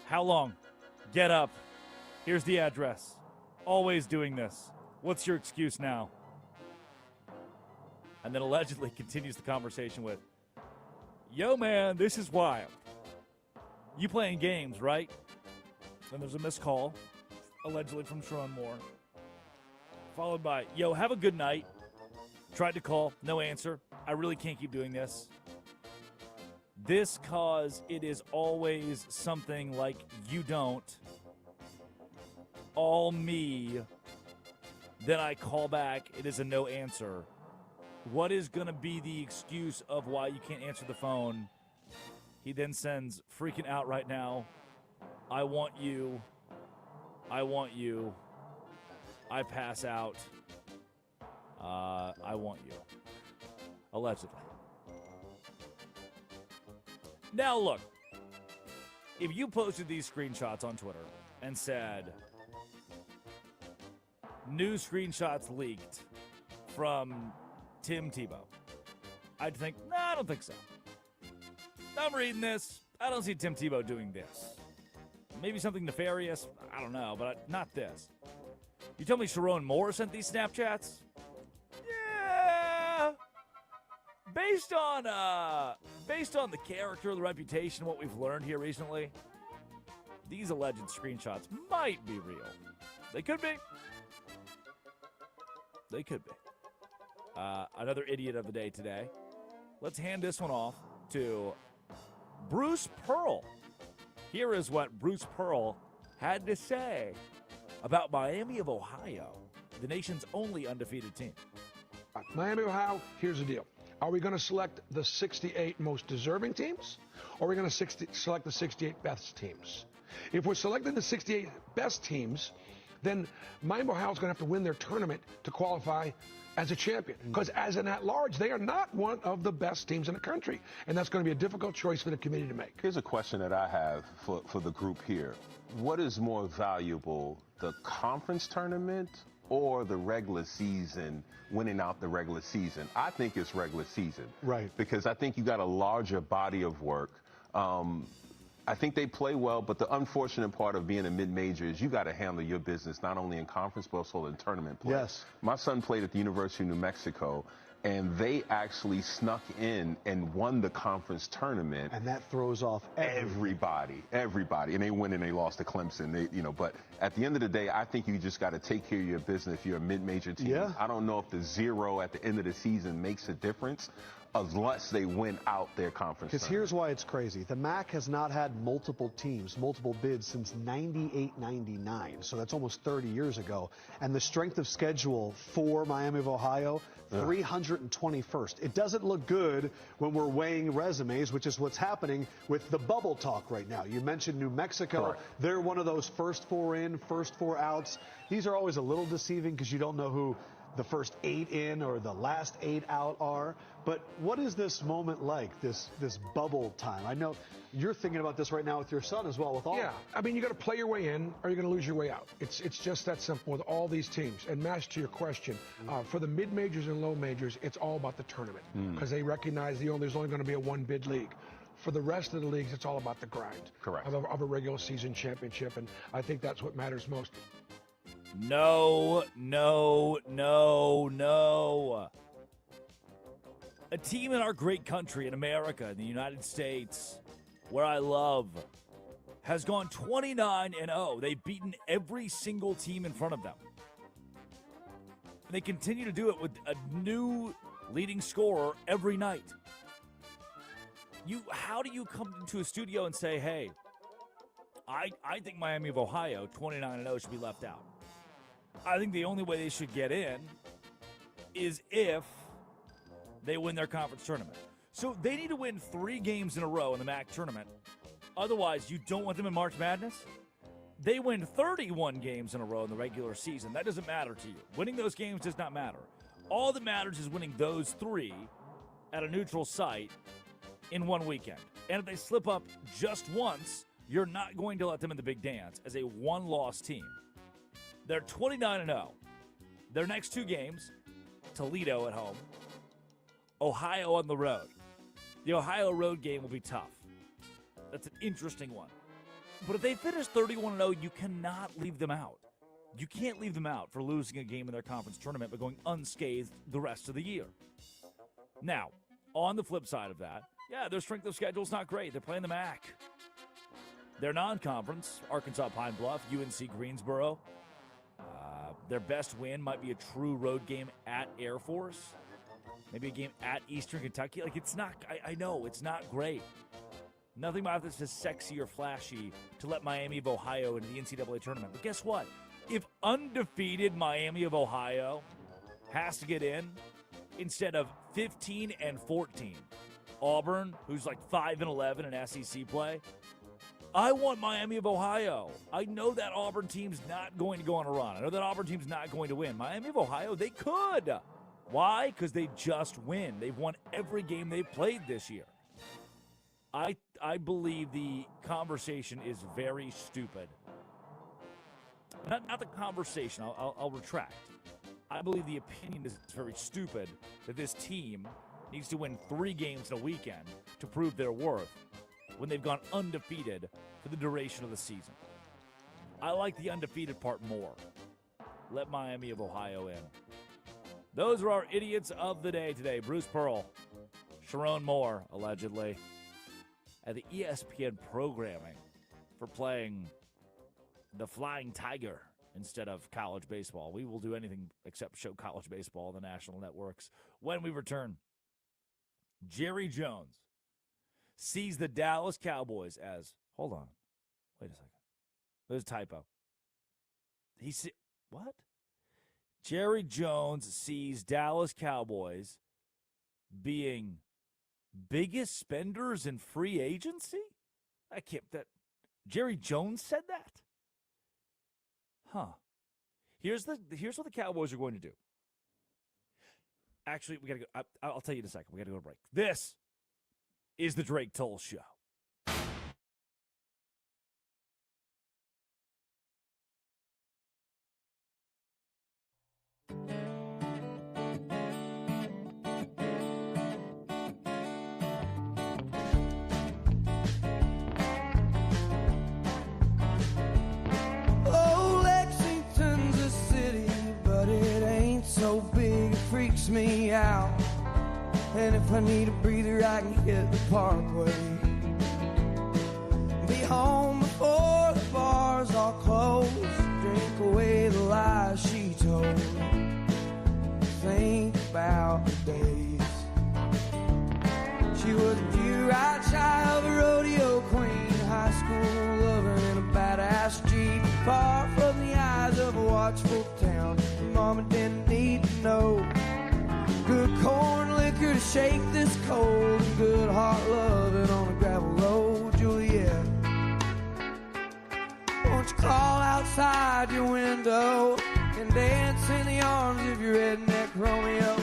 How long? Get up. Here's the address. Always doing this. What's your excuse now? And then allegedly continues the conversation with, yo, man, this is wild. You playing games, right? Then there's a missed call, allegedly from Sharon Moore. Followed by, yo, have a good night. Tried to call, no answer. I really can't keep doing this. This cause it is always something like you don't. All me. Then I call back. It is a no answer. What is going to be the excuse of why you can't answer the phone? He then sends freaking out right now. I want you. I want you. I pass out. I want you. Allegedly. Now, look. If you posted these screenshots on Twitter and said, new screenshots leaked from Tim Tebow, I'd think, no, I don't think so. I'm reading this. I don't see Tim Tebow doing this. Maybe something nefarious. I don't know, but not this. You tell me Sharon Moore sent these Snapchats? Yeah. Based on the character, the reputation, what we've learned here recently, these alleged screenshots might be real. They could be. They could be. Another idiot of the day today. Let's hand this one off to Bruce Pearl. Here is what Bruce Pearl had to say about Miami of Ohio, the nation's only undefeated team. Miami, Ohio, here's the deal. Are we going to select the 68 most deserving teams, or are we going to select the 68 best teams? If we're selecting the 68 best teams, then Miami, Ohio is going to have to win their tournament to qualify as a champion. Because as an at-large, they are not one of the best teams in the country. And that's going to be a difficult choice for the committee to make. Here's a question that I have for the group here. What is more valuable, the conference tournament or the regular season, winning out the regular season? I think it's regular season. Right. Because I think you got a larger body of work. I think they play well, but the unfortunate part of being a mid-major is you got to handle your business not only in conference but also in tournament play. Yes. My son played at the University of New Mexico, and they actually snuck in and won the conference tournament. And that throws off everybody. And they win and they lost to Clemson. But at the end of the day, I think you just got to take care of your business if you're a mid-major team. Yeah. I don't know if the 0 at the end of the season makes a difference unless they win out their conference. Because here's why it's crazy. The MAC has not had multiple teams, multiple bids since 98-99. So that's almost 30 years ago. And the strength of schedule for Miami of Ohio, 321st. It doesn't look good when we're weighing resumes, which is what's happening with the bubble talk right now. You mentioned New Mexico. Correct. They're one of those first 4 in, first 4 outs. These are always a little deceiving because you don't know who the first 8 in or the last 8 out are. But what is this moment like, this bubble time? I know you're thinking about this right now with your son as well. With all Yeah, I mean, you got to play your way in or you're going to lose your way out. It's just that simple with all these teams. And Mash, to your question, for the mid-majors and low majors, it's all about the tournament because they recognize there's only going to be a 1-bid league. For the rest of the leagues, it's all about the grind of a regular season championship, and I think that's what matters most. No. A team in our great country, in America, in the United States, where I love, has gone 29-0. They've beaten every single team in front of them. And they continue to do it with a new leading scorer every night. How do you come into a studio and say, hey, I think Miami of Ohio, 29-0, should be left out? I think the only way they should get in is if they win their conference tournament. So they need to win 3 games in a row in the MAC tournament. Otherwise, you don't want them in March Madness. They win 31 games in a row in the regular season. That doesn't matter to you. Winning those games does not matter. All that matters is winning those 3 at a neutral site in one weekend. And if they slip up just once, you're not going to let them in the big dance as a one-loss team. They're 29-0. Their next 2 games, Toledo at home, Ohio on the road. The Ohio road game will be tough. That's an interesting one. But if they finish 31-0, you cannot leave them out. You can't leave them out for losing a game in their conference tournament but going unscathed the rest of the year. Now, on the flip side of that, their strength of schedule is not great. They're playing the MAC. Their non-conference, Arkansas Pine Bluff, UNC Greensboro. Their best win might be a true road game at Air Force. Maybe a game at Eastern Kentucky. It's not, I know, it's not great. Nothing about this is sexy or flashy to let Miami of Ohio into the NCAA tournament. But guess what? If undefeated Miami of Ohio has to get in instead of 15-14, Auburn, who's 5-11 in SEC play, I want Miami of Ohio. I know that Auburn team's not going to go on a run. I know that Auburn team's not going to win. Miami of Ohio, they could. Why? Because they just win. They've won every game they've played this year. I believe the conversation is very stupid. Not the conversation. I'll retract. I believe the opinion is very stupid that this team needs to win 3 games in a weekend to prove their worth when they've gone undefeated for the duration of the season. I like the undefeated part more. Let Miami of Ohio in. Those are our idiots of the day today. Bruce Pearl, Sharon Moore, allegedly, at the ESPN programming for playing the Flying Tiger instead of college baseball. We will do anything except show college baseball on the national networks. When we return, Jerry Jones sees the Dallas Cowboys as, hold on, wait a second. There's a typo. What? Jerry Jones sees Dallas Cowboys being biggest spenders in free agency? Jerry Jones said that? Huh. Here's what the Cowboys are going to do. Actually, we got to go. I'll tell you in a second. We got to go to break. This is the Drake Toll Show. Oh, Lexington's a city, but it ain't so big, it freaks me out. And if I need a breather, I can hit the Parkway. Be home before the bars all close, drink away the lies she told. Think about the days she was a pure-eyed child, a rodeo queen, high school lover in a badass Jeep, far from the eyes of a watchful town. Mama didn't need to know. Good corn liquor to shake this cold, and good heart loving on a gravel road. Juliet, won't you crawl outside your window and dance in the arms of your redneck Romeo?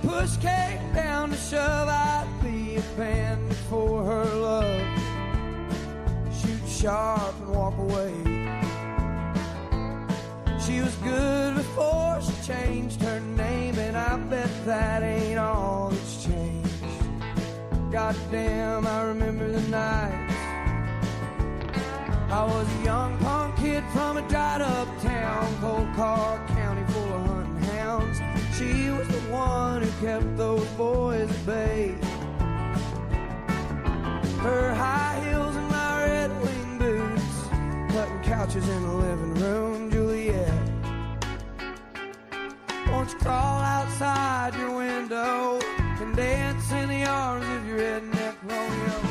Push came down to shove, I'd be a bandit for her love. Shoot sharp and walk away. She was good before she changed her name, and I bet that ain't all that's changed. Goddamn, I remember the nights. I was a young punk kid from a dried up town, Cold Car County full of hunting hounds. She was the one who kept those boys at bay. Her high heels and my red wing boots, cutting couches in the living room. Juliet, won't you crawl outside your window and dance in the arms of your redneck Romeo?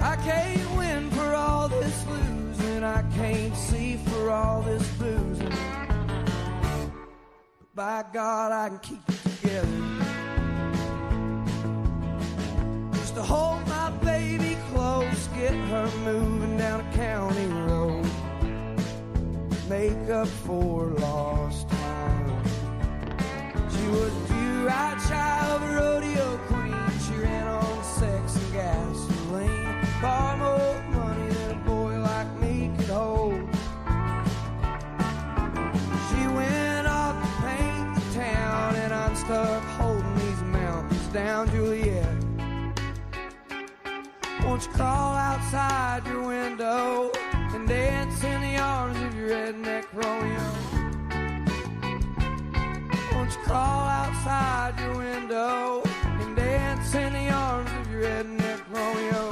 I can't win for all this losing, I can't see for all this boozing, but by God I can keep it together. Just to hold my baby close, get her moving down a county road, make up for lost time. She was a pure-eyed child, a rodeo queen, she ran on sex and gasoline. Far more money than a boy like me could hold. She went off to paint the town, and I'm stuck holding these down, Juliet. Won't you crawl outside your window and dance in the arms of your redneck Romeo? Won't you crawl outside your window and dance in the arms of your redneck Romeo?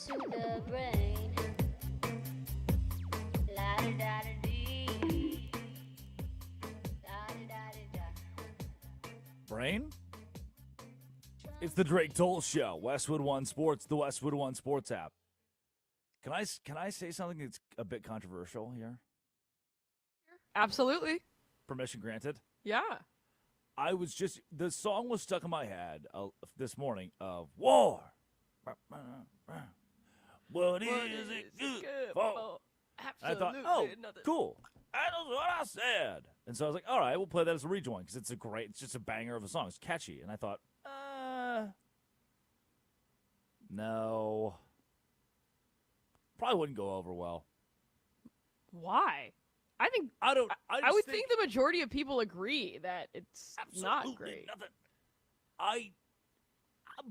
To the brain. La-da-da-da-dee. La-da-da-da-da. Brain? It's the Drake Toll Show. Westwood One Sports, the Westwood One Sports app. Can I say something that's a bit controversial here? Absolutely. Permission granted? Yeah. The song was stuck in my head this morning of War. What is it good for? I thought, nothing. Cool. That's what I said. And so I was like, all right, we'll play that as a rejoin because it's just a banger of a song. It's catchy. And I thought, no. Probably wouldn't go over well. Why? I would think the majority of people agree that it's not great. Nothing.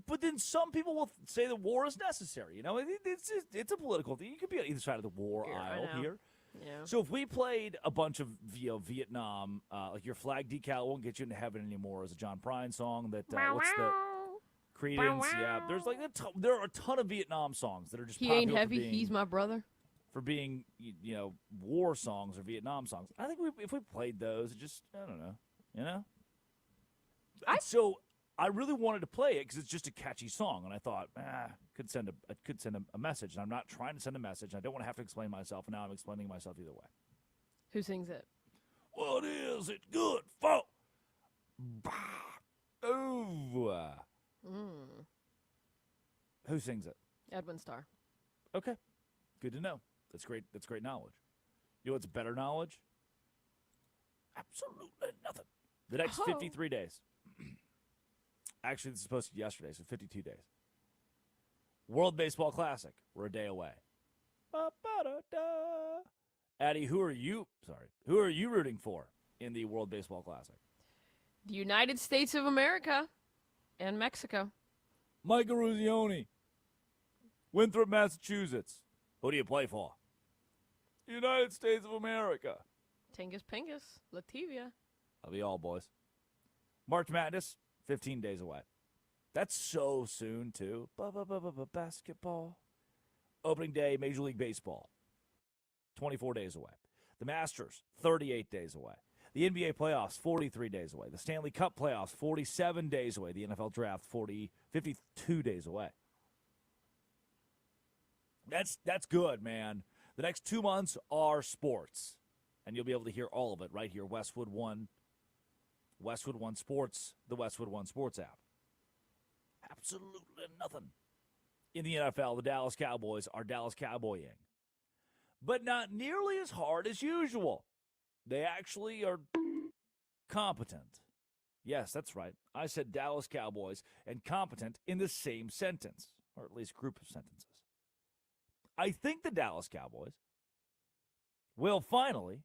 But then some people will say the war is necessary. You know, it's a political thing. You could be on either side of the war aisle here. Yeah. So if we played a bunch of Vietnam, like Your Flag Decal Won't Get You Into Heaven Anymore is a John Prine song that what's the Credence? Yeah, there's like there are a ton of Vietnam songs that are just He popular ain't heavy. for being, He's my brother. For being war songs or Vietnam songs. I think if we played those, I don't know, you know. So I really wanted to play it because it's just a catchy song, and I thought, could send a message. And I'm not trying to send a message. I don't want to have to explain myself, and now I'm explaining myself either way. Who sings it? What is it good for? Oh. Who sings it? Edwin Starr. Okay, good to know. That's great. That's great knowledge. You know what's better knowledge? Absolutely nothing. The next 53 days. Actually, this is supposed to be yesterday, so 52 days. World Baseball Classic. We're a day away. Addie, who are you rooting for in the World Baseball Classic? The United States of America and Mexico. Mike Eruzione. Winthrop, Massachusetts. Who do you play for? United States of America. Tingus Pingus. Lativia. That'll be all, boys. March Madness. 15 days away. That's so soon, too. Basketball. Opening day, Major League Baseball. 24 days away. The Masters, 38 days away. The NBA playoffs, 43 days away. The Stanley Cup playoffs, 47 days away. The NFL draft, 52 days away. That's good, man. The next 2 months are sports. And you'll be able to hear all of it right here, Westwood One Sports, the Westwood One Sports app. Absolutely nothing. In the NFL, the Dallas Cowboys are Dallas Cowboying. But not nearly as hard as usual. They actually are competent. Yes, that's right. I said Dallas Cowboys and competent in the same sentence, or at least group of sentences. I think the Dallas Cowboys will finally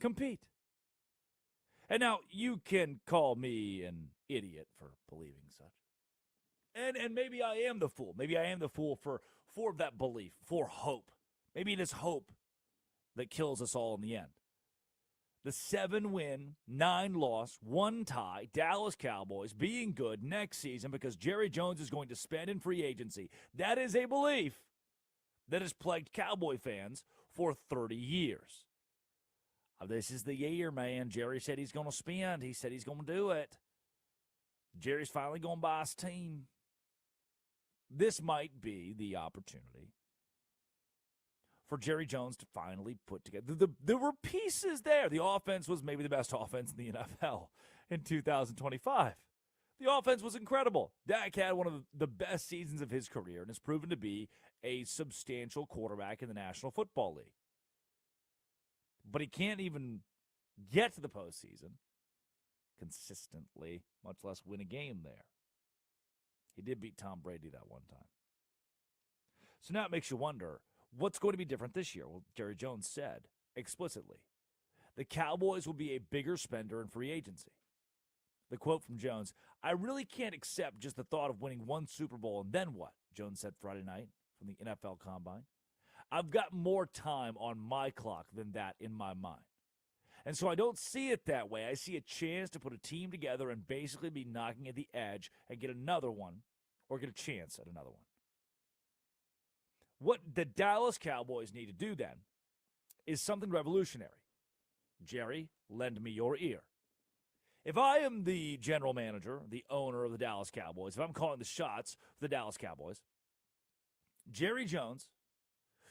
compete. And now you can call me an idiot for believing such. And maybe I am the fool. Maybe I am the fool for that belief, for hope. Maybe it is hope that kills us all in the end. The 7-win, 9-loss, 1-tie Dallas Cowboys being good next season because Jerry Jones is going to spend in free agency. That is a belief that has plagued Cowboy fans for 30 years. This is the year, man. Jerry said he's going to spend. He said he's going to do it. Jerry's finally going to buy his team. This might be the opportunity for Jerry Jones to finally put together. There were pieces there. The offense was maybe the best offense in the NFL in 2025. The offense was incredible. Dak had one of the best seasons of his career and has proven to be a substantial quarterback in the National Football League. But he can't even get to the postseason consistently, much less win a game there. He did beat Tom Brady that one time. So now it makes you wonder, what's going to be different this year? Well, Jerry Jones said explicitly, the Cowboys will be a bigger spender in free agency. The quote from Jones, I really can't accept just the thought of winning one Super Bowl and then what? Jones said Friday night from the NFL Combine. I've got more time on my clock than that in my mind. And so I don't see it that way. I see a chance to put a team together and basically be knocking at the edge and get another one or get a chance at another one. What the Dallas Cowboys need to do then is something revolutionary. Jerry, lend me your ear. If I am the general manager, the owner of the Dallas Cowboys, if I'm calling the shots for the Dallas Cowboys, Jerry Jones,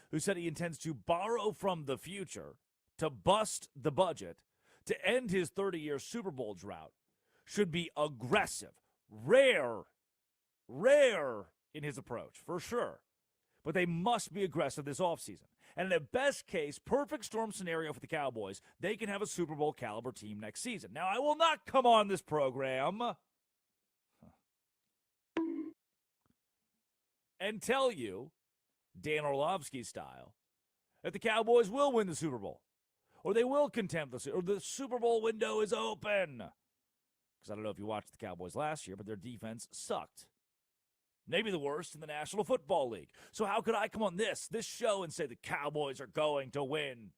who said he intends to borrow from the future to bust the budget to end his 30-year Super Bowl drought, should be aggressive, rare in his approach, for sure. But they must be aggressive this offseason. And in a best case, perfect storm scenario for the Cowboys, they can have a Super Bowl caliber team next season. Now, I will not come on this program and tell you, Dan Orlovsky style, that the Cowboys will win the Super Bowl. Or they will contend or the Super Bowl window is open. Because I don't know if you watched the Cowboys last year, but their defense sucked. Maybe the worst in the National Football League. So how could I come on this show and say the Cowboys are going to win?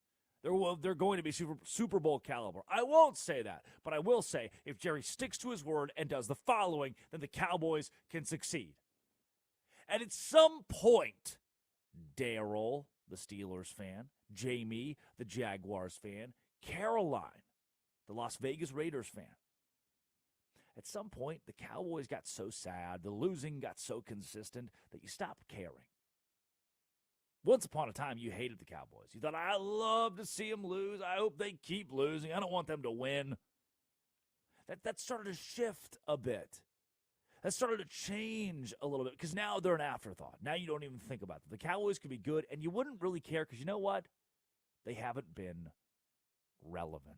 They're going to be Super Bowl caliber. I won't say that, but I will say if Jerry sticks to his word and does the following, then the Cowboys can succeed. And at some point, Daryl, the Steelers fan, Jamie, the Jaguars fan, Caroline, the Las Vegas Raiders fan. At some point, the Cowboys got so sad, the losing got so consistent that you stopped caring. Once upon a time, you hated the Cowboys. You thought, I love to see them lose. I hope they keep losing. I don't want them to win. That started to shift a bit. That started to change a little bit because now they're an afterthought. Now you don't even think about them. The Cowboys could be good, and you wouldn't really care because you know what? They haven't been relevant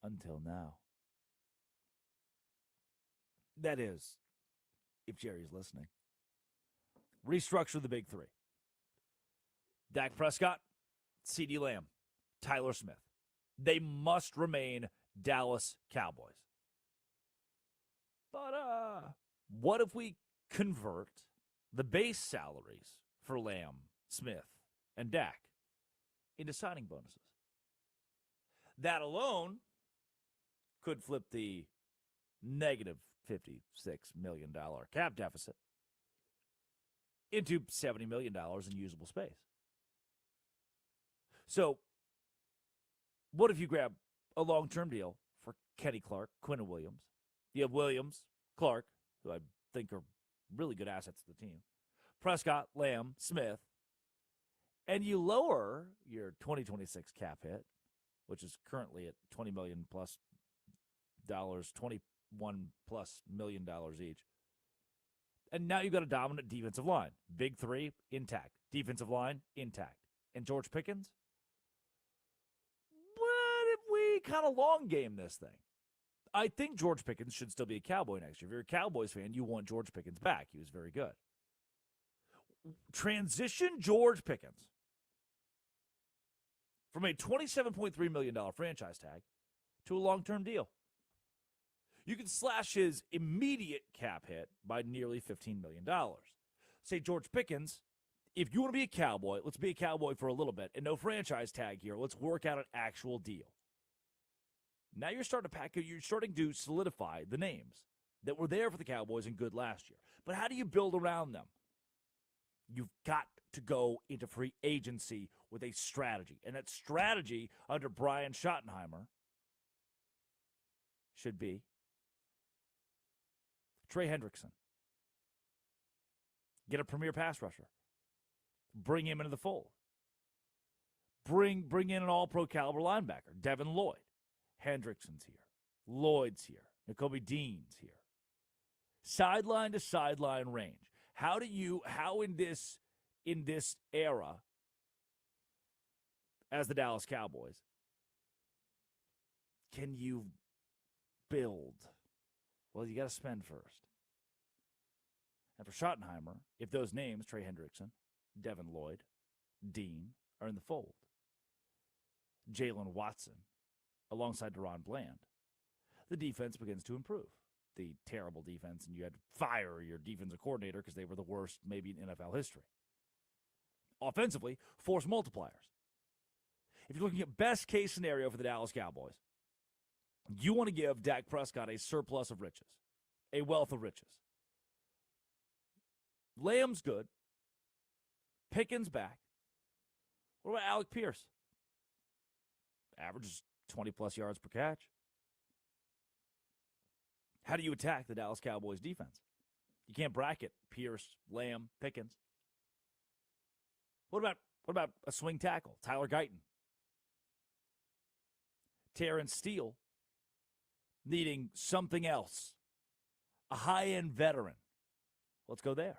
until now. That is, if Jerry's listening. Restructure the big three. Dak Prescott, CeeDee Lamb, Tyler Smith. They must remain Dallas Cowboys. But what if we convert the base salaries for Lamb, Smith, and Dak into signing bonuses? That alone could flip the negative $56 million cap deficit into $70 million in usable space. So, what if you grab a long-term deal for Kenny Clark, Quinnen Williams? You have Williams, Clark, who I think are really good assets to the team, Prescott, Lamb, Smith, and you lower your 2026 cap hit, which is currently at $20 million plus dollars, $20 $1+ million each. And now you've got a dominant defensive line. Big three, intact. Defensive line, intact. And George Pickens? What if we kind of long game this thing? I think George Pickens should still be a Cowboy next year. If you're a Cowboys fan, you want George Pickens back. He was very good. Transition George Pickens from a $27.3 million franchise tag to a long-term deal. You can slash his immediate cap hit by nearly $15 million. Say, George Pickens, if you want to be a Cowboy, let's be a Cowboy for a little bit, and no franchise tag here. Let's work out an actual deal. Now you're starting to solidify the names that were there for the Cowboys and good last year. But how do you build around them? You've got to go into free agency with a strategy. And that strategy under Brian Schottenheimer should be Trey Hendrickson. Get a premier pass rusher. Bring him into the fold. Bring in an all-pro caliber linebacker, Devin Lloyd. Hendrickson's here. Lloyd's here. Nakobe Dean's here. Sideline to sideline range. How in this era, as the Dallas Cowboys, can you build? Well, you got to spend first. And for Schottenheimer, if those names, Trey Hendrickson, Devin Lloyd, Dean, are in the fold, Jalen Watson, alongside Deron Bland, the defense begins to improve. The terrible defense, and you had to fire your defensive coordinator because they were the worst maybe in NFL history. Offensively, force multipliers. If you're looking at best case scenario for the Dallas Cowboys, you want to give Dak Prescott a surplus of riches, a wealth of riches. Lamb's good. Pickens back. What about Alec Pierce? Averages 20-plus yards per catch. How do you attack the Dallas Cowboys defense? You can't bracket Pierce, Lamb, Pickens. What about a swing tackle? Tyler Guyton. Terrence Steele needing something else. A high-end veteran. Let's go there.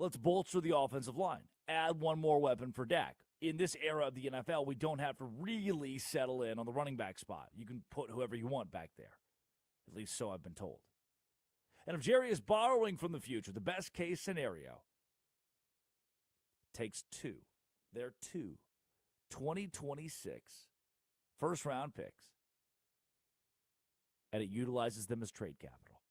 Let's bolster the offensive line. Add one more weapon for Dak. In this era of the NFL, we don't have to really settle in on the running back spot. You can put whoever you want back there. At least so I've been told. And if Jerry is borrowing from the future, the best case scenario takes two. They're 2026 first-round picks, and it utilizes them as trade capital.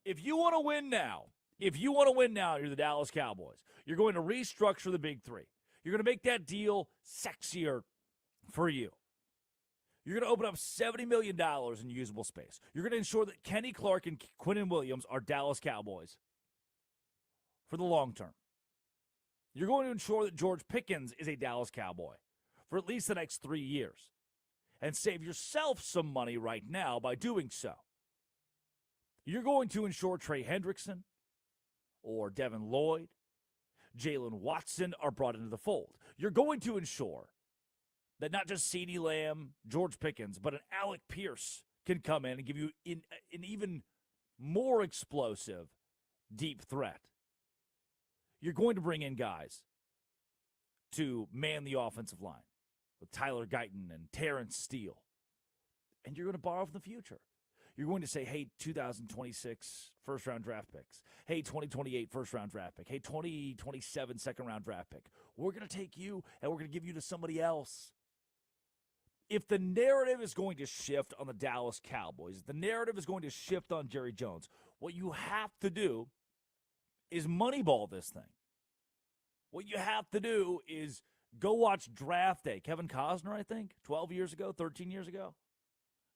If you want to win now, you're the Dallas Cowboys. You're going to restructure the Big Three. You're going to make that deal sexier for you. You're going to open up $70 million in usable space. You're going to ensure that Kenny Clark and Quinnen Williams are Dallas Cowboys for the long term. You're going to ensure that George Pickens is a Dallas Cowboy for at least the next 3 years and save yourself some money right now by doing so. You're going to ensure Trey Hendrickson or Devin Lloyd, Jalen Watson are brought into the fold. You're going to ensure that not just CeeDee Lamb, George Pickens, but an Alec Pierce can come in and give you an even more explosive deep threat. You're going to bring in guys to man the offensive line with Tyler Guyton and Terrence Steele. And you're going to borrow from the future. You're going to say, hey, 2026 first-round draft picks. Hey, 2028 first-round draft pick. Hey, 2027 second-round draft pick. We're going to take you, and we're going to give you to somebody else. If the narrative is going to shift on the Dallas Cowboys, if the narrative is going to shift on Jerry Jones, what you have to do is moneyball this thing. What you have to do is go watch Draft Day. Kevin Costner, I think, 12 years ago, 13 years ago.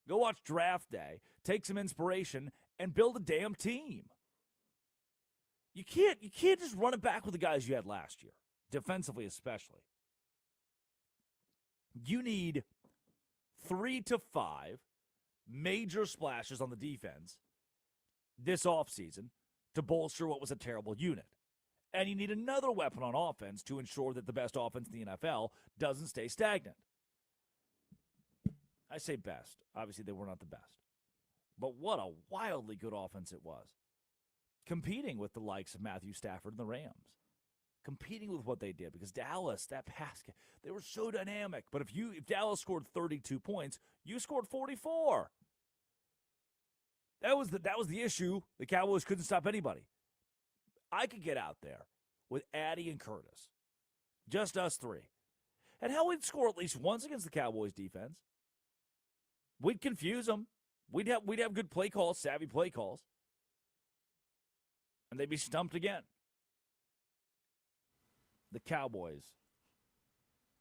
Go watch Draft Day, take some inspiration, and build a damn team. You can't just run it back with the guys you had last year, defensively especially. You need 3 to 5 major splashes on the defense this offseason to bolster what was a terrible unit. And you need another weapon on offense to ensure that the best offense in the NFL doesn't stay stagnant. I say best. Obviously, they were not the best. But what a wildly good offense it was. Competing with the likes of Matthew Stafford and the Rams. Competing with what they did, because Dallas, that pass, they were so dynamic. But if Dallas scored 32 points, you scored 44. That was the issue. The Cowboys couldn't stop anybody. I could get out there with Addy and Curtis, just us three, and hell, we'd score at least once against the Cowboys defense. We'd confuse them. We'd have good play calls, savvy play calls, and they'd be stumped again. The Cowboys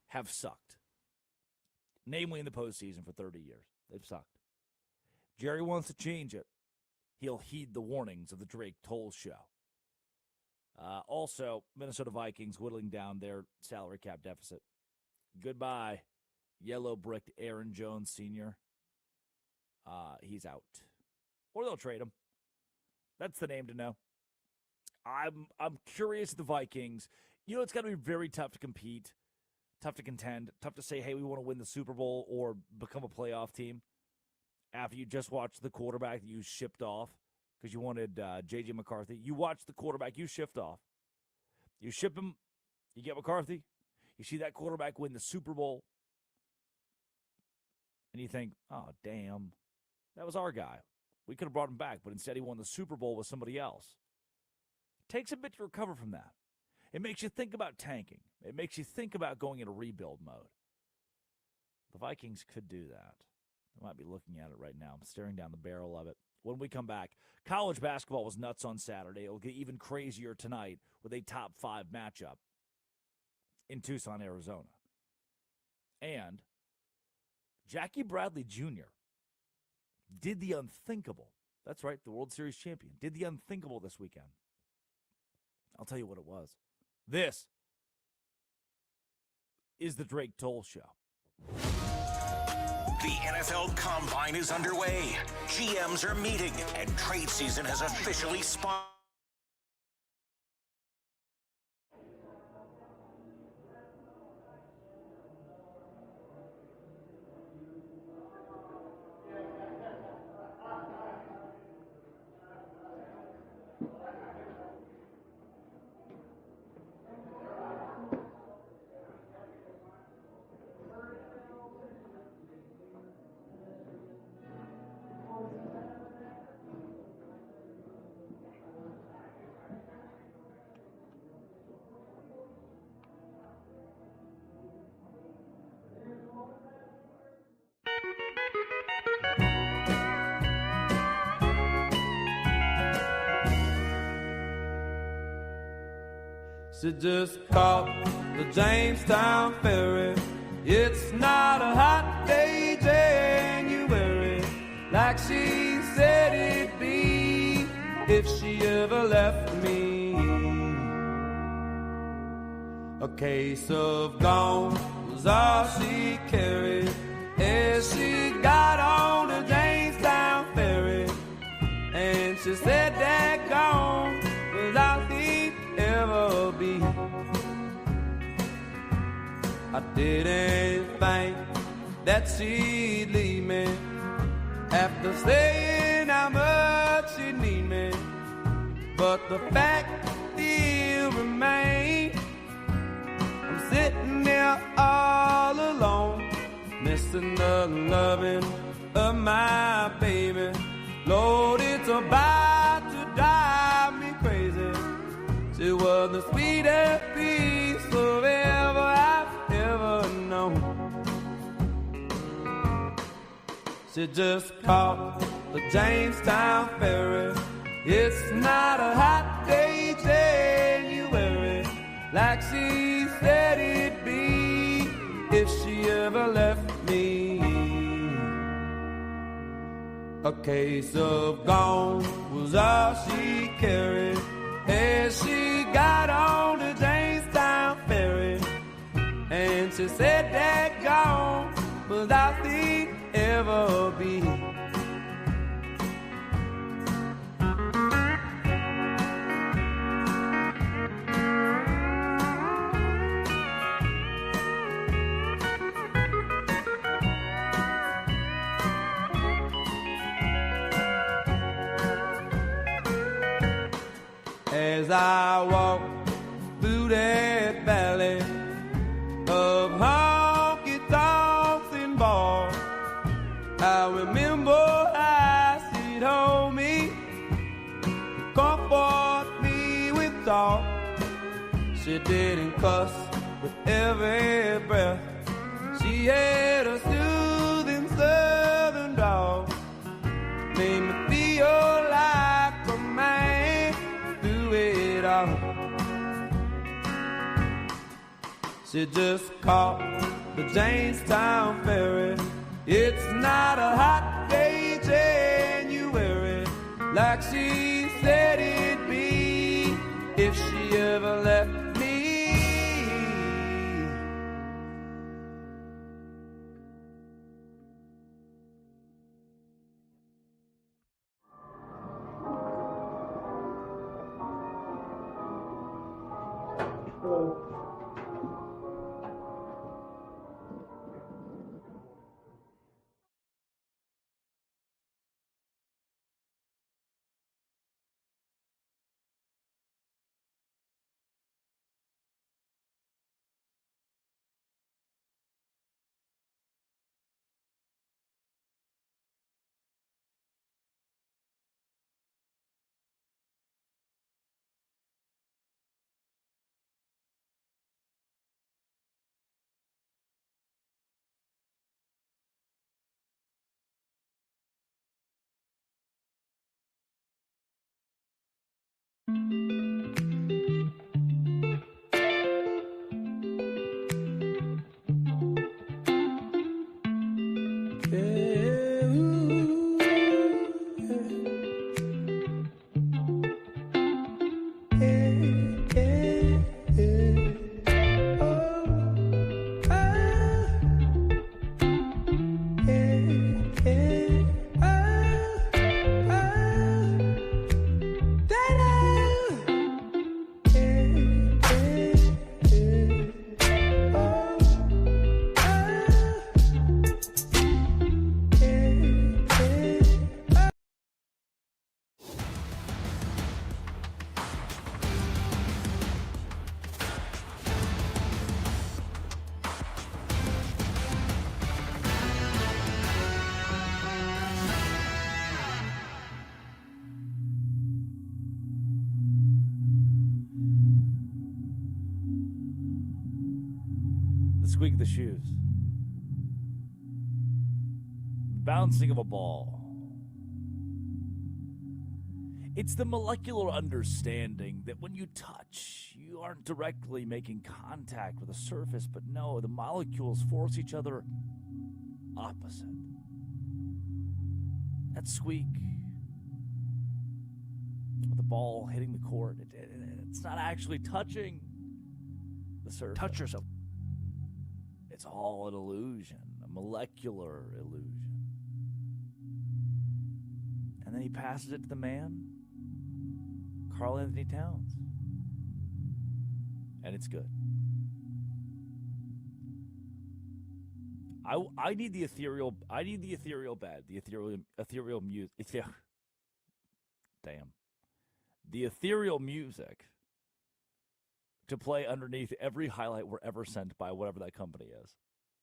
have sucked, namely in the postseason for 30 years. They've sucked. Jerry wants to change it. He'll heed the warnings of the Drake Toll Show. Also, Minnesota Vikings whittling down their salary cap deficit. Goodbye, yellow-bricked Aaron Jones Sr. He's out. Or they'll trade him. That's the name to know. I'm curious if the Vikings, it's got to be very tough to compete, tough to contend, tough to say, hey, we want to win the Super Bowl or become a playoff team after you just watched the quarterback that you shipped off because you wanted J.J. McCarthy. You watch the quarterback you shipped off. You ship him, you get McCarthy. You see that quarterback win the Super Bowl, and you think, oh, damn, that was our guy. We could have brought him back, but instead he won the Super Bowl with somebody else. It takes a bit to recover from that. It makes you think about tanking. It makes you think about going into rebuild mode. The Vikings could do that. I might be looking at it right now. I'm staring down the barrel of it. When we come back, college basketball was nuts on Saturday. It'll get even crazier tonight with a top 5 matchup in Tucson, Arizona. And Jackie Bradley Jr. did the unthinkable. That's right, the World Series champion. Did the unthinkable this weekend. I'll tell you what it was. This is the Drake Toll Show. The NFL Combine is underway. GMs are meeting, and trade season has officially spawned. She just caught the Jamestown ferry. It's not a hot day, January, like she said it'd be if she ever left me. A case of gone was all she carried as she got on the Jamestown ferry. And she said that gone was all he'd ever be. I didn't think that she'd leave me after saying how much she need me, but the fact still remains. I'm sitting there all alone, missing the loving of my baby. Lord, it's about to drive me crazy. She was the sweetest piece of ever I've ever known. She just caught the Jamestown ferry. It's not a hot day, January, like she said it'd be if she ever left me. A case of gone was all she carried as she got on the Jamestown ferry. And she said that gone was all she'd ever be. as I walk through that valley of honky-tonks and bars. I remember I sit home me, comfort me with talk. She didn't cuss with every breath. She had a soothing southern dog. Made me feel like a man through it all. She just caught the Jamestown ferry. It's not a hot day, January, like she said it'd be if she ever left me. The squeak of the shoes. The bouncing of a ball. It's the molecular understanding that when you touch, you aren't directly making contact with a surface, but no, the molecules force each other opposite. That squeak with the ball hitting the court, it's not actually touching the surface. Touch yourself. It's all an illusion, a molecular illusion. And then he passes it to the man, Karl Anthony Towns. And it's good. I need the ethereal bed, the ethereal music. Damn. The ethereal music to play underneath every highlight we're ever sent by whatever that company is.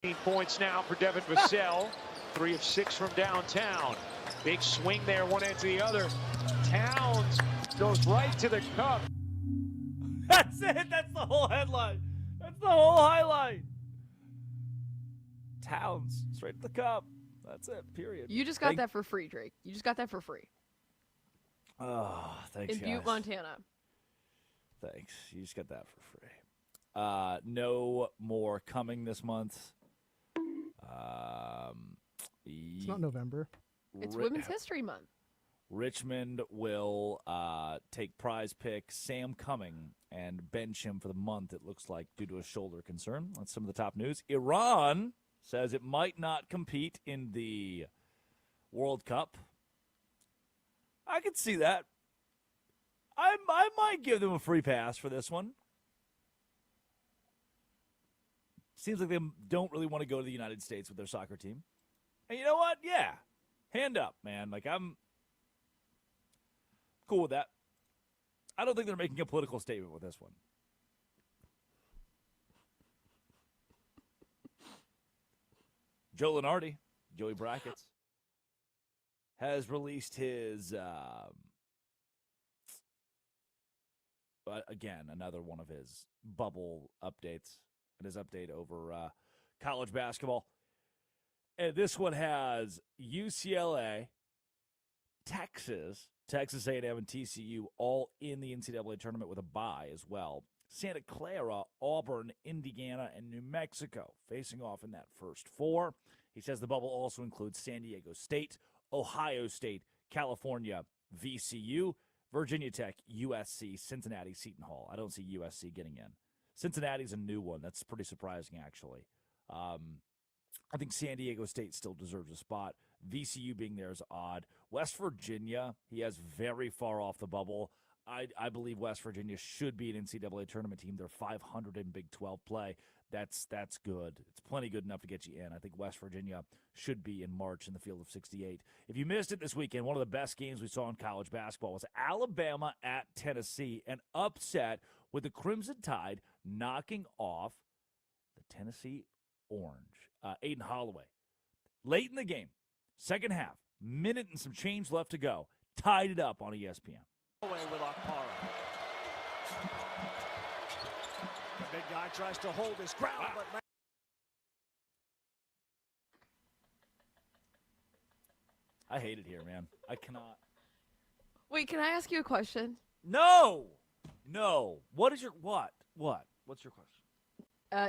8 points now for Devin Vassell. 3 of 6 from downtown. Big swing there, one end to the other. Towns goes right to the cup. That's it. That's the whole headline. That's the whole highlight. Towns straight to the cup. That's it. Period. You just got that for free, Drake. You just got that for free. Oh, thanks, In Butte, Montana. Thanks. You just got that for free. No more coming this month. It's not November. It's Women's History Month. Richmond will take prize pick Sam Cumming and bench him for the month, it looks like, due to a shoulder concern. That's some of the top news. Iran says it might not compete in the World Cup. I could see that. I might give them a free pass for this one. Seems like they don't really want to go to the United States with their soccer team. And you know what? Yeah. Hand up, man. Like, I'm cool with that. I don't think they're making a political statement with this one. Joe Lenardi, Joey Brackets, has released his, again, another one of his bubble updates, and his update over college basketball. And this one has UCLA, Texas A&M, and TCU all in the NCAA tournament with a bye as well. Santa Clara, Auburn, Indiana, and New Mexico facing off in that first four. He says the bubble also includes San Diego State, Ohio State, California, VCU, Virginia Tech, USC, Cincinnati, Seton Hall. I don't see USC getting in. Cincinnati's a new one. That's pretty surprising, actually. I think San Diego State still deserves a spot. VCU being there is odd. West Virginia, he has very far off the bubble. I believe West Virginia should be an NCAA tournament team. They're 500 in Big 12 play. That's good. It's plenty good enough to get you in. I think West Virginia should be in March in the field of 68. If you missed it this weekend, one of the best games we saw in college basketball was Alabama at Tennessee, an upset with the Crimson Tide knocking off the Tennessee Orange. Aiden Holloway, late in the game, second half, minute and some change left to go, tied it up on ESPN. Away with Okpara. The big guy tries to hold his ground, but I hate it here, man. I cannot. Wait, can I ask you a question? No. What is your what? What's your question?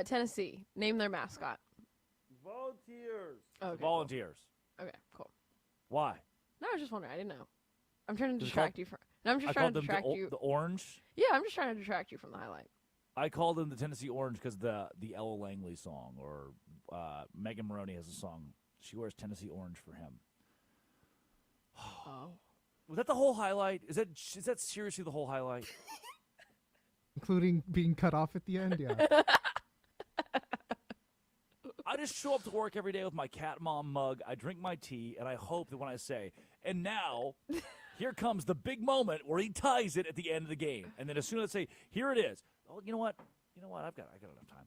Tennessee. Name their mascot. Volunteers. Okay, Volunteers. Cool. Okay, cool. Why? No, I was just wondering. I didn't know. I'm trying to distract you from. No, I'm just trying to distract you. The orange. Yeah, I'm just trying to distract you from the highlight. I called them the Tennessee Orange because the Ella Langley song, or Megan Maroney has a song. She wears Tennessee Orange for him. Oh. Was that the whole highlight? Is that seriously the whole highlight? Including being cut off at the end, yeah. I just show up to work every day with my cat mom mug. I drink my tea, and I hope that when I say, and now, here comes the big moment where he ties it at the end of the game. And then as soon as I say, here it is. Oh, you know what? I've got enough time.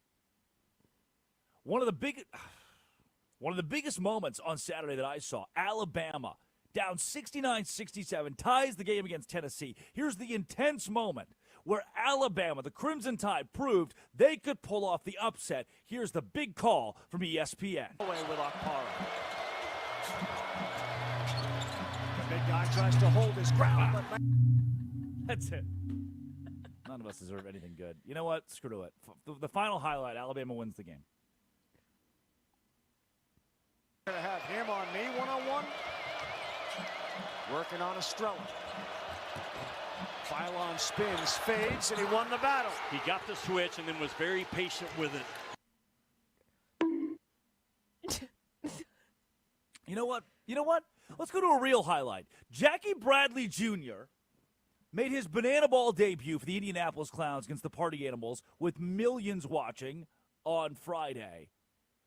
One of the biggest moments on Saturday that I saw, Alabama down 69-67, ties the game against Tennessee. Here's the intense moment where Alabama, the Crimson Tide, proved they could pull off the upset. Here's the big call from ESPN. away with Okpara. The big guy tries to hold his ground, but That's it. None of us deserve anything good. You know what? Screw it. The final highlight, Alabama wins the game. Gonna have him on me one-on-one. Working on Estrella. Phylon spins, fades, and he won the battle. He got the switch and then was very patient with it. You know what? Let's go to a real highlight. Jackie Bradley Jr. made his banana ball debut for the Indianapolis Clowns against the Party Animals with millions watching on Friday.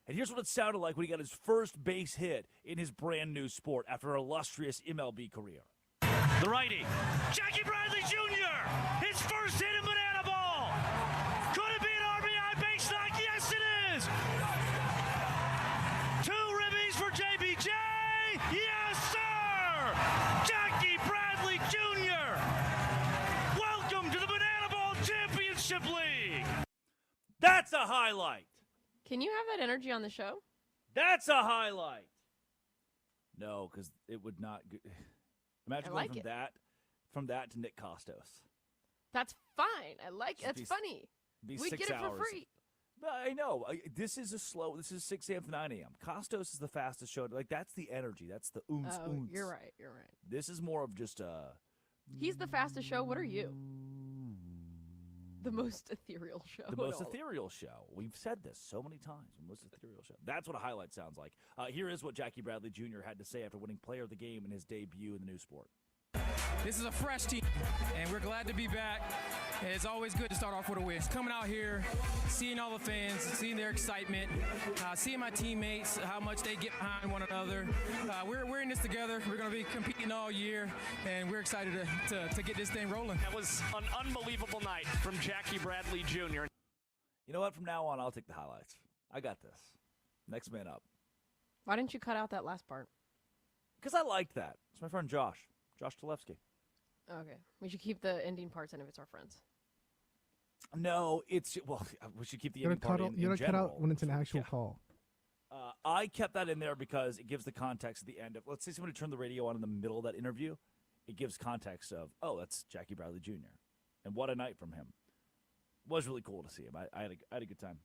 And here's what it sounded like when he got his first base hit in his brand new sport after an illustrious MLB career. The righty, Jackie Bradley Jr., his first hit in banana ball. Could it be an RBI base knock? Yes, it is. 2 ribbies for JBJ. Yes, sir. Jackie Bradley Jr. Welcome to the Banana Ball Championship League. That's a highlight. Can you have that energy on the show? That's a highlight. No, because it would not. Imagine going from that to Nick Costos. That's fine. I like it. That's funny. We 6 get it hours. for free. I know. This is 6 a.m. to 9 a.m. Costos is the fastest show. Like, that's the energy. That's the oons. You're right. This is more of just a. He's the fastest show. What are you? The most ethereal show. The most ethereal show. We've said this so many times. The most ethereal show. That's what a highlight sounds like. Here is what Jackie Bradley Jr. had to say after winning Player of the Game in his debut in the new sport. This is a fresh team, and we're glad to be back. It's always good to start off with a win. Coming out here, seeing all the fans, seeing their excitement, seeing my teammates, how much they get behind one another. We're in this together. We're going to be competing all year, and we're excited to get this thing rolling. That was an unbelievable night from Jackie Bradley Jr. You know what? From now on, I'll take the highlights. I got this. Next man up. Why didn't you cut out that last part? Because I liked that. It's my friend Josh Talevsky. Okay. We should keep the ending parts in if it's our friends. No, we should keep the ending part in You gotta cut general. out when it's an actual call. I kept that in there because it gives the context at the end of, let's say somebody turned the radio on in the middle of that interview. It gives context of, oh, that's Jackie Bradley Jr. And what a night from him. It was really cool to see him. I had a good time.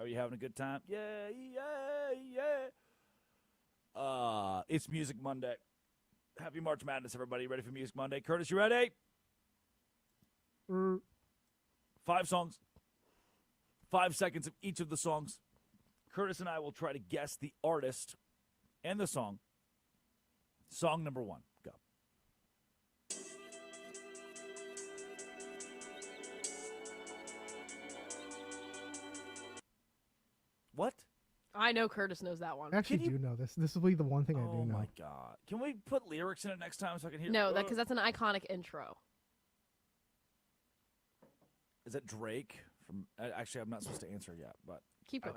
Are you having a good time? Yeah. It's Music Monday. Happy March Madness, everybody. Ready for Music Monday? Curtis, you ready? 5 songs. 5 seconds of each of the songs. Curtis and I will try to guess the artist and the song. Song number 1. Go. What? I know Curtis knows that one. I actually do know this. This will be the one thing I do know. Oh, my God. Can we put lyrics in it next time so I can hear? No, because that's an iconic intro. Is that Drake? From? Actually, I'm not supposed to answer yet, but Keep going.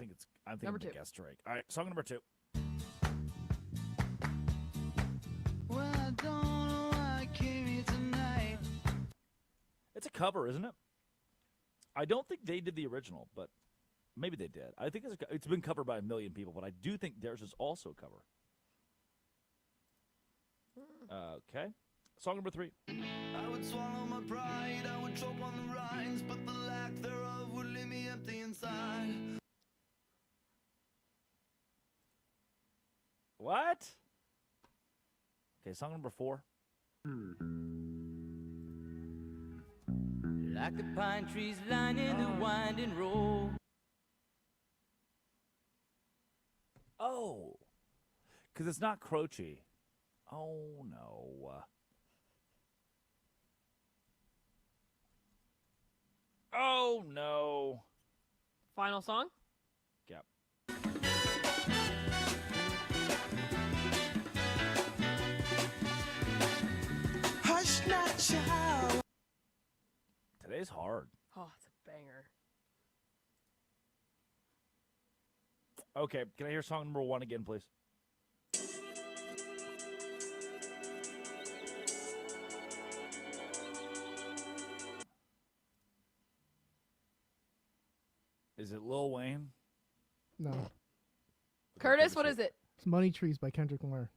I think Number I'm going 2. to guess Drake. All right, song number 2. Well, I don't know why I came here tonight. It's a cover, isn't it? I don't think they did the original, but maybe they did. I think it's been covered by a million people, but I do think theirs is also a cover. Okay. Song number 3. I would swallow my pride, I would choke on the rhymes, but the lack thereof would leave me empty inside. What? Okay, song number 4. Like the pine trees lining the winding road. Oh. Because it's not Croce. Oh, no. Oh, no. Final song? Yep. Hush not, child. Today's hard. Oh, it's a banger. Okay, can I hear song number 1 again, please? Is it Lil Wayne? No. Curtis, what is it? It's Money Trees by Kendrick Lamar.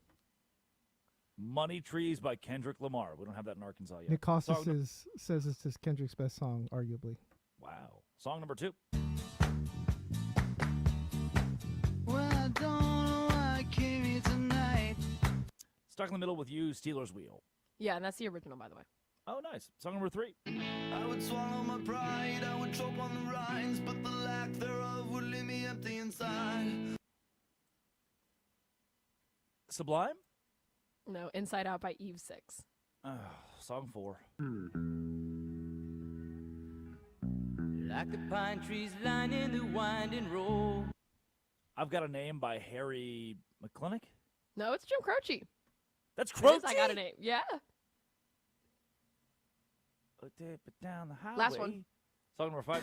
Money Trees by Kendrick Lamar. We don't have that in Arkansas yet. Nick Costa Song- says it's his Kendrick's best song, arguably. Wow. Song number 2. Well, I don't know why I came here tonight. Stuck in the Middle with You, Steelers Wheel. Yeah, and that's the original, by the way. Oh, nice. Song number 3. I would swallow my pride, I would choke on the rhymes, but the lack thereof would leave me empty inside. Sublime? No, Inside Out by Eve 6. Song 4. Like the pine trees lining the winding road. I've Got a Name by Harry McClintock. No, it's Jim Croce. That's It is Croce? I Got a Name. Yeah. Dip it down the highway. Last one. Song number 5.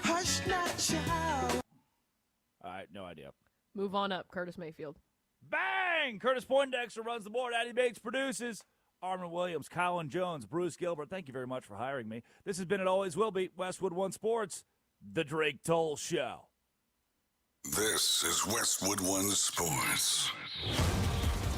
Hush not, child. All right, no idea. Move on up, Curtis Mayfield. Bang! Curtis Poindexter runs the board. Addie Bates produces. Armin Williams, Colin Jones, Bruce Gilbert. Thank you very much for hiring me. This has been and always will be Westwood One Sports, the Drake Toll Show. This is Westwood One Sports.